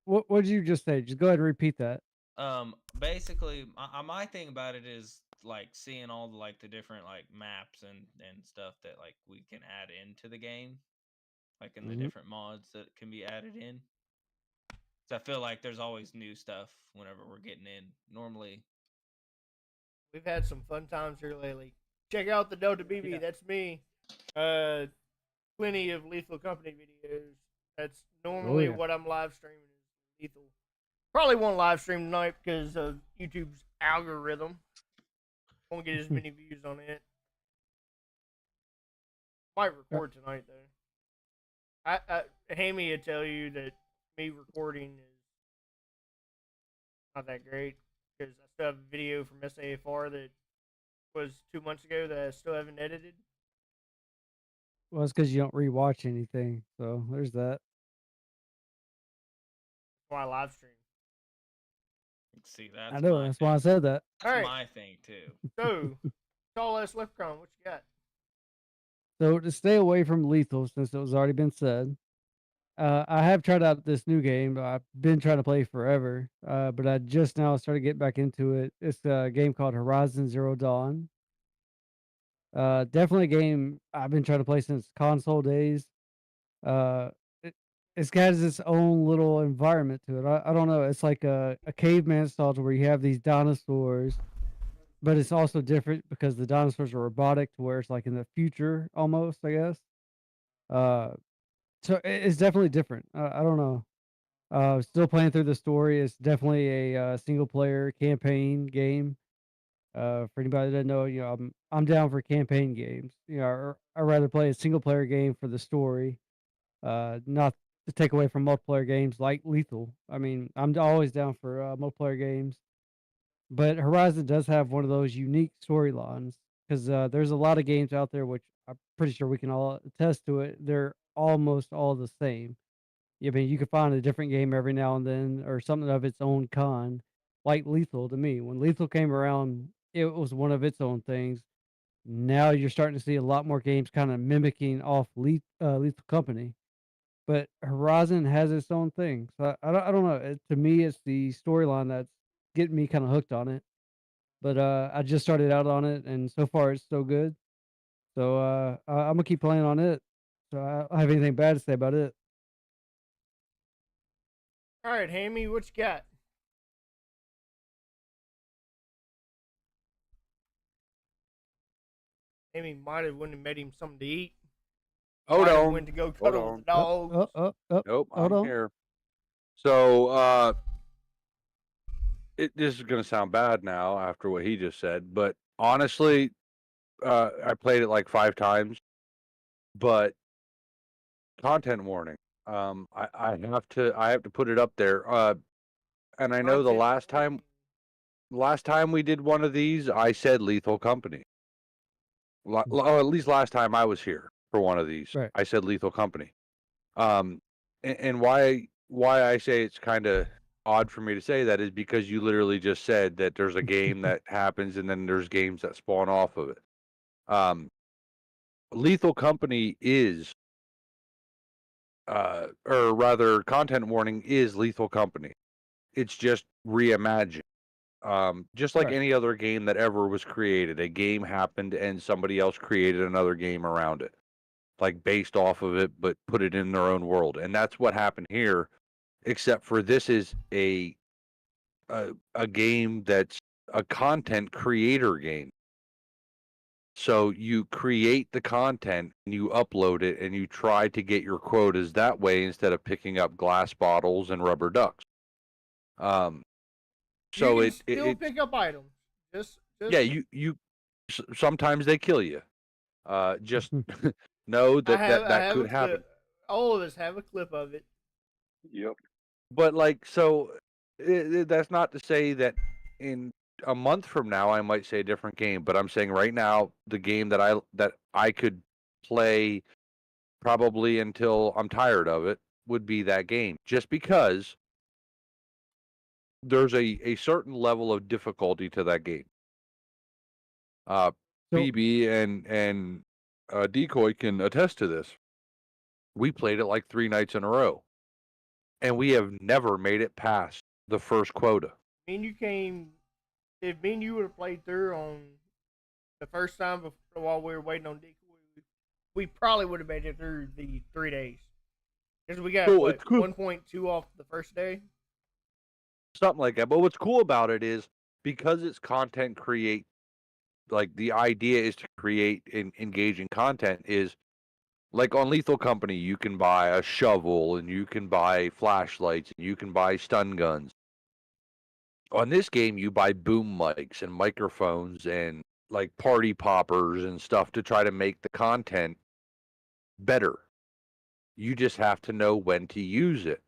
what did you just say? Just go ahead and repeat that. Basically, my thing about it is like seeing all the different like maps and stuff that like we can add into the game, like in the Mhm. different mods that can be added in. So I feel like there's always new stuff whenever we're getting in. Normally, We've had some fun times here lately. Check out the Delta BB. Yeah. That's me. Plenty of Lethal Company videos. That's Oh normally yeah. what I'm live streaming is Lethal. Probably won't live stream tonight because of YouTube's algorithm. Won't get as many views on it. Might record tonight though. Hammy would tell you that me recording is not that great because I still have a video from SAFR that was 2 months ago that I still haven't edited. Well, it's because you don't rewatch anything. So there's that. That's why I live stream. See, that's I know. my That's thing. why I said that. All right. My thing too. So, tall ass leprechaun, what you got? So to stay away from lethal, since it was already been said, I have tried out this new game. I've been trying to play forever, but I just now started getting back into it. It's a game called Horizon Zero Dawn. Definitely a game I've been trying to play since console days. Uh, it, it's got its own little environment to it. I don't know. It's like a caveman style to where you have these dinosaurs, but it's also different because the dinosaurs are robotic to where it's like in the future almost, I guess. Uh, so it's definitely different. I don't know. Still playing through the story. It's definitely a single player campaign game. For anybody that doesn't know, I'm down for campaign games. I'd rather play a single player game for the story, not to take away from multiplayer games like Lethal. I mean, I'm always down for multiplayer games, but Horizon does have one of those unique storylines because there's a lot of games out there which I'm pretty sure we can all attest to it. They're almost all the same. I mean, you can find a different game every now and then or something of its own kind, like Lethal to me. When Lethal came around, it was one of its own things. Now you're starting to see a lot more games kind of mimicking off Lethal Company, but Horizon has its own thing. So I don't know. To me, it's the storyline that's getting me kind of hooked on it. But I just started out on it, and so far it's so good. So I'm gonna keep playing on it. So I don't have anything bad to say about it. All right, Hammy, what you got? Hammy might have went and made him something to eat. Hold Might have on. went to go Hold cuddle on. with the dogs. Nope, Hold I'm on. here. So, this is gonna sound bad now after what he just said, but honestly, I played it like 5 times, but content warning. I have to put it up there. And I know the Content last time we did one of these, I said Lethal Company. At least last time I was here for one of these, Right. I said Lethal Company. And why I say it's kind of odd for me to say that is because you literally just said that there's a game that happens and then there's games that spawn off of it. Lethal Company is, or rather, content warning is Lethal Company. It's just reimagined. Just like Right. any other game that ever was created, a game happened and somebody else created another game around it, like based off of it, but put it in their own world. And that's what happened here, except for this is a game that's a content creator game. So you create the content and you upload it and you try to get your quotas that way instead of picking up glass bottles and rubber ducks. So you can still pick up items. Just yeah, you sometimes they kill you. Just know that that could happen. All of us have a clip of it. Yep. But like, so that's not to say that in a month from now I might say a different game. But I'm saying right now the game that I could play probably until I'm tired of it would be that game, just because there's a certain level of difficulty to that game. So- BB and Decoy can attest to this. We played it like 3 nights in a row, and we have never made it past the first quota. Me and you came. If me and you would have played through on the first time while we were waiting on Decoy, we probably would have made it through the 3 days. Because we got Cool, what, it's cool. 1.2 off the first day. Something like that. But what's cool about it is because it's content like the idea is to create engaging content. Is like on Lethal Company, you can buy a shovel and you can buy flashlights and you can buy stun guns. On this game, you buy boom mics and microphones and like party poppers and stuff to try to make the content better. You just have to know when to use it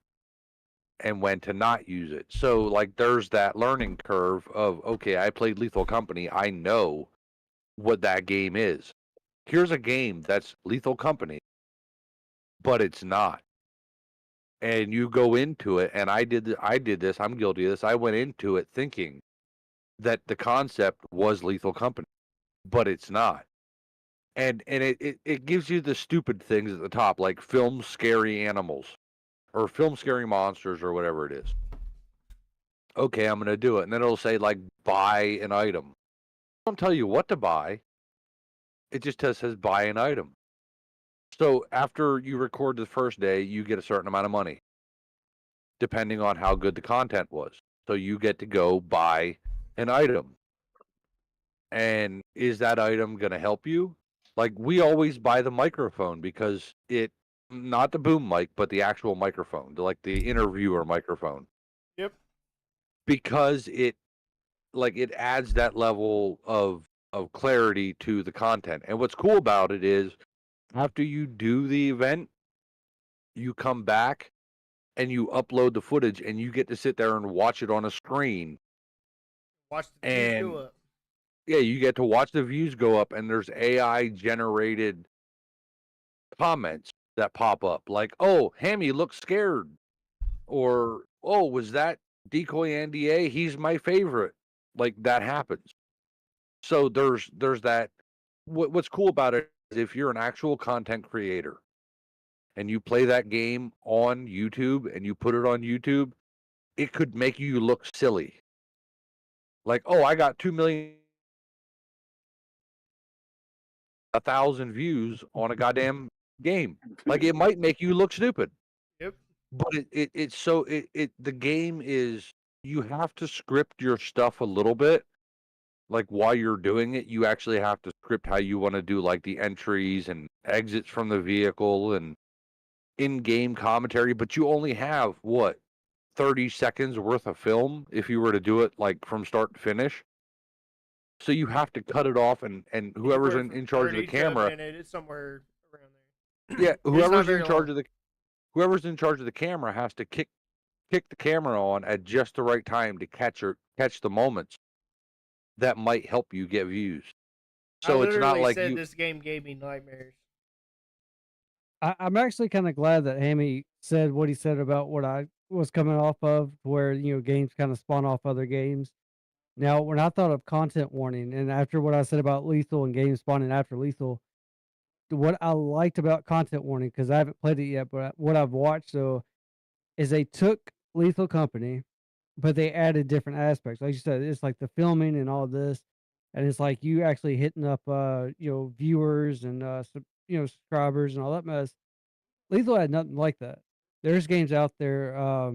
and when to not use it. So like there's that learning curve of, okay, I played Lethal Company. I know what that game is. Here's a game that's Lethal Company, but it's not. And you go into it, and I did this, I'm guilty of this. I went into it thinking that the concept was Lethal Company, but it's not. And it gives you the stupid things at the top, like film scary animals or film scary monsters or whatever it is. Okay, I'm gonna do it. And then it'll say like buy an item. It don't tell you what to buy. It just says buy an item. So after you record the first day, you get a certain amount of money, depending on how good the content was. So you get to go buy an item. And is that item going to help you? Like we always buy the microphone because it, not the boom mic, but the actual microphone, like the interviewer microphone. Yep. Because it adds that level of clarity to the content. And what's cool about it is after you do the event, you come back and you upload the footage and you get to sit there and watch it on a screen. Watch the views And go up. yeah, you get to watch the views go up, and there's AI generated comments that pop up like, "Oh, Hammy looks scared," or "Oh, was that Decoy Andy A? He's my favorite." Like that happens. So there's that. What's cool about it is if you're an actual content creator and you play that game on YouTube and you put it on YouTube, it could make you look silly. Like, oh, I got 2,000,000 views on a goddamn game. Like it might make you look stupid. Yep. But it's so the game is, you have to script your stuff a little bit. Like while you're doing it, you actually have to script how you want to do like the entries and exits from the vehicle and in-game commentary, but you only have what 30 seconds worth of film if you were to do it like from start to finish. So you have to cut it off, and whoever's Anywhere from in charge of the 30 to a camera, minute, it's somewhere around there. yeah, It's not whoever's very in charge long. of the whoever's in charge of the camera has to kick the camera on at just the right time to catch the moments that might help you get views. So I it's not literally like said you. this game gave me nightmares. I'm actually kind of glad that Hammy said what he said about what I was coming off of, where games kind of spawn off other games. Now, when I thought of content warning, and after what I said about Lethal and games spawning after Lethal, what I liked about content warning, because I haven't played it yet, but what I've watched though is they took Lethal Company, but they added different aspects. Like you said, it's like the filming and all this, and it's like you actually hitting up viewers and subscribers and all that mess. Lethal had nothing like that. There's games out there. I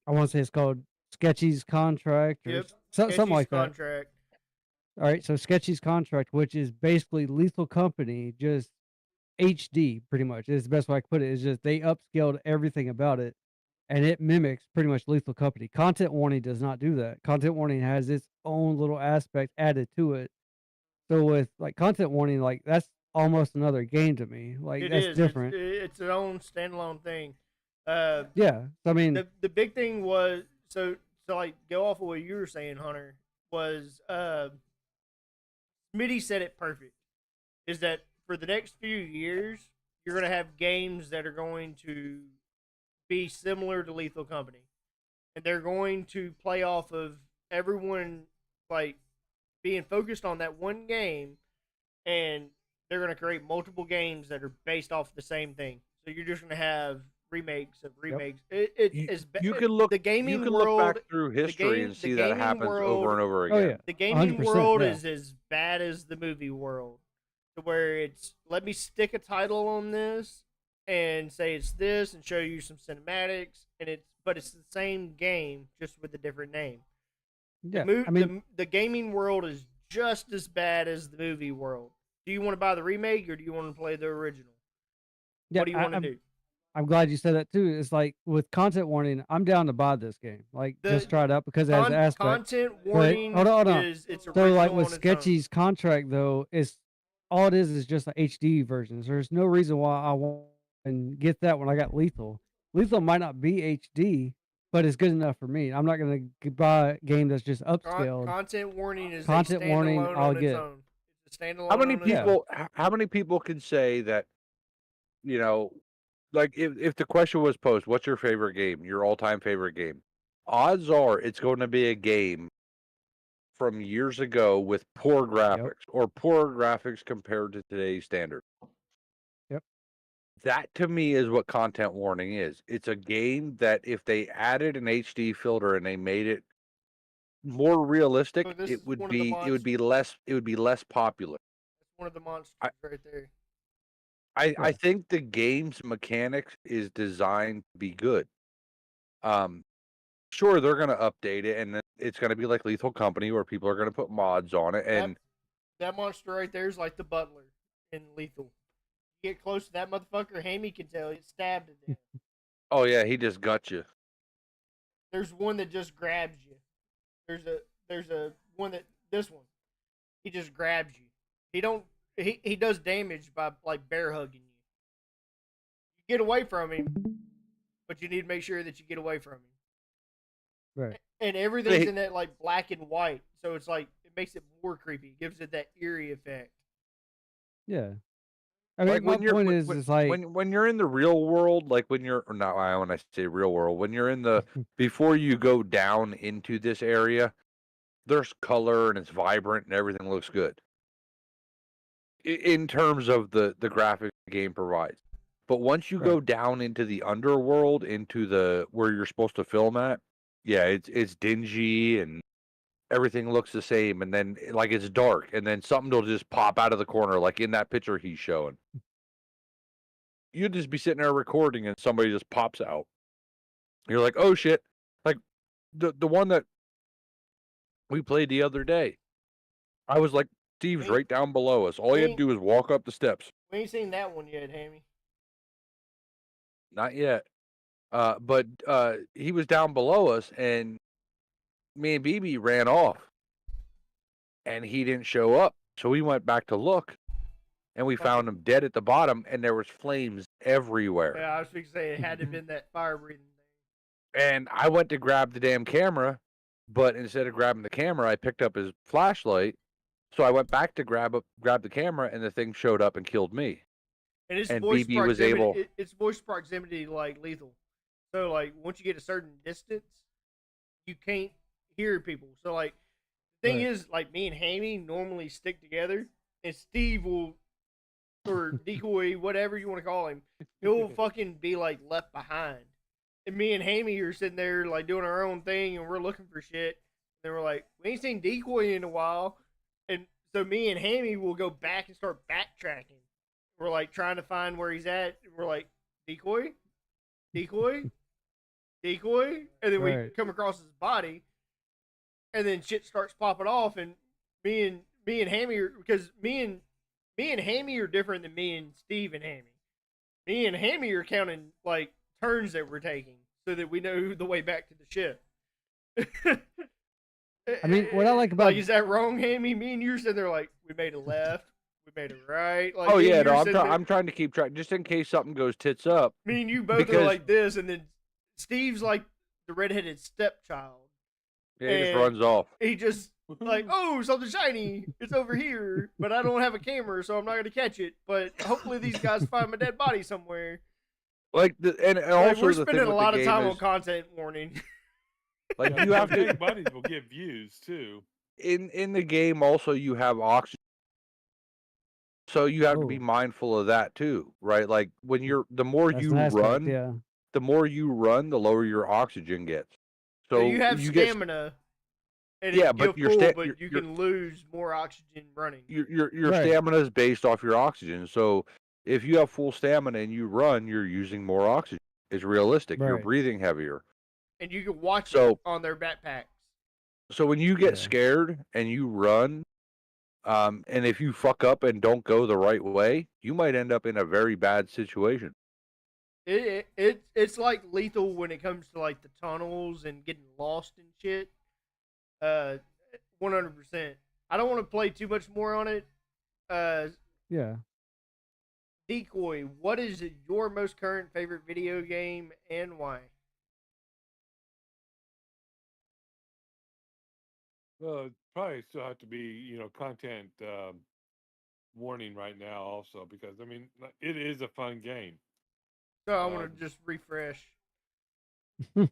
want to say it's called Sketchy's Contract or Yep. something Sketchy's like that. contract. All right, so Sketchy's Contract, which is basically Lethal Company, just HD, pretty much. Is the best way I can put it. Is just they upscaled everything about it, and it mimics pretty much Lethal Company. Content warning does not do that. Content warning has its own little aspect added to it. So with like content warning, like that's almost another game to me. Like It that's is. different. It's its own standalone thing. Yeah. So, I mean, The big thing was so like go off of what you were saying, Hunter, was Smitty said it perfect. Is that for the next few years you're gonna have games that are going to be similar to Lethal Company, and they're going to play off of everyone like being focused on that one game, and they're going to create multiple games that are based off the same thing. So you're just going to have remakes of remakes. You can look. The gaming You can world. look back through history game- and the see that gaming happens world- over and over oh again. yeah, The gaming 100%, world yeah. is as bad as the movie world, to where it's let me stick a title on this and say it's this and show you some cinematics, and but it's the same game just with a different name. Yeah. The, I mean, the gaming world is just as bad as the movie world. Do you want to buy the remake or do you want to play the original? Yeah, What do you want to do? I'm glad you said that too. It's like with content warning, I'm down to buy this game. Like just try it out because it has aspect. Content But warning hold on. is it's So original like with on its own. Sketchy's contract though, is all it is just an HD version. So there's no reason why I won't and get that when I got Lethal. Lethal might not be HD, but it's good enough for me. I'm not gonna buy a game that's just upscaled. Content warning is Content a warning, standalone I'll on its get. own. It's a standalone How many on its own. people? How many people can say that? Like if the question was posed, what's your favorite game? Your all-time favorite game? Odds are it's going to be a game from years ago with poor graphics or poor graphics compared to today's standard. Yep. That to me is what content warning is. It's a game that if they added an HD filter and they made it more realistic, Look, this it is would one of the be less popular. That's one of the monsters right there. I think the game's mechanics is designed to be good. Sure, they're gonna update it, and then it's gonna be like Lethal Company, where people are gonna put mods on it. And that monster right there is like the butler in Lethal. You get close to that motherfucker, Hammy can tell it's stabbed to death. oh yeah, he just got you. There's one that just grabs you. There's a one that this one. He just grabs you. He does damage by like bear hugging you. You get away from him, but you need to make sure that you get away from him. Right. And everything's in that like black and white, so it's like it makes it more creepy. It gives it that eerie effect. Yeah. I mean, Like my when you're point when, is when, like when you're in the real world, like when you're or not when I say real world, when you're in the before you go down into this area, there's color and it's vibrant and everything looks good. In terms of the graphics the game provides. But once you go down into the underworld, into the where you're supposed to film at, yeah, it's dingy and everything looks the same, and then like it's dark, and then something will just pop out of the corner, like in that picture he's showing. You'd just be sitting there recording, and somebody just pops out. You're like, oh shit! Like the one that we played the other day. I was like, Steve's right down below us. All you had to do was walk up the steps. We ain't seen that one yet, Hammy. Not yet. But he was down below us, and me and BB ran off, and he didn't show up. So we went back to look, and we found him dead at the bottom, and there was flames everywhere. Yeah, I was going to say it had to have been that fire breathing thing. And I went to grab the damn camera, but instead of grabbing the camera, I picked up his flashlight. So I went back to grab the camera, and the thing showed up and killed me. And its And voice BB proximity, was able. Its voice proximity like Lethal. So like once you get a certain distance, you can't hear people. So like the thing is, like me and Hammy normally stick together, and Steve will or decoy, whatever you want to call him, he'll fucking be like left behind. And me and Hammy are sitting there like doing our own thing, and we're looking for shit. And we're like, we ain't seen Decoy in a while, and so me and Hammy will go back and start backtracking. We're like trying to find where he's at. We're like, Decoy, and then we come across his body, and then shit starts popping off. And me and Hammy are, because me and Hammy are different than me and Steve and Hammy. Me and Hammy are counting like turns that we're taking so that we know the way back to the ship. I mean, what I like about like, is that wrong, Hammy? Me and you are sitting there like, we made a left, we made a right. Like, Oh yeah, no, I'm trying to keep track just in case something goes tits up. Me and you both are like this, and then Steve's like the redheaded stepchild. Yeah, he just runs off. He just like, oh, something shiny, it's over here, but I don't have a camera, so I'm not gonna catch it. But hopefully these guys find my dead body somewhere. Like and also we're the spending thing a lot with of the game time on is, content warning. like Yeah, you have to dead bodies will get views too. in the game. Also, you have oxygen, so you have to be mindful of that too, right? Like when you're the more you run, the more you run, the lower your oxygen gets. So you have stamina. And yeah, but you can lose more oxygen running. Your stamina is based off your oxygen. So if you have full stamina and you run, you're using more oxygen. It's realistic. You're breathing heavier. And you can watch it on their backpacks. So when you get scared and you run, And if you fuck up and don't go the right way, you might end up in a very bad situation. It's like Lethal when it comes to like the tunnels and getting lost and shit. 100%. I don't want to play too much more on it. Yeah. Decoy, what is your most current favorite video game and why? Well, it probably still have to be, content warning right now also because I mean it is a fun game. So I want Um, to just refresh. But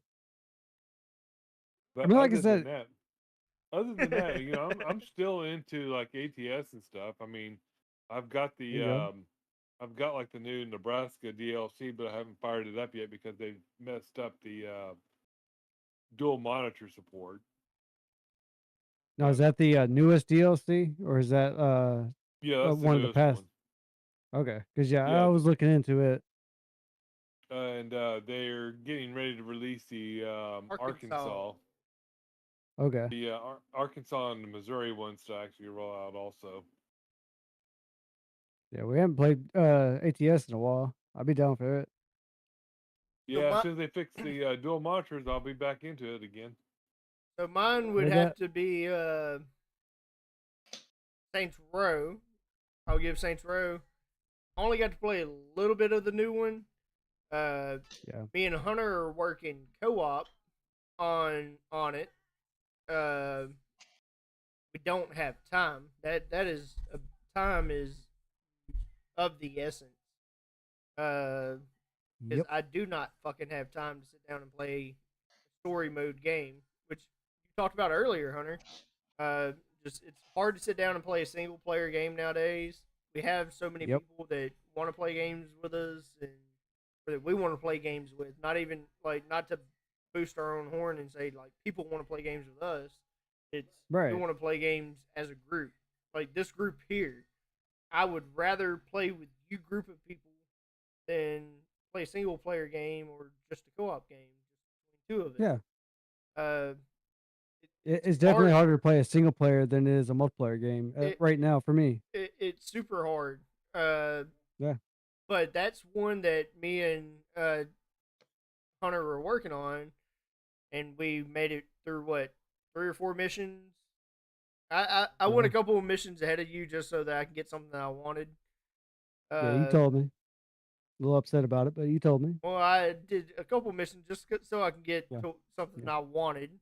mean, like I other said- than that, I'm still into like ATS and stuff. I mean, I've got There you the go. I've got like the new Nebraska DLC, but I haven't fired it up yet because they messed up the dual monitor support. Now, is that the newest DLC or is that Yeah, that's the one of the newest past? one. Okay, because I Yeah. was looking into it. And they're getting ready to release the Arkansas. Okay. The Arkansas and the Missouri ones to actually roll out also. Yeah, we haven't played ATS in a while. I'll be down for it. Yeah, my- as soon as they fix the dual monitors, I'll be back into it again. So mine would Heard have that? to be Saints Row. I'll give Saints Row. I only got to play a little bit of the new one. Yeah. Me and Hunter are working co-op on it. We don't have time. That is time is of the essence. Because Yep. I do not fucking have time to sit down and play a story mode game, which you talked about earlier, Hunter. Just it's hard to sit down and play a single player game nowadays. We have so many Yep. people that want to play games with us and that we want to play games with. Not even like not to boost our own horn and say like people want to play games with us. It's Right. we want to play games as a group. Like this group here, I would rather play with you group of people than play a single player game or just a co-op game. Just between two of us. Yeah. Uh, It's definitely hard. harder to play a single player than it is a multiplayer game right now for me. It's super hard. Yeah. But that's one that me and Hunter were working on, and we made it through what 3 or 4 missions. I went a Yeah. couple of missions ahead of you just so that I can get something that I wanted. Yeah, you told me. A little upset about it, but you told me. Well, I did a couple missions just so I can get Yeah. to something Yeah. I wanted.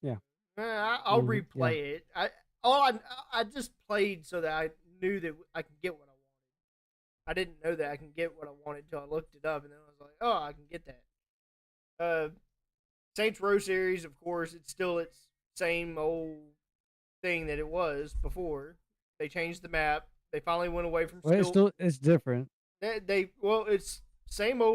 Yeah. I'll Mhm, replay it. I just played so that I knew that I can get what I wanted. I didn't know that I can get what I wanted until I looked it up, and then I was like, oh, I can get that. Saints Row series, of course, it's still its same old thing that it was before. They changed the map. They finally went away from Well, skill. it's different. Well, it's same old